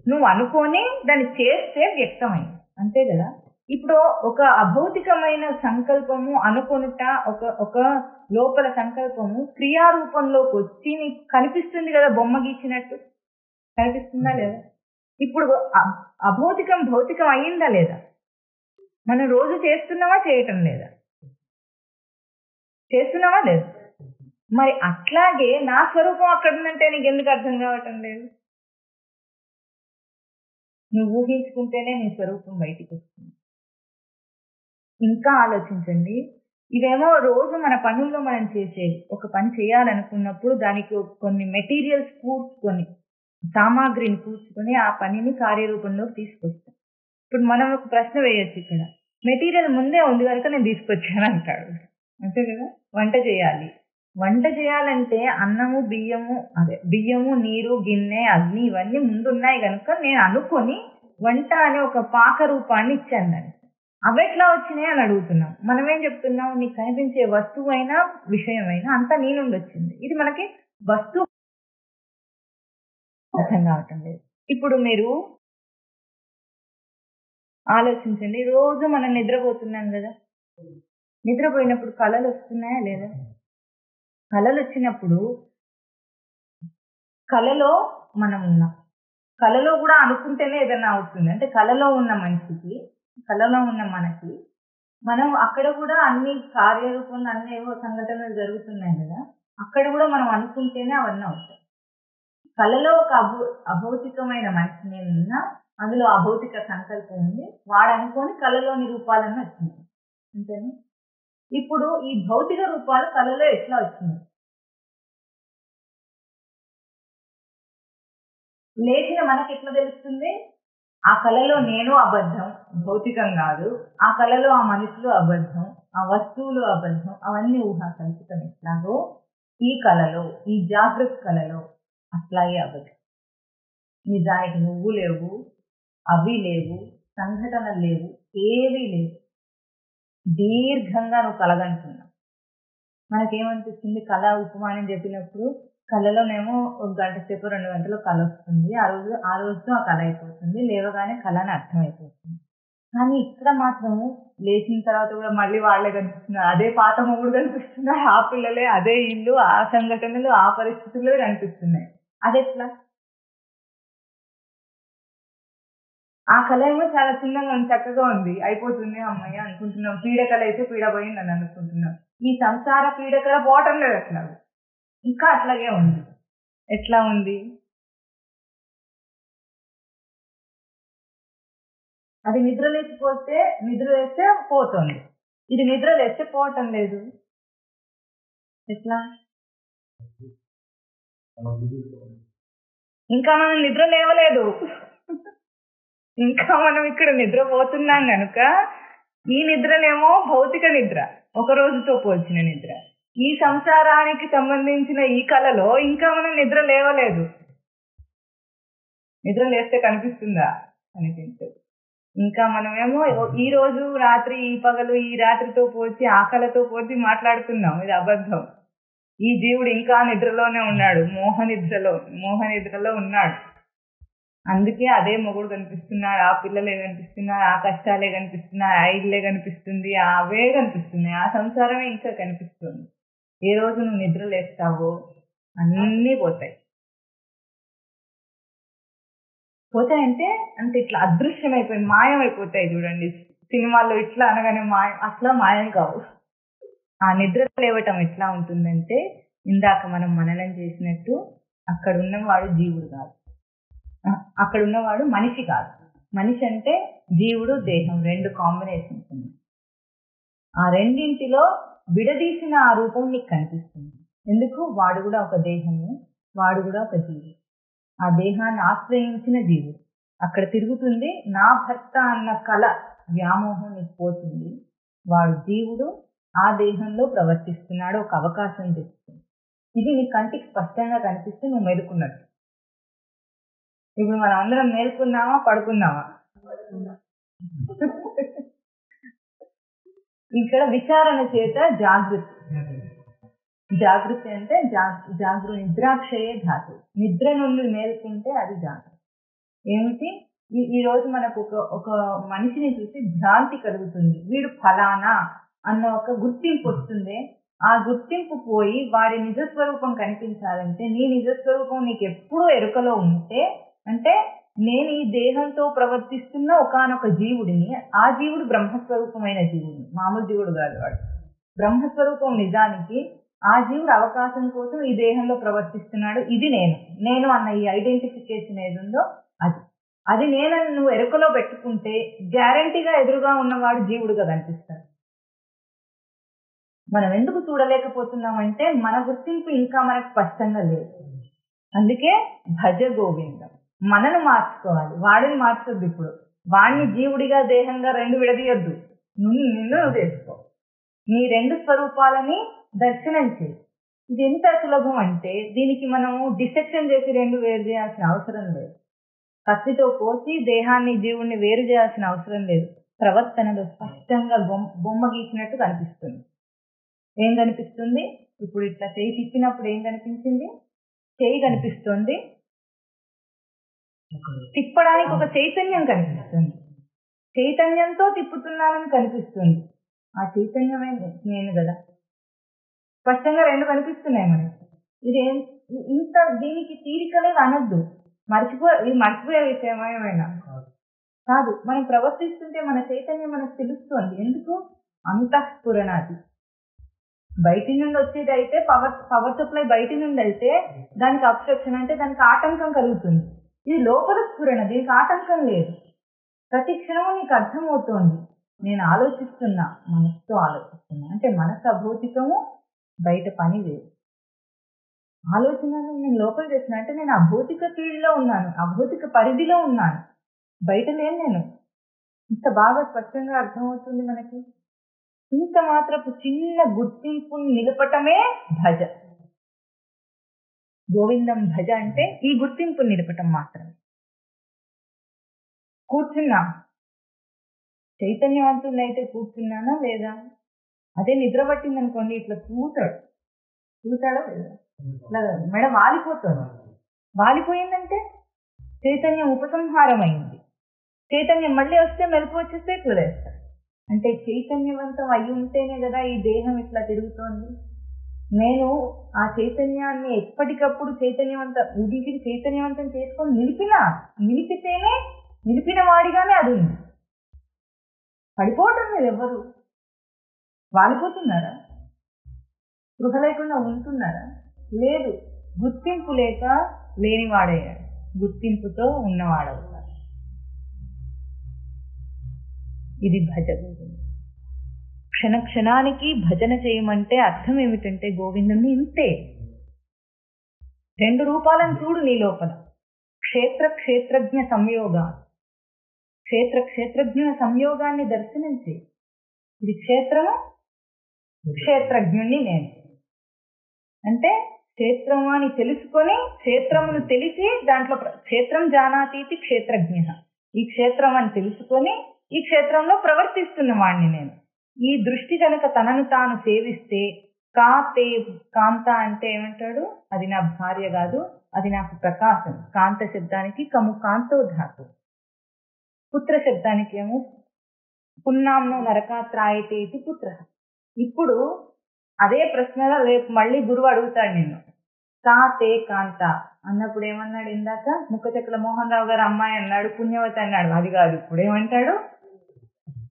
నువ్వు అనుకోని దాన్ని చేస్తే వ్యక్తమైంది, అంతే కదా. ఇప్పుడు ఒక అభౌతికమైన సంకల్పము అనుకొనుట, ఒక లోపల సంకల్పము క్రియారూపంలోకి వచ్చి నీకు కనిపిస్తుంది కదా, బొమ్మ గీచినట్టు కనిపిస్తుందా లేదా? ఇప్పుడు అభౌతికం భౌతికం అయ్యిందా లేదా? మనం రోజు చేస్తున్నావా, చేయటం లేదా? చేస్తున్నావా లేదు? మరి అట్లాగే నా స్వరూపం అక్కడ ఉందంటే నీకు ఎందుకు అర్థం కావటం లేదు? నువ్వు ఊహించుకుంటేనే నీ స్వరూపం బయటికి వస్తుంది. ఇంకా ఆలోచించండి, ఇవేమో రోజు మన పనుల్లో మనం చేసేది. ఒక పని చేయాలనుకున్నప్పుడు దానికి కొన్ని మెటీరియల్స్ కూర్చుకొని, సామాగ్రిని కూర్చుకొని ఆ పనిని కార్యరూపంలోకి తీసుకొస్తాం. ఇప్పుడు మనం ఒక ప్రశ్న వేయొచ్చు, ఇక్కడ మెటీరియల్ ముందే ఉంది కనుక నేను తీసుకొచ్చాను అంటాడు. అంతే కదా. వంట చేయాలి, వంట చేయాలంటే అన్నము బియ్యము నీరు గిన్నె అగ్ని ఇవన్నీ ముందున్నాయి కనుక నేను అనుకొని వంట అనే ఒక పాక రూపాన్ని ఇచ్చాను దానికి. అవి ఎట్లా వచ్చినాయి అని అడుగుతున్నాం. మనం ఏం చెప్తున్నాం, నీకు కనిపించే వస్తువు అయినా విషయమైనా అంతా నీ నుండి వచ్చింది. ఇది మనకి వస్తువు అర్థం కావటం లేదు. ఇప్పుడు మీరు ఆలోచించండి, రోజు మనం నిద్రపోతున్నాం కదా, నిద్రపోయినప్పుడు కళలు వస్తున్నాయా లేదా? కళలు వచ్చినప్పుడు కళలో మనం ఉన్నాం, కళలో కూడా అనుకుంటేనే ఏదైనా అవుతుంది. అంటే కళలో ఉన్న మనిషికి, కళలో ఉన్న మనకి, మనం అక్కడ కూడా అన్ని కార్యరూపంలో అన్ని ఏవో సంఘటనలు జరుగుతున్నాయి కదా, అక్కడ కూడా మనం అనుకుంటేనే అవన్నీ అవుతాయి. కళలో ఒక అభౌతికమైన మనిషి నేను ఉన్నా, అందులో అభౌతిక సంకల్పం ఉంది, వాడు అనుకొని కళలోని రూపాలన్నీ వచ్చినాయి. అంతేనా? ఇప్పుడు ఈ భౌతిక రూపాలు కళలో ఎట్లా వచ్చినాయి? లేచిన మనకి ఎట్లా తెలుస్తుంది? ఆ కళలో నేను అబద్ధం, భౌతికం కాదు. ఆ కళలో ఆ మనుషులు అబద్ధం, ఆ వస్తువులు అబద్ధం, అవన్నీ ఊహా కల్పితం. ఎట్లాగో ఈ కళలో, ఈ జాగృత కళలో అట్లాగే అబద్ధం. నిజానికి నువ్వు లేవు, అవి లేవు, సంఘటనలు లేవు, ఏవీ లేవు. దీర్ఘంగా నువ్వు కలగంటున్నావు. మనకేమనిపిస్తుంది? కళ ఉపమానం చెప్పినప్పుడు కళలోనేమో 1 గంట సేపు 2 గంటలు కళ వస్తుంది, ఆ రోజుతో ఆ కళ అయిపోతుంది, లేవగానే కళ అని అర్థం అయిపోతుంది. కానీ ఇక్కడ మాత్రం లేచిన తర్వాత కూడా మళ్ళీ వాళ్ళే కనిపిస్తున్నారు, అదే పాత మొగుడు కనిపిస్తున్నారు, ఆ పిల్లలే, అదే ఇల్లు, ఆ సంఘటనలు, ఆ పరిస్థితుల్లో కనిపిస్తున్నాయి. అదెట్లా? ఆ కళ ఏమో చాలా చిన్నగా ఉంది, చక్కగా ఉంది, అయిపోతుంది అమ్మాయి అనుకుంటున్నాం. పీడకల అయితే పీడ పోయింది అని అనుకుంటున్నాం. ఈ సంసార పీడకల పోవటం లేదు, అట్లా ఇంకా అట్లాగే ఉంది. ఎట్లా ఉంది? అది నిద్ర లేస్తే పోతుంది, ఇది నిద్ర లేస్తే పోవటం లేదు. ఎట్లా? ఇంకా మనం నిద్ర లేవలేదు, ఇంకా మనం ఇక్కడ నిద్రపోతున్నాం కనుక ఈ నిద్రనేమో భౌతిక నిద్ర, ఒక రోజుతో పోల్చిన నిద్ర. ఈ సంసారానికి సంబంధించిన ఈ కళలో ఇంకా మనం నిద్ర లేవలేదు. నిద్ర లేస్తే కనిపిస్తుందా? కనిపించదు. ఇంకా మనమేమో ఈ రోజు రాత్రి, ఈ పగలు, ఈ రాత్రితో పోల్చి, ఆ కళతో పోల్చి మాట్లాడుతున్నాం. ఇది అబద్ధం. ఈ జీవుడు ఇంకా నిద్రలోనే ఉన్నాడు, మోహనిద్రలో ఉన్నాడు. అందుకే అదే మొగుడు కనిపిస్తున్నాడు, ఆ పిల్లలే కనిపిస్తున్నారు, ఆ కష్టాలే కనిపిస్తున్నాయి, ఆ ఇల్లే కనిపిస్తుంది, అవే కనిపిస్తున్నాయి, ఆ సంసారమే ఇంకా కనిపిస్తుంది. ఏ రోజు నువ్వు నిద్ర లేస్తావో అన్నీ పోతాయి. పోతాయంటే అంటే ఇట్లా అదృశ్యమైపోయింది, మాయం అయిపోతాయి. చూడండి సినిమాల్లో ఇట్లా అనగానే మాయం, అట్లా మాయం కావు. ఆ నిద్ర లేవటం ఎట్లా ఉంటుందంటే, ఇందాక మనం మననం చేసినట్టు అక్కడ ఉన్నవాడు జీవుడు కాదు, అక్కడ ఉన్నవాడు మనిషి కాదు. మనిషి అంటే జీవుడు, దేహం, 2 కాంబినేషన్స్ ఉన్నాయి. ఆ రెండింటిలో విడదీసిన ఆ రూపం నీకు కనిపిస్తుంది. ఎందుకు? వాడు కూడా ఒక దేహము, వాడు కూడా ఒక జీవుడు. ఆ దేహాన్ని ఆశ్రయించిన జీవుడు అక్కడ తిరుగుతుంది. నా భర్త అన్న కళ, వ్యామోహం నీకు పోతుంది. వాడు జీవుడు ఆ దేహంలో ప్రవర్తిస్తున్నాడు, ఒక అవకాశం తెస్తుంది. ఇది నీ కంటికి స్పష్టంగా కనిపిస్తే నువ్వు మేలుకున్నట్టు. ఇప్పుడు మనం అందరం మేల్కున్నామా, పడుకున్నామా? ఇక్కడ విచారణ చేత జాగృతి అంటే నిద్రాక్షయే ధాతు. నిద్ర నుండి మేల్కుంటే అది జాగృతి. ఏమిటి? ఈ రోజు మనకు ఒక మనిషిని చూసి భ్రాంతి కలుగుతుంది, వీడు ఫలానా అన్న ఒక గుర్తింపు వస్తుంది. ఆ గుర్తింపు పోయి వాడి నిజస్వరూపం కనిపించాలంటే, నీ నిజస్వరూపం నీకు ఎప్పుడూ ఎరుకలో ఉంటే, అంటే నేను ఈ దేహంతో ప్రవర్తిస్తున్న ఒకానొక జీవుడిని, ఆ జీవుడు బ్రహ్మస్వరూపమైన జీవుడిని, మామూలు జీవుడు కాదు వాడు, బ్రహ్మస్వరూపం. నిజానికి ఆ జీవుడు అవకాశం కోసం ఈ దేహంలో ప్రవర్తిస్తున్నాడు. ఇది నేను అన్న ఈ ఐడెంటిఫికేషన్ ఏదుందో అది. అది నేనని నువ్వు ఎరుకలో పెట్టుకుంటే గ్యారంటీగా ఎదురుగా ఉన్నవాడు జీవుడుగా కనిపిస్తాడు. మనం ఎందుకు చూడలేకపోతున్నామంటే మన గుర్తింపు ఇంకా మనకు స్పష్టంగా లేదు. అందుకే భజ గోవిందం. మనను మార్చుకోవాలి, వాడిని మార్చొద్దు. ఇప్పుడు వాడిని జీవుడిగా దేహంగా రెండు విడదీయొద్దు. నిన్ను చేసుకో, నీ రెండు స్వరూపాలని దర్శనం చేయి. ఇది ఎంత సులభం అంటే దీనికి మనం డిసెక్షన్ చేసి రెండు వేరు చేయాల్సిన అవసరం లేదు. కత్తితో కోసి దేహాన్ని జీవుడిని వేరు చేయాల్సిన అవసరం లేదు. ప్రవర్తనలో స్పష్టంగా బొమ్మ గీసినట్టు కనిపిస్తుంది. ఏం కనిపిస్తుంది? ఇప్పుడు ఇట్లా చేయి తిప్పినప్పుడు ఏం కనిపించింది? చేయి కనిపిస్తుంది, తిప్పడానికి ఒక చైతన్యం కనిపిస్తుంది. చైతన్యంతో తిప్పుతున్నానని కనిపిస్తుంది. ఆ చైతన్యమే నేను కదా. స్పష్టంగా రెండు కనిపిస్తున్నాయి మనకి. ఇదేం ఇంత దీనికి తీరికలేదు అనొద్దు. ఇది మర్చిపోయే విషయం ఏమైనా కాదు. మనం ప్రవర్తిస్తుంటే మన చైతన్యం మనకు తెలుస్తుంది. ఎందుకు? అంతఃస్ఫురణాది. బయటి నుండి వచ్చేది అయితే పవర్ సప్లై బయటి నుండి అయితే దానికి అబ్స్ట్రక్షన్, అంటే దానికి ఆటంకం కలుగుతుంది. ఇది లోపల స్ఫురణ, దీనికి ఆటంకం లేదు. ప్రతి క్షణము నీకు అర్థమవుతోంది నేను ఆలోచిస్తున్నా, మనసుతో ఆలోచిస్తున్నా. అంటే మనసు అభౌతికము, బయట పని వేరు. ఆలోచనను నేను లోపల చేసిన అంటే నేను అభౌతిక ఫీల్డ్లో ఉన్నాను, అభౌతిక పరిధిలో ఉన్నాను, బయట లేను నేను. ఇంత బాగా స్పష్టంగా అర్థమవుతుంది మనకి. ఇంత మాత్రపు చిన్న గుర్తింపుని నిలపటమే భజ. గోవిందం భజ అంటే ఈ గుర్తింపు నిలపటం మాత్రమే. కూర్చున్నా, చైతన్యవంతుడైతే కూర్చున్నానా లేదా? అదే నిద్ర పట్టింది అనుకోండి, ఇట్లా చూతాడా లేదా? ఇట్లా మెడ వాలిపోతుంది. వాలిపోయిందంటే చైతన్యం ఉపసంహారం అయింది. చైతన్యం మళ్ళీ వస్తే మెలకు వచ్చేస్తే ఇట్లా లేస్తారు. అంటే చైతన్యవంతం అయి ఉంటేనే కదా ఈ దేహం ఇట్లా తిరుగుతోంది. నేను ఆ చైతన్యాన్ని ఎప్పటికప్పుడు ఉదికి చైతన్యవంతం చేసుకొని నిలిపితేనే నిలిపిన వాడిగానే అది ఉంది. పడిపోవటం లేదు. ఎవరు వాలిపోతున్నారా? గృహ లేకుండా ఉంటున్నారా? లేదు. గుర్తింపు లేక లేనివాడయ్యాడు, గుర్తింపుతో ఉన్నవాడవుతాడు. ఇది భజ. క్షణ క్షణానికి భజన చేయమంటే అర్థం ఏమిటంటే గోవిందుని ఇంతే. రెండు రూపాలను చూడు నీ లోపల. క్షేత్రజ్ఞ క్షేత్రజ్ఞుల సంయోగాన్ని దర్శనం చేయి. ఇది క్షేత్రము, క్షేత్రజ్ఞుణ్ణి నేను. అంటే క్షేత్రము అని తెలుసుకొని క్షేత్రమును తెలిసి దాంట్లో క్షేత్రం జానాతీతి క్షేత్రజ్ఞ. ఈ క్షేత్రం అని తెలుసుకొని ఈ క్షేత్రంలో ప్రవర్తిస్తున్న వాడిని నేను. ఈ దృష్టి కనుక తనను తాను సేవిస్తే కాంత అంటే ఏమంటాడు? అది నా భార్య కాదు, అది నాకు ప్రకాశం. కాంత శబ్దానికి కము కాంతో ధాతు. పుత్ర శబ్దానికి ఏమో పున్నాంనో నరకాత్రాయతే ఇది పుత్ర. ఇప్పుడు అదే ప్రశ్నలో రేపు మళ్ళీ గురువు అడుగుతాడు నిన్ను, కాంత అన్నప్పుడు ఏమన్నాడు? ఇందాక ముక్కచక్ర మోహన్ రావు గారు అమ్మాయి అన్నాడు, పుణ్యవతి అన్నాడు. అది కాదు, ఇప్పుడు ఏమంటాడు?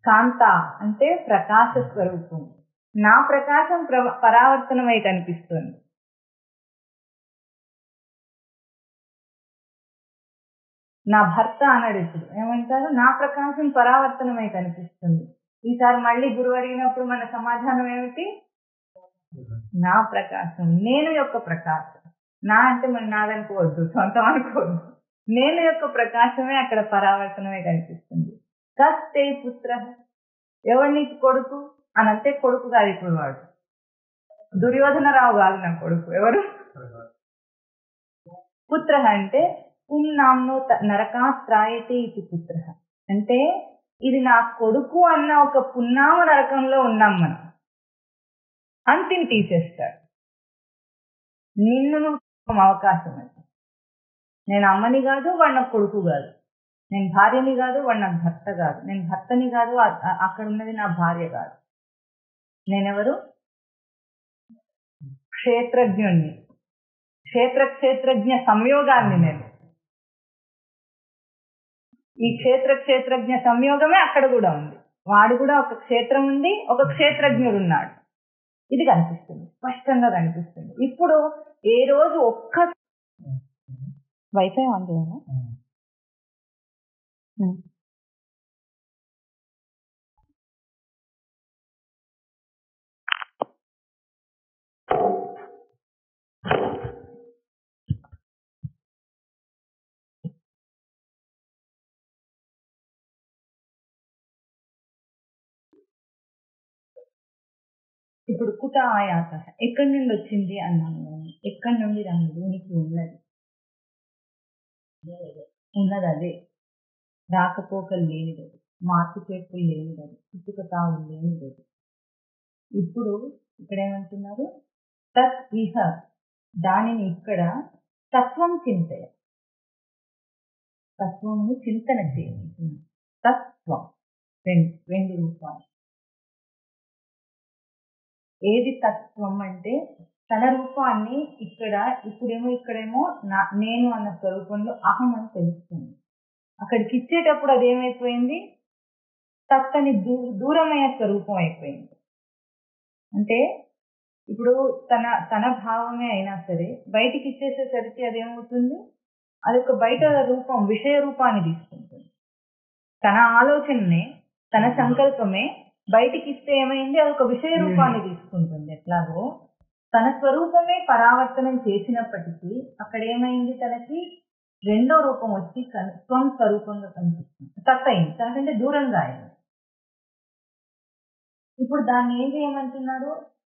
కాంత అంటే ప్రకాశ స్వరూపం. నా ప్రకాశం పరావర్తనమై కనిపిస్తుంది. నా భర్త అన్నాడు. ఇప్పుడు ఏమంటారు? నా ప్రకాశం పరావర్తనమై కనిపిస్తుంది. ఈసారి మళ్ళీ గురువు అడిగినప్పుడు మన సమాధానం ఏమిటి? నా ప్రకాశం, నేను యొక్క ప్రకాశం. నా అంటే మరి నాదనుకోవద్దు, సొంతం అనుకోవద్దు. నేను యొక్క ప్రకాశమే అక్కడ పరావర్తనమే కనిపిస్తుంది. కస్తే పుత్ర, ఎవరు నీకు కొడుకు అని అంటే కొడుకు కాదు ఇప్పుడు వాడు. దుర్యోధనరావు కాదు నా కొడుకు. ఎవరు? పుత్ర అంటే పున్నాంనో నరకాత్రాయతే ఇది పుత్ర. అంటే ఇది నా కొడుకు అన్న ఒక పున్నామ నరకంలో ఉన్నాం మనం. అంతిని తీసేస్తాడు. నిన్ను అవకాశం అది. నేను అమ్మని కాదు, వాడు నా కొడుకు కాదు. నేను భార్యని కాదు, వాడు నాకు భర్త కాదు. నేను భర్తని కాదు, అక్కడ ఉన్నది నా భార్య కాదు. నేనెవరు? క్షేత్రజ్ఞుణ్ణి. క్షేత్రజ్ఞ సంయోగాన్ని నేను. ఈ క్షేత్రజ్ఞ సంయోగమే అక్కడ కూడా ఉంది. వాడు కూడా ఒక క్షేత్రం ఉంది, ఒక క్షేత్రజ్ఞుడు ఉన్నాడు. ఇది కనిపిస్తుంది, స్పష్టంగా కనిపిస్తుంది. ఇప్పుడు ఏ రోజు వైఫై ఆన్ చేయాలా? ఇప్పుడు కుత ఆయాస ఎక్కడి నుండి వచ్చింది అన్నాము. ఎక్కడి నుండి దానికి ఉన్నది ఉన్నది అదే రాకపోకలు లేనిదది, మార్పు చేర్పులు లేనిదది, పుట్టుక తావు లేనిదది. ఇప్పుడు ఇక్కడ ఏమంటున్నారు? తత్ ఇహ దానిని ఇక్కడ తత్వం చింతయ, తత్వమును చింతన చేయంటున్నారు. తత్వం రెండు రూపాలు. ఏది తత్వం అంటే తన రూపాన్ని ఇక్కడేమో నేను అన్న స్వరూపంలో అహం అని తెలుస్తుంది. అక్కడికి ఇచ్చేటప్పుడు అదేమైపోయింది? తత్తని దూరమైన స్వరూపం అయిపోయింది. అంటే ఇప్పుడు తన భావమే అయినా సరే బయటికి ఇచ్చేసేసరికి అదేమవుతుంది? అదొక బయట రూపం, విషయ రూపాన్ని తీసుకుంటుంది. తన ఆలోచననే, తన సంకల్పమే బయటికి ఇస్తే ఏమైంది? అదొక విషయ రూపాన్ని తీసుకుంటుంది. ఎట్లాగో తన స్వరూపమే పరావర్తనం చేసినప్పటికీ అక్కడ ఏమైంది? తనకి రెండో రూపం వచ్చి స్వం స్వరూపంగా కనిపిస్తుంది. తత్ అయింది, తనకంటే దూరంగా అయింది. ఇప్పుడు దాన్ని ఏం చేయమంటున్నాడు?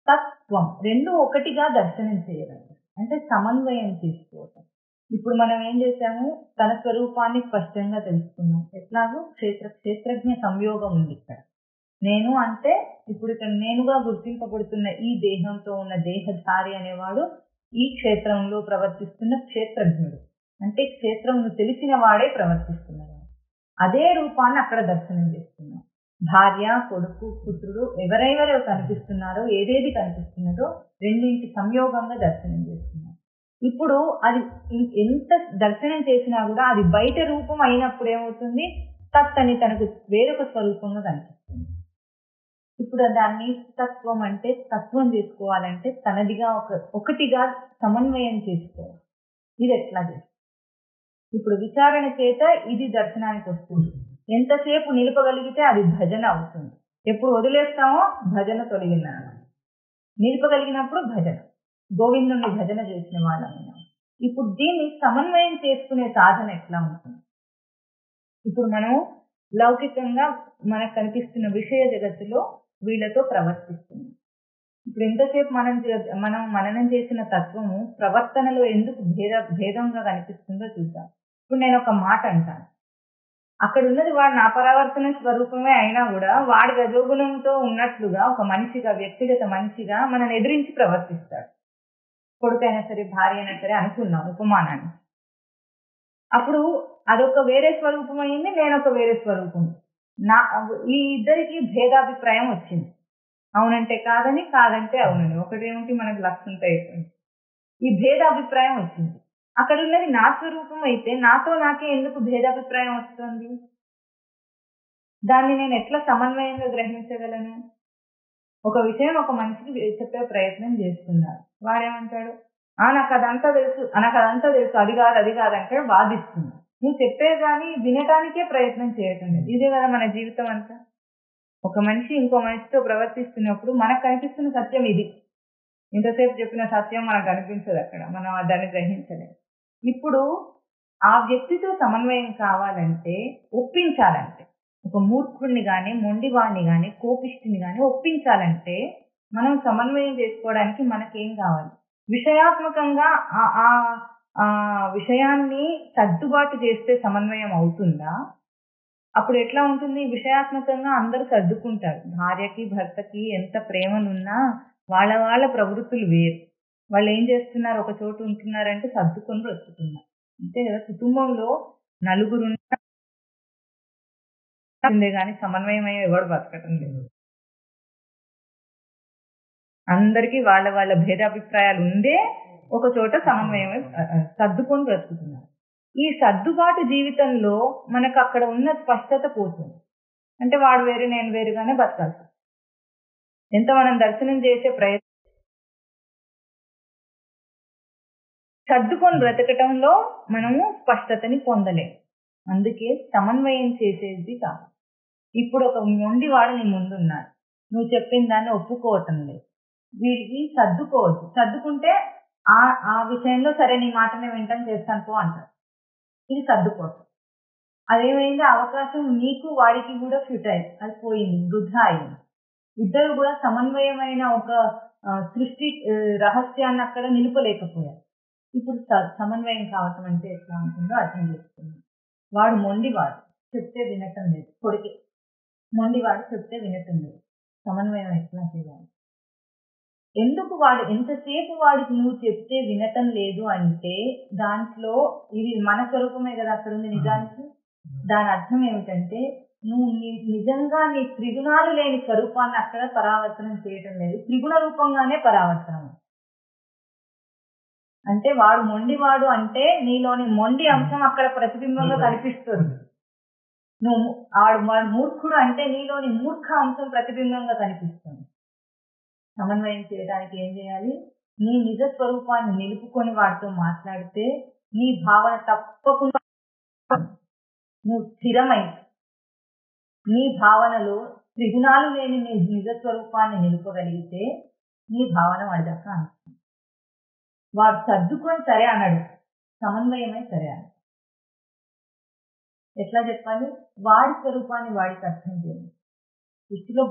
తత్వం రెండు ఒకటిగా దర్శనం చేయగలరు, అంటే సమన్వయం చేసుకోవటం. ఇప్పుడు మనం ఏం చేశాము? తన స్వరూపాన్ని స్పష్టంగా తెలుసుకున్నాం. ఎట్లాగో క్షేత్రజ్ఞ సంయోగం ఉంది ఇక్కడ. నేను అంటే ఇప్పుడు ఇక్కడ నేనుగా గుర్తింపబడుతున్న ఈ దేహంతో ఉన్న దేహధారి అనేవాడు ఈ క్షేత్రంలో ప్రవర్తిస్తున్న క్షేత్రజ్ఞుడు, అంటే క్షేత్రంను తెలిసిన వాడే ప్రవర్తిస్తున్నవాడు. అదే రూపాన్ని అక్కడ దర్శనం చేస్తున్నాం. భార్య, కొడుకు, పుత్రుడు ఎవరెవరు కనిపిస్తున్నారో, ఏదేది కనిపిస్తున్నదో రెండింటి సంయోగంగా దర్శనం చేస్తున్నాం. ఇప్పుడు అది ఎంత దర్శనం చేసినా కూడా అది బయట రూపం అయినప్పుడు ఏమవుతుంది? తత్ అని తనకు వేరొక స్వరూపంగా కనిపిస్తుంది. ఇప్పుడు దాన్ని తత్వం అంటే తత్వం చేసుకోవాలంటే తనదిగా ఒకటిగా సమన్వయం చేసుకోవాలి. ఇది ఎట్లా చేస్తుంది? ఇప్పుడు విచారణ చేత ఇది దర్శనానికి వస్తుంది. ఎంతసేపు నిలపగలిగితే అది భజన అవుతుంది. ఎప్పుడు వదిలేస్తామో భజన తొలగిందన్నమాట. నిలపగలిగినప్పుడు భజన, గోవిందుని భజన చేసిన వాళ్ళమైనా. ఇప్పుడు దీన్ని సమన్వయం చేసుకునే సాధన ఎట్లా ఉంటుంది? ఇప్పుడు మనం లౌకికంగా మనకు కనిపిస్తున్న విషయ జగత్తులో వీళ్ళతో ప్రవర్తిస్తున్నాం. ఇప్పుడు ఎంతసేపు మనం మననం చేసిన తత్వము ప్రవర్తనలో ఎందుకు భేదంగా కనిపిస్తుందో చూద్దాం. ఇప్పుడు నేను ఒక మాట అంటాను, అక్కడ ఉన్నది వాడు నా పరావర్తన స్వరూపమే అయినా కూడా వాడి రజోగుణంతో ఉన్నట్లుగా ఒక మనిషిగా, వ్యక్తిగత మనిషిగా మనల్ని ఎదిరించి ప్రవర్తిస్తాడు. కొడుకైనా సరే, భార్య అయినా సరే అనుకున్నాం ఉపమానాన్ని. అప్పుడు అదొక వేరే స్వరూపం అయింది, నేనొక వేరే స్వరూపం. ఈ ఇద్దరికి భేదాభిప్రాయం వచ్చింది. అవునంటే కాదని, కాదంటే అవునని. ఒకటేమిటి మనకు లక్ష్యంతో అయిపోయింది. ఈ భేదాభిప్రాయం వచ్చింది. అక్కడ ఉన్నది నా స్వరూపం అయితే నాతో నాకే ఎందుకు భేదాభిప్రాయం వస్తుంది? దాన్ని నేను ఎట్లా సమన్వయంగా గ్రహించగలను? ఒక విషయం ఒక మనిషికి చెప్పే ప్రయత్నం చేస్తున్నారు. వాడేమంటాడు? నాకు అదంతా తెలుసు, అది కాదు అంటే వాదిస్తుంది. నువ్వు చెప్పే కానీ వినటానికే ప్రయత్నం చేయటం లేదు. ఇదే కదా మన జీవితం అంతా. ఒక మనిషి ఇంకో మనిషితో ప్రవర్తిస్తున్నప్పుడు మనకు కనిపిస్తున్న సత్యం ఇది. ఇంతసేపు చెప్పిన సత్యం మనకు కనిపించదు అక్కడ, మనం దాన్ని గ్రహించలేము. ఇప్పుడు ఆ వ్యక్తితో సమన్వయం కావాలంటే, ఒప్పించాలంటే, ఒక మూర్ఖుడిని కానీ, మొండివాడిని కానీ, కోపిష్టిని కానీ ఒప్పించాలంటే మనం సమన్వయం చేసుకోవడానికి మనకేం కావాలి? విషయాత్మకంగా ఆ విషయాన్ని సర్దుబాటు చేస్తే సమన్వయం అవుతుందా? అప్పుడు ఎట్లా ఉంటుంది? విషయాత్మకంగా అందరూ సర్దుకుంటారు. భార్యకి భర్తకి ఎంత ప్రేమలున్నా వాళ్ళ ప్రవృత్తులు వేరు. వాళ్ళు ఏం చేస్తున్నారు? ఒక చోటు ఉంటున్నారంటే సర్దుకొని బ్రతుకుతున్నారు. అంతే కదా. కుటుంబంలో నలుగురు కానీ సమన్వయం అయ్యే ఎవరు బతకటం లేదు. అందరికీ వాళ్ళ భేదాభిప్రాయాలు ఉండే ఒక చోట సమన్వయం సర్దుకొని బ్రతుకుతున్నారు. ఈ సర్దుబాటు జీవితంలో మనకు అక్కడ ఉన్న స్పష్టత పోతుంది. అంటే వాడు వేరు, నేను వేరుగానే బతకాల్సి. ఎంత మనం దర్శనం చేసే ప్రయత్నం, సర్దుకొని బ్రతకటంలో మనము స్పష్టతని పొందలేము. అందుకే సమన్వయం చేసేది కాదు. ఇప్పుడు ఒక మొండివాడు నీ ముందున్నాడు, నువ్వు చెప్పిన దాన్ని ఒప్పుకోవటం లేదు, వీడికి సర్దుకోవచ్చు. సర్దుకుంటే ఆ ఆ విషయంలో సరే నీ మాటనే వింటాను, చేస్తాను పో అంటారు. ఇది సర్దుకోవటం. అదేమైంది, అవకాశం నీకు వాడికి కూడా ఫ్యూటైల్, అది పోయింది, వృధా అయింది. ఇద్దరు కూడా సమన్వయమైన ఒక సృష్టి రహస్యాన్ని అక్కడ నిలుపలేకపోయారు. ఇప్పుడు సమన్వయం కావటం అంటే ఎట్లా ఉంటుందో అర్థం చేసుకున్నాం. వాడు మొండివాడు, చెప్తే వినటం లేదు. కొడుకే మొండివాడు, చెప్తే వినటం లేదు. సమన్వయం ఎట్లా చేయాలి? ఎందుకు వాడు ఎంతసేపు వాడికి నువ్వు చెప్తే వినటం లేదు అంటే దాంట్లో ఇది మన స్వరూపమే కదా అక్కడ ఉంది నిజానికి. దాని అర్థం ఏమిటంటే నువ్వు నిజంగా నీ త్రిగుణాలు లేని స్వరూపాన్ని అక్కడ పరావర్తనం చేయటం లేదు, త్రిగుణ రూపంగానే పరావర్తనం. అంటే వాడు మొండివాడు అంటే నీలోని మొండి అంశం అక్కడ ప్రతిబింబంగా కనిపిస్తుంది. వాడు మూర్ఖుడు అంటే నీలోని మూర్ఖ అంశం ప్రతిబింబంగా కనిపిస్తుంది. సమన్వయం చేయడానికి ఏం చేయాలి? నీ నిజ స్వరూపాన్ని నిలుపుకొని వాడితో మాట్లాడితే నీ భావన తప్పకుండా నువ్వు స్థిరమై నీ భావనలో త్రిగుణాలు లేని నీ నిజ స్వరూపాన్ని నిలుపగలిగితే నీ భావన వాడి దాకా అనుకుంది. వాడు సర్దుకొని సరే అన్నాడు, సమన్వయమై సరే అన్నాడు. ఎట్లా చెప్పాలి? వాడి స్వరూపాన్ని వాడికి అర్థం చేయండి. దృష్టిలో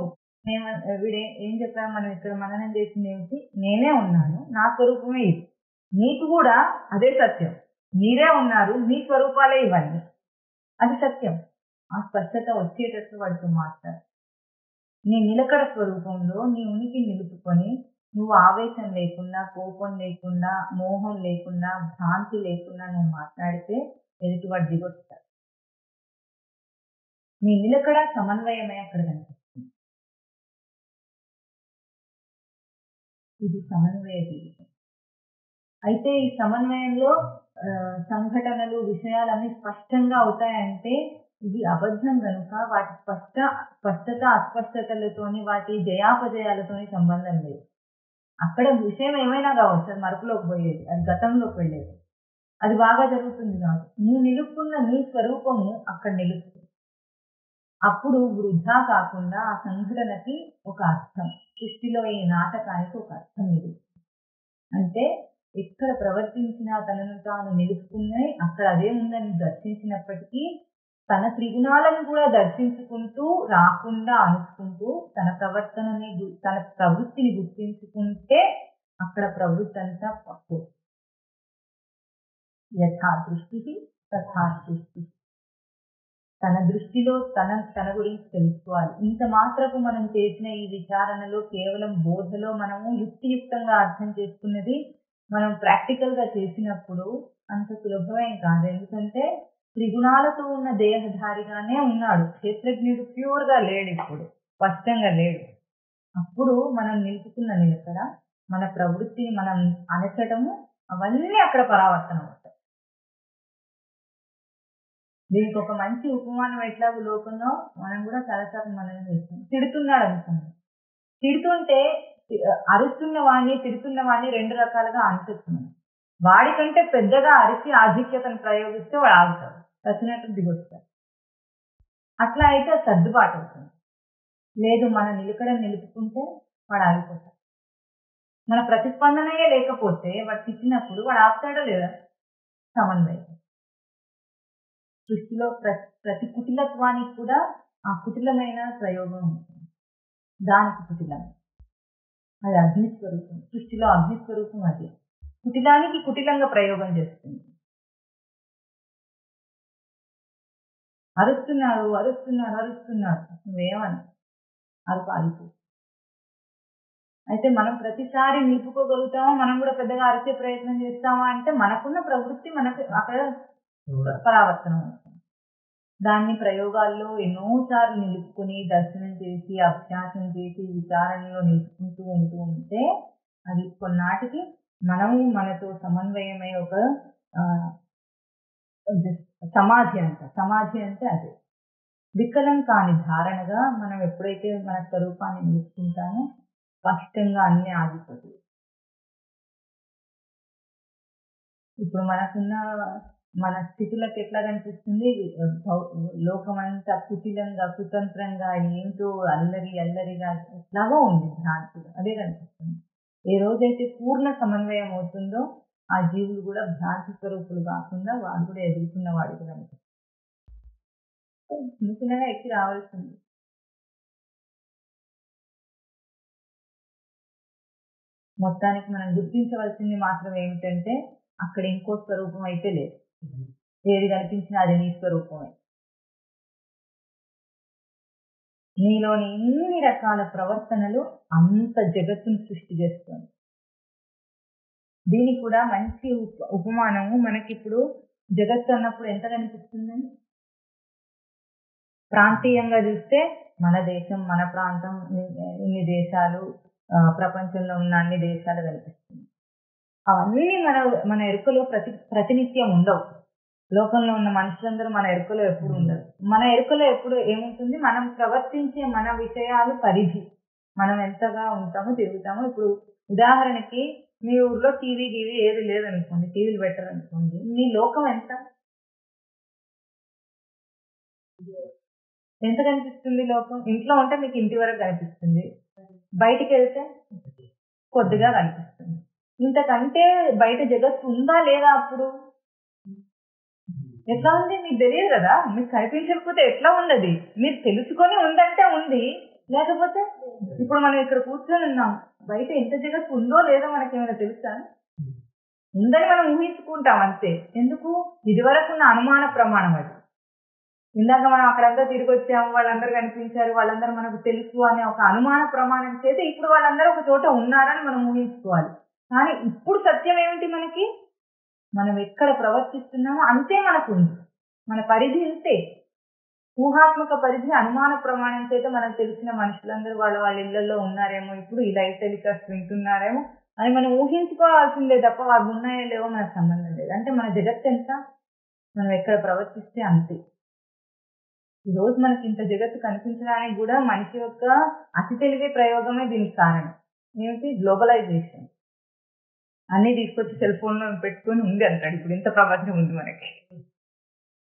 వీడే ఏం చెప్పాము మనం ఇక్కడ మననం చేసింది ఏమిటి? నేనే ఉన్నాను, నా స్వరూపమే ఇది. నీకు కూడా అదే సత్యం, మీరే ఉన్నారు, మీ స్వరూపాలే ఇవన్నీ, అది సత్యం. ఆ స్పష్టత వచ్చేటట్టు వాడితో మాట్లాడు. నీ నిలకడ స్వరూపంలో నీ ఉనికి నిలుపుకొని నువ్వు ఆవేశం లేకుండా, కోపం లేకుండా, మోహం లేకుండా, భ్రాంతి లేకుండా నువ్వు మాట్లాడితే ఎదుటివాడు దిగొస్తాడు. నీ నిలకడ సమన్వయమే అక్కడ కనిపిస్తుంది. ఇది సమన్వయ జీవితం. అయితే ఈ సమన్వయంలో సంఘటనలు, విషయాలన్నీ స్పష్టంగా అవుతాయంటే ఇది అబద్ధం కనుక వాటి స్పష్టత అస్పష్టతలతోని, వాటి జయాపజయాలతోని సంబంధం లేదు. అక్కడ విషయం ఏమైనా కావచ్చు, అది మరపులోకి పోయేది, అది గతంలోకి వెళ్ళేది, అది బాగా జరుగుతుంది కాదు. నువ్వు నిలుపుకున్న నీ స్వరూపము అక్కడ నిలుస్తుంది. అప్పుడు వృధా కాకుండా ఆ సంఘటనకి ఒక అర్థం, సృష్టిలో ఈ నాటకానికి ఒక అర్థం నిలుస్తుంది. అంటే ఎక్కడ ప్రవర్తించినా తనను తాను నిలుపుకునే అక్కడ అదే ఉందని దర్శించినప్పటికీ తన త్రిగుణాలను కూడా దర్శించుకుంటూ రాకుండా అనుకుంటూ తన ప్రవర్తనని, తన ప్రవృత్తిని గుర్తించుకుంటే అక్కడ ప్రవృత్తి అంతా పక్కు. యథా దృష్టి తథా సృష్టి. తన దృష్టిలో తన గురించి తెలుసుకోవాలి. ఇంత మాత్రపు మనం చేసిన ఈ విచారణలో కేవలం బోధలో మనము యుక్తియుక్తంగా అర్థం చేసుకున్నది మనం ప్రాక్టికల్ గా చేసినప్పుడు అంత సులభమేం కాదు. ఎందుకంటే త్రిగుణాలతో ఉన్న దేహధారిగానే ఉన్నాడు, క్షేత్రజ్ఞుడు ప్యూర్ గా లేడు, ఇప్పుడు స్పష్టంగా లేడు. అప్పుడు మనం నిలుపుకున్న నిలకడ, మన ప్రవృత్తిని మనం అణచడము, అవన్నీ అక్కడ పరావర్తనం అవుతాయి. దీనికి ఒక మంచి ఉపమానం ఎట్లా లోకంలో మనం కూడా చాలాసార్లు మనం చేస్తాం. తిడుతున్నాడు అనుకోండి, తిడుతుంటే అరుస్తున్న వాడిని, తిడుతున్న వాడిని రెండు రకాలుగా అనుకుంటున్నాడు. వాడికంటే పెద్దగా అరిచి ఆధిక్యతను ప్రయోగిస్తే వాడు ఆగుతాడు, చచ్చినట్టు దిగొస్తాడు. అట్లా అయితే సర్దుబాటు అవుతుంది. లేదు, మన నిలకడను నిలుపుకుంటే వాడు ఆగిపోతాడు. మన ప్రతిస్పందనయే లేకపోతే వాడు తిట్టినప్పుడు వాడు ఆపుతాడో లేదా? సమన్వయం. సృష్టిలో ప్రతి కుటిలత్వానికి కూడా ఆ కుటిలమైన ప్రయోగం ఉంటుంది. దానికి కుటిలం, అది అగ్నిస్వరూపం. సృష్టిలో అగ్నిస్వరూపం అది. కుటిలానికి కుటిలంగా ప్రయోగం చేస్తుంది. అరుస్తున్నాడు అరుస్తున్నాడు అరుస్తున్నాడు, నువ్వేమని అరుపు ఆగిపో. అయితే మనం ప్రతిసారి నిలుపుకోగలుగుతామా? మనం కూడా పెద్దగా అరిచే ప్రయత్నం చేస్తామా అంటే మనకున్న ప్రవృత్తి మనకు అక్కడ పరావర్తనం అవుతుంది. దాన్ని ప్రయోగాల్లో ఎన్నోసార్లు నిలుపుకుని దర్శనం చేసి, అభ్యాసం చేసి, విచారణలో నిలుపుకుంటూ ఉంటే అది కొన్నాటికి మనము మనతో సమన్వయమై ఒక సమాధి అంట. సమాధి అంటే అదే వికలం కాని ధారణగా మనం ఎప్పుడైతే మన స్వరూపాన్ని నిలుపుకుంటామో స్పష్టంగా అన్ని ఆగిపోతుంది. ఇప్పుడు మనకున్న మన స్థితులకు ఎట్లా కనిపిస్తుంది, లోకమంతా కుటిలంగా కుతంత్రంగా ఏంటో అల్లరి అల్లరిగా ఎట్లాగో ఉంది భ్రాంతిలో, అదే కనిపిస్తుంది. ఏ రోజైతే పూర్ణ సమన్వయం అవుతుందో ఆ జీవులు కూడా భ్రాంతి స్వరూపులు కాకుండా వాడు కూడా ఎదుర్కొన్న వాడికి కనిపిస్తుంది. చిన్న చిన్నగా ఎక్కి రావాల్సింది. మొత్తానికి మనం గుర్తించవలసింది మాత్రం ఏమిటంటే అక్కడ ఇంకో స్వరూపం అయితే లేదు. ఏది కనిపించినా అది నీ స్వరూపమే. నీలోని ఎన్ని రకాల ప్రవర్తనలు అంత జగత్తును సృష్టి చేస్తుంది. దీనికి కూడా మంచి ఉపమానము మనకిప్పుడు జగత్తు అన్నప్పుడు ఎంత కనిపిస్తుందండి? ప్రాంతీయంగా చూస్తే మన దేశం, మన ప్రాంతం, ఇన్ని దేశాలు, ప్రపంచంలో ఉన్న అన్ని దేశాలు కనిపిస్తుంది. అవన్నీ మన ఎరుకలో ప్రతినిత్యం ఉండవు. లోకంలో ఉన్న మనుషులందరూ మన ఎరుకలో ఎప్పుడు ఉండరు. మన ఎరుకలో ఎప్పుడు ఏముంటుంది? మనం ప్రవర్తించే మన విషయాలు పరిధి, మనం ఎంతగా ఉంటామో తిరుగుతామో. ఇప్పుడు ఉదాహరణకి మీ ఊర్లో టీవీ ఏది లేదనుకోండి, టీవీలు పెట్టరు అనుకోండి, మీ లోకం ఎంత కనిపిస్తుంది? లోకం ఇంట్లో ఉంటే మీకు ఇంటి వరకు కనిపిస్తుంది, బయటికి వెళ్తే కొద్దిగా కనిపిస్తుంది. ఇంతకంటే బయట జగత్తు ఉందా లేదా? అప్పుడు ఎట్లా ఉంది మీకు తెలియదు కదా. మీకు కనిపించకపోతే ఎట్లా ఉండదు? మీరు తెలుసుకొని ఉందంటే ఉంది, లేకపోతే ఇప్పుడు మనం ఇక్కడ కూర్చొని ఉన్నాం, బయట ఎంత జగత్తు ఉందో లేదో మనకేమైనా తెలుసా? ఉందని మనం ఊహించుకుంటాం అంతే. ఎందుకు? ఇదివరకు ఉన్న అనుమాన ప్రమాణం అది. ఇందాక మనం అక్కడంతా తిరిగి వచ్చాము, వాళ్ళందరూ కనిపించారు, వాళ్ళందరూ మనకు తెలుసు అనే ఒక అనుమాన ప్రమాణం చేసి ఇప్పుడు వాళ్ళందరూ ఒక చోట ఉన్నారని మనం ఊహించుకోవాలి. కానీ ఇప్పుడు సత్యం ఏమిటి? మనకి మనం ఎక్కడ ప్రవర్తిస్తున్నామో అంతే మనకు ఉంది. మన పరిధి ఇంతే. ఊహాత్మక పరిధి అనుమాన ప్రమాణం చేత మనకు తెలిసిన మనుషులందరూ వాళ్ళ ఇళ్లలో ఉన్నారేమో, ఇప్పుడు ఈ లైవ్ టెలికాస్ట్ వింటున్నారేమో అని మనం ఊహించుకోవాల్సిందే తప్ప అవి ఉన్నాయో లేవో మనకు సంబంధం లేదు. అంటే మన జగత్తు ఎంత, మనం ఎక్కడ ప్రవర్తిస్తే అంతే. ఈరోజు మనకి ఇంత జగత్తు కనిపించడానికి కూడా మనిషి యొక్క అతి తెలివి ప్రయోగమే దీనికి కారణం. ఏమిటి? గ్లోబలైజేషన్. అన్ని తీసుకొచ్చి సెల్ ఫోన్లో పెట్టుకొని ఉంది అంటాడు. ఇప్పుడు ఇంత ప్రపంచం ఉంది మనకి,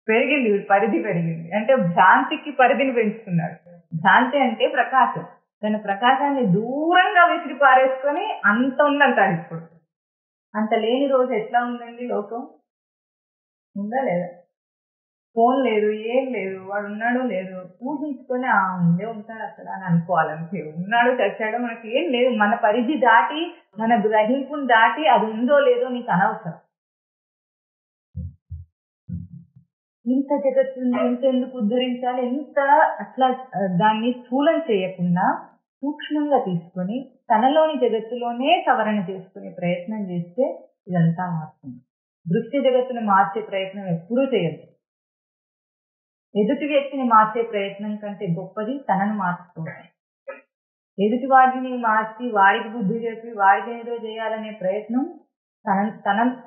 పెరిగింది, పరిధి పెరిగింది. అంటే భ్రాంతికి పరిధిని పెంచుతున్నాడు. భ్రాంతి అంటే ప్రకాశం, దాని ప్రకాశాన్ని దూరంగా విసిరి పారేసుకొని అంత ఉందంటాడు. ఇప్పుడు అంత లేని రోజు ఎట్లా ఉందండి లోకం? ఉందా లేదా? ఫోన్ లేదు, ఏం లేదు, వాడు ఉన్నాడో లేదు, ఊహించుకొని ఉండే ఉంటాడు అక్కడ అని అనుకోవాలంటే. ఉన్నాడు చచ్చాడో మనకి ఏం లేదు. మన పరిధి దాటి, మన గ్రహింపుని దాటి అది ఉందో లేదో నీకు అనవసరం. ఇంత జగత్తుంది, ఇంతెందుకు ఉద్ధరించాలి? ఎంత అట్లా దాన్ని స్థూలం చేయకుండా సూక్ష్మంగా తీసుకొని తనలోని జగత్తులోనే సవరణ చేసుకునే ప్రయత్నం చేస్తే ఇదంతా మారుతుంది. దృశ్య జగత్తును మార్చే ప్రయత్నం ఎప్పుడూ చేయద్దు. ఎదుటి వ్యక్తిని మార్చే ప్రయత్నం కంటే గొప్పది తనను మార్చుకోవడం. ఎదుటి వాడిని మార్చి వాడికి బుద్ధి చెప్పి వాడికి ఏదో చేయాలనే ప్రయత్నం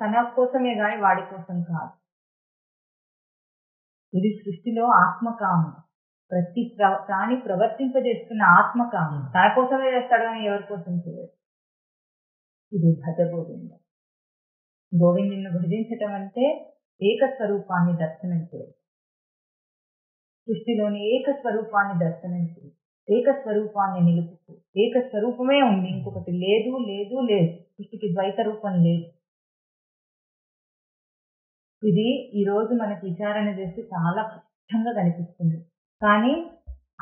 తన కోసమే కానీ వాడి కోసం కాదు. ఇది సృష్టిలో ఆత్మకామం. ప్రతి ప్రాణి ప్రవర్తింపజేస్తున్న ఆత్మకామం. తన కోసమే చేస్తాడు అని ఎవరి కోసం చేయదు. ఇది భజ గోవింద. గోవిందుని భజించటం అంటే ఏకస్వరూపాన్ని దర్శనం చేయడం. సృష్టిలోని ఏకస్వరూపాన్ని దర్శనం చేయి, ఏకస్వరూపాన్ని నిలుపుతూ. ఏకస్వరూపమే ఉంది, ఇంకొకటి లేదు లేదు లేదు. సృష్టికి ద్వైత రూపం లేదు. ఇది ఈరోజు మనకి విచారణ చేస్తే చాలా కష్టంగా కనిపిస్తుంది. కానీ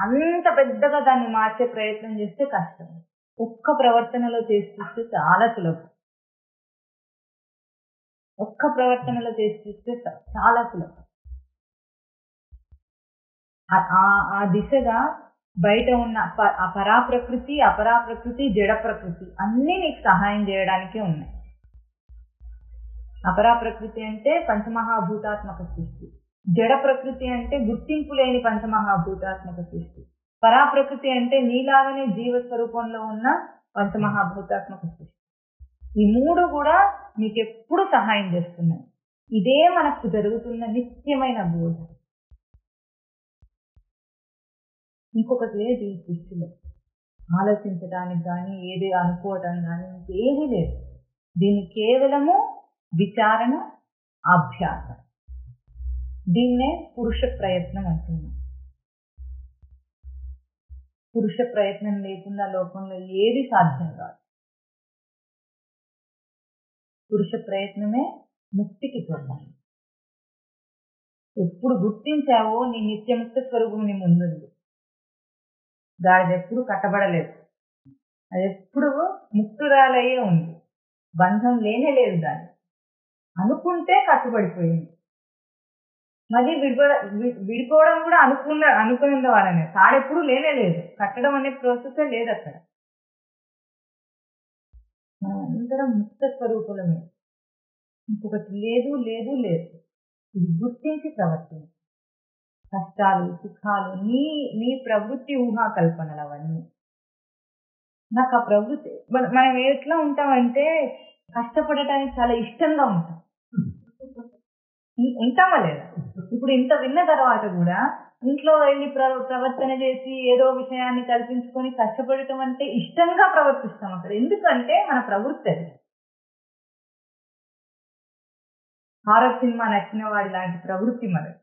అంత పెద్దగా దాన్ని మార్చే ప్రయత్నం చేస్తే కష్టం. ఒక్క ప్రవర్తనలో చేసి చూస్తే చాలా సులభం. ఒక్క ప్రవర్తనలో చేసి చూస్తే చాలా సులభం. ఆ దిశగా బయట ఉన్న పరాప్రకృతి, అపరాప్రకృతి, జడ ప్రకృతి అన్నీ నీకు సహాయం చేయడానికే ఉన్నాయి. అపరాప్రకృతి అంటే పంచమహాభూతాత్మక సృష్టి, జడ ప్రకృతి అంటే గుర్తింపు లేని పంచమహాభూతాత్మక సృష్టి, పరాప్రకృతి అంటే నీలాగనే జీవస్వరూపంలో ఉన్న పంచమహాభూతాత్మక సృష్టి. ఈ మూడు కూడా నీకెప్పుడు సహాయం చేస్తున్నాయి. ఇదే మనకు జరుగుతున్న నిత్యమైన బోధ. ఇంకొకటి లేదు ఈ సృష్టిలో. ఆలోచించడానికి కానీ ఏది అనుకోవటం కానీ ఇంకేది లేదు. దీన్ని కేవలము విచారణ, అభ్యాసం. దీన్నే పురుష ప్రయత్నం అంటున్నాం. పురుష ప్రయత్నం లేకుండా లోకంలో ఏది సాధ్యం కాదు. పురుష ప్రయత్నమే ముక్తికి సోపానం. ఎప్పుడు గుర్తించావో నీ నిత్యముక్త స్వరూపం నీ ముందుంది. దాని ఎప్పుడు కట్టబడలేదు, అది ఎప్పుడు ముక్తురాలయ్యే ఉంది. బంధం లేనే లేదు. దాన్ని అనుకుంటే కట్టుబడిపోయింది. మళ్ళీ విడిపోవడం కూడా అనుకున్న వాళ్ళనే. తాడెప్పుడు లేనే లేదు. కట్టడం అనే ప్రాసెసే లేదు అక్కడ. మనం అందరం ముక్త స్వరూపులమే. ఇంకొకటి లేదు లేదు లేదు. ఇది గుర్తించి ప్రవర్తన. కష్టాలు సుఖాలు నీ ప్రవృత్తి ఊహా కల్పనలు అవన్నీ. నాకు ఆ ప్రవృత్తి, మనం ఎట్లా ఉంటామంటే కష్టపడటానికి చాలా ఇష్టంగా ఉంటాం. ఉంటామా లేదా? ఇప్పుడు ఇంత విన్న తర్వాత కూడా ఇంట్లో వెళ్ళి ప్రవర్తన చేసి ఏదో విషయాన్ని కల్పించుకొని కష్టపడటం అంటే ఇష్టంగా ప్రవర్తిస్తాం అక్కడ. ఎందుకంటే మన ప్రవృత్తి అది. హారర్ సినిమా నచ్చిన వాడి లాంటి ప్రవృత్తి మనది.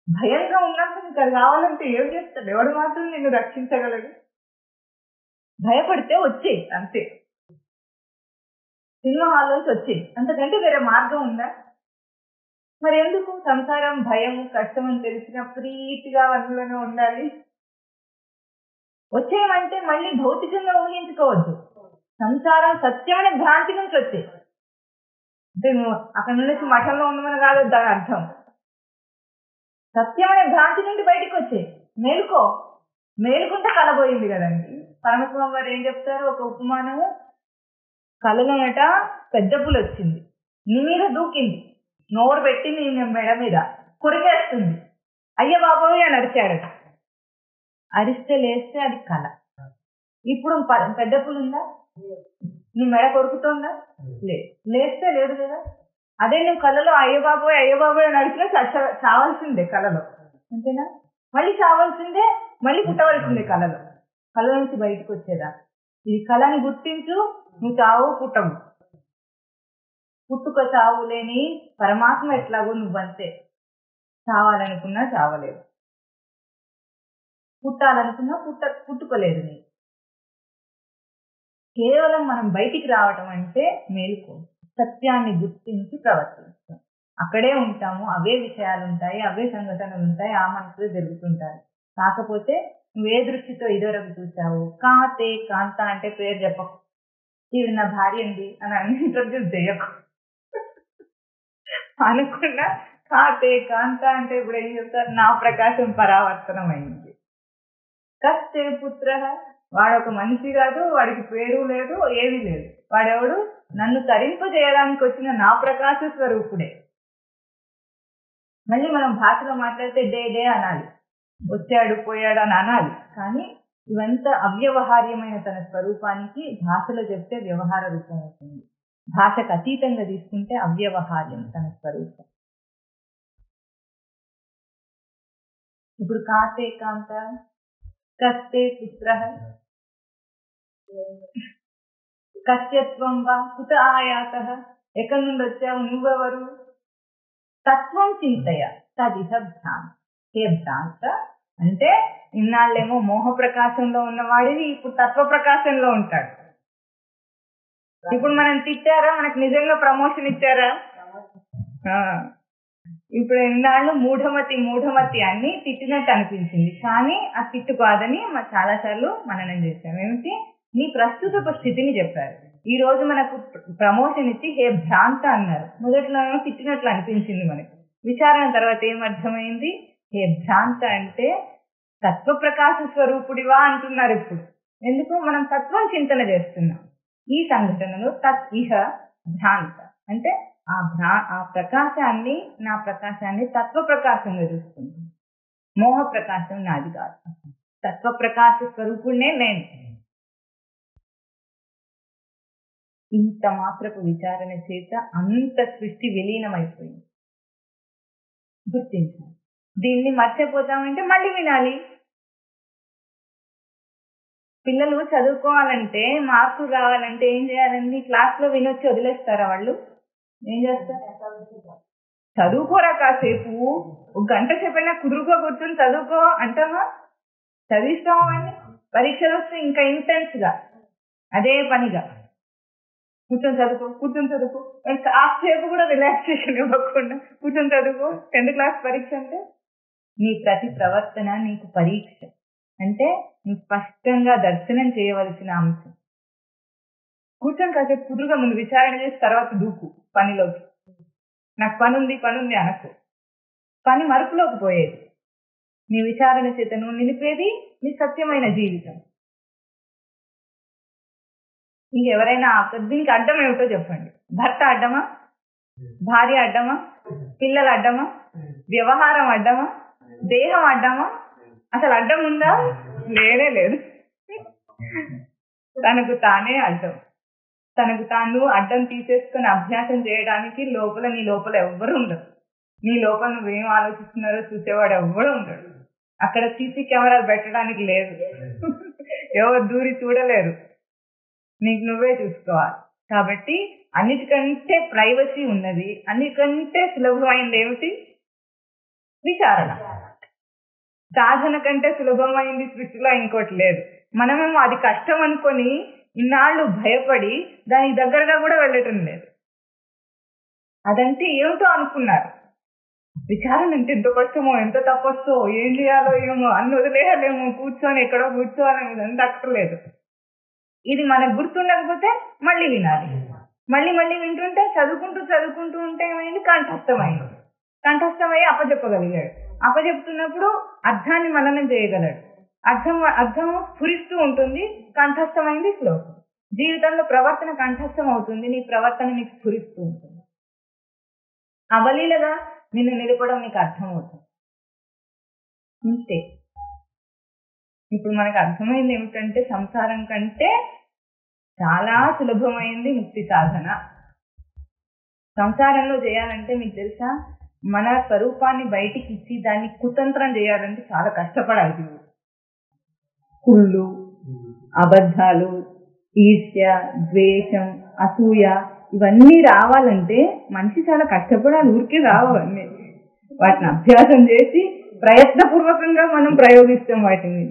భయంగా ఉన్నప్పుడు ఇంకా కావాలంటే ఏం చేస్తాడు? ఎవడు మాత్రం నిన్ను రక్షించగలడు? భయపడితే వచ్చేయి అంతే. సినిమా హాల్ నుంచి వచ్చేయి, అంతకంటే వేరే మార్గం ఉందా? మరి ఎందుకు? సంసారం భయం కష్టం అని తెలిసిన ప్రీతిగా అందులోనే ఉండాలి. వచ్చేయమంటే మళ్ళీ భౌతికంగా ఊహించుకోవద్దు. సంసారం సత్యమనే భ్రాంతి నుంచి వచ్చే. అంటే నువ్వు అక్కడ నుంచి మఠంలో ఉండమని కాదు దాని అర్థం. సత్యమనే భ్రాంతి నుండి బయటకు వచ్చే. మేలుకో. మేలుకుంటే కలబోయింది కదండి. పరమశివం వారు ఏం చెప్తారు? ఒక ఉపమానము. కలలోనట పెద్ద పులి వచ్చింది, నీ మీద దూకింది, నోరు పెట్టి నీ మెడ మీద కొరికేస్తుంది. అయ్య బాబోయ్ అని అరిచాడట. అరిస్తే లేస్తే అది కళ. ఇప్పుడు పెద్ద పులి ఉందా? నీ మెడ కొరుకుతోందా? లేదు. లేస్తే లేదు కదా. అదే నువ్వు కళలో అయ్య బాబోయ్ అని అడిగినా చావాల్సిందే కళలో, అంతేనా? మళ్ళీ చావాల్సిందే, మళ్ళీ పుట్టవలసిందే కళలో. కళ నుంచి బయటకు వచ్చేదా? ఇది కళని గుర్తించు. నువ్వు చావు పుట్టవు. పుట్టుక చావు లేని పరమాత్మ ఎట్లాగో నువ్వంతే. చావాలనుకున్నా చావలేదు, పుట్టాలనుకున్నా పుట్టుకోలేదు. నీ కేవలం మనం బయటికి రావటం అంటే మేలుకో. సత్యాన్ని గుర్తించి ప్రవర్తిస్తాం. అక్కడే ఉంటాము, అవే విషయాలు ఉంటాయి, అవే సంఘటనలు ఉంటాయి, ఆ మనసులో జరుగుతుంటాయి. కాకపోతే నువ్వే దృష్టితో ఇదివరకు చూసావు. కాంతే కాంత అంటే పేరు చెప్పకు. ఇది నా భార్య అండి అని ఇంట్రొడ్యూస్ చేయకు అనుకున్నా. కాంతే కాంత అంటే ఇప్పుడు ఏం చెప్తారు? నా ప్రకాశం పరావర్తనం అయింది. కస్తే పుత్ర, వాడొక మనిషి కాదు, వాడికి పేరు లేదు, ఏమీ లేదు. వాడెవడు? నన్ను తరింపజేయడానికి వచ్చిన నా ప్రకాశ స్వరూపుడే. మళ్ళీ మనం భాషలో మాట్లాడితే డే డే అనాలి, వచ్చాడు పోయాడు అని అనాలి. కానీ ఇవంతా అవ్యవహార్యమైన తన స్వరూపానికి భాషలో చెప్తే వ్యవహార రూపం అవుతుంది. భాషకు అతీతంగా తీసుకుంటే అవ్యవహార్యం తన స్వరూపం. ఇప్పుడు కాతే కాంత, కస్తే పుత్ర, కస్యత్వం వా, కుత ఆయాత, ఎక్కడి నుండి వచ్చావు, నువ్వెవరు? తత్వం చింతయ తదిహ భ్రాంత. ఏ భ్రాంత అంటే ఇన్నాళ్ళేమో మోహ ప్రకాశంలో ఉన్నవాడివి ఇప్పుడు తత్వ ప్రకాశంలో ఉంటాడు. ఇప్పుడు మనం తిట్టారా? మనకు నిజంగా ప్రమోషన్ ఇచ్చారా? ఇప్పుడు ఇన్నాళ్ళు మూఢమతి అని తిట్టినట్టు అనిపించింది. కానీ ఆ తిట్టు కాదని చాలా సార్లు మననం చేశాం. ఏమిటి? నీ ప్రస్తుత స్థితిని చెప్పారు. ఈ రోజు మనకు ప్రమోషన్ ఇచ్చి హే భ్రాంత అన్నారు. మొదట్లో తిట్టినట్లు అనిపించింది మనకి. విచారణ తర్వాత ఏమర్థమైంది? హే భ్రాంత అంటే తత్వ ప్రకాశ స్వరూపుడివా అంటున్నారు ఇప్పుడు. ఎందుకు? మనం తత్వం చింతన చేస్తున్నాం. ఈ సంఘటనలో ఇహ భ్రాంత అంటే ఆ ప్రకాశాన్ని, నా ప్రకాశాన్ని తత్వ ప్రకాశంగా చూస్తుంది. మోహ ప్రకాశం నాది కాదు. తత్వ ప్రకాశ స్వరూపుడినే నేను. ఇంత మాత్రపు విచారణ చేత అంత సృష్టి విలీనమైపోయింది. గుర్తించాలి. దీన్ని మర్చిపోతామంటే మళ్ళీ వినాలి. పిల్లలు చదువుకోవాలంటే, మార్కులు రావాలంటే ఏం చేయాలండి? క్లాస్ లో వినొచ్చి వదిలేస్తారా? వాళ్ళు ఏం చేస్తారు? చదువుకోరా కాసేపు, ఒక గంట సేపైనా కుదురుకో కూర్చొని చదువుకో అంటామా? చదివిస్తామా అని? పరీక్షలు వస్తే ఇంకా ఇంటెన్స్ గా అదే పనిగా కూర్చొని చదువుకో కాసేపు కూడా రిలాక్సేషన్ ఇవ్వకుండా కూర్చొని చదువుకో. 10th క్లాస్ పరీక్ష అంటే నీ ప్రతి ప్రవర్తన నీకు పరీక్ష. అంటే నువ్వు స్పష్టంగా దర్శనం చేయవలసిన అంశం. కూర్చొని కాసేపు కుదురుగా ముందు విచారణ చేసి తర్వాత దూకు పనిలోకి. నాకు పనుంది అనకు. పని మరుపులోకి పోయేది. నీ విచారణ చేతను నిలిపేది నీ సత్యమైన జీవితం. ఇంకెవరైనా దీనికి అడ్డం ఏమిటో చెప్పండి. భర్త అడ్డమా? భార్య అడ్డమా? పిల్లలు అడ్డమా? వ్యవహారం అడ్డమా? దేహం అడ్డమా? అసలు అడ్డం ఉందా? లేనే లేదు. తనకు తానే అడ్డం. తనకు తాను అడ్డం తీసేసుకుని అభ్యాసం చేయడానికి నీ లోపల ఎవ్వరు ఉండరు. నీ లోపల నువ్వేం ఆలోచిస్తున్నారో చూసేవాడు ఎవ్వరు ఉండడు. అక్కడ సీసీ కెమెరాలు పెట్టడానికి లేదు. ఎవరు దూరి చూడలేరు. నీకు నువ్వే చూసుకోవాలి. కాబట్టి అన్నిటికంటే ప్రైవసీ ఉన్నది. అన్నిటికంటే సులభమైంది ఏమిటి? విచారణ. సాధన కంటే సులభమైంది సృష్టిలో ఇంకోటి లేదు. మనమేమో అది కష్టం అనుకొని ఇన్నాళ్ళు భయపడి దానికి దగ్గరగా కూడా వెళ్ళటం లేదు. అదంటే ఏమిటో అనుకున్నారు. విచారణ అంటే ఎంత కష్టమో, ఎంత తప్పొస్తో, ఏం చేయాలో ఏమో, అన్ని వదిలేయలేమో, కూర్చొని ఎక్కడో కూర్చోవాలని ఇదంతా అక్కర్లేదు. ఇది మనకు గుర్తుండకపోతే మళ్ళీ వినాలి. మళ్ళీ వింటుంటే చదువుకుంటూ ఉంటే ఏమైంది? కంఠస్థమయ్యి అప్పచెప్పగలిగాడు. అప్పచెప్తున్నప్పుడు అర్థాన్ని మననం చేయగలడు. అర్థం స్ఫురిస్తూ ఉంటుంది. కంఠస్థమైంది శ్లోకం. జీవితంలో ప్రవర్తన కంఠస్థం అవుతుంది. నీ ప్రవర్తన నీకు స్ఫురిస్తూ ఉంటుంది. అవలీలగా నిన్ను నిలపడం నీకు అర్థమవుతుంది. అంతే. ఇప్పుడు మనకు అర్థమైంది ఏమిటంటే సంసారం కంటే చాలా సులభమైంది ముక్తి సాధన. సంసారంలో చేయాలంటే మీకు తెలుసా, మన స్వరూపాన్ని బయటికి ఇచ్చి దాన్ని కుతంత్రం చేయాలంటే చాలా కష్టపడాలి. కుళ్ళు, అబద్ధాలు, ఈర్ష్య, ద్వేషం, అసూయ ఇవన్నీ రావాలంటే మనిషి చాలా కష్టపడాలి. ఊరికే రావన్నీ. వాటిని అభ్యాసం చేసి ప్రయత్నపూర్వకంగా మనం ప్రయోగిస్తాం వాటిని.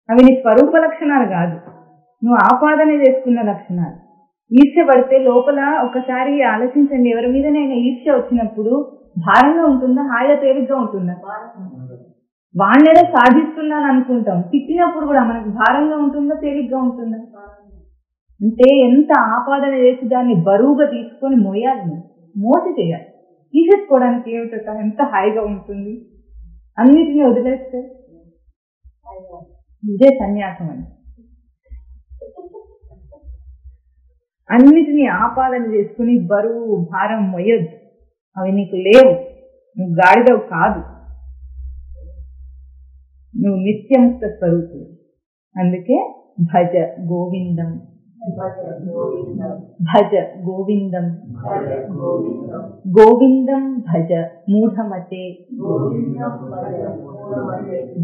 అవి నీ స్వరూప లక్షణాలు కాదు, నువ్వు ఆపాదన చేసుకున్న లక్షణాలు. ఈర్ష్య పడితే లోపల ఒకసారి ఆలోచించండి, ఎవరి మీదనైనా ఈర్ష్య వచ్చినప్పుడు భారంగా ఉంటుందా, హాయిగా తేలిగ్గా ఉంటుందా? వాళ్ళేదో సాధిస్తున్నాను అనుకుంటాం. తిట్టినప్పుడు కూడా మనకు భారంగా ఉంటుందా, తేలిగ్గా ఉంటుందా? అంటే ఎంత ఆపాదన చేసి దాన్ని బరువుగా తీసుకొని మోయాలి, మోసి చేయాలి. తీసేసుకోవడానికి ఏమిటో ఎంత హాయిగా ఉంటుంది. అన్నిటినీ వదిలేస్తే ఇదే సన్యాసం అని. అన్నిటినీ ఆపాదన చేసుకుని బరువు భారం మొయ్యొద్దు. అవి నీకు లేవు. నువ్వు గాడిదవు కాదు. నువ్వు నిత్యముక్త స్వరూపుడు. అందుకే భజ గోవిందం, భజ గోవిందం, గోవిందం భజ మూఢమతే.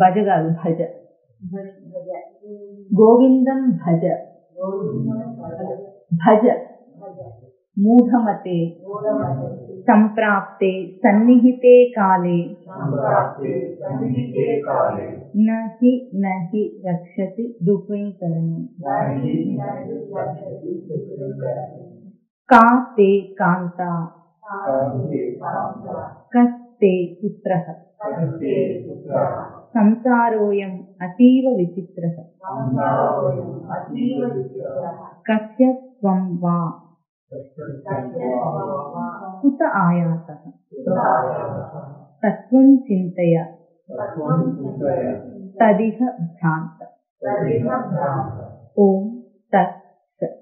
భజ కాదు, భజ. గోవిందం భజ, భజ మూఢమతే. సంప్రాప్తే సన్నిహితే కాలే నహి నహి రక్షతి దుఃఖీకరణి. కాస్తే కాంతా కస్తే పుత్రః సంసారోయం అతీవ విచిత్రః. కస్య త్వం వా కుత ఆయాసః తత్వం చింతయ తదిహ భ్రాంత. ఓం తత్ సత్.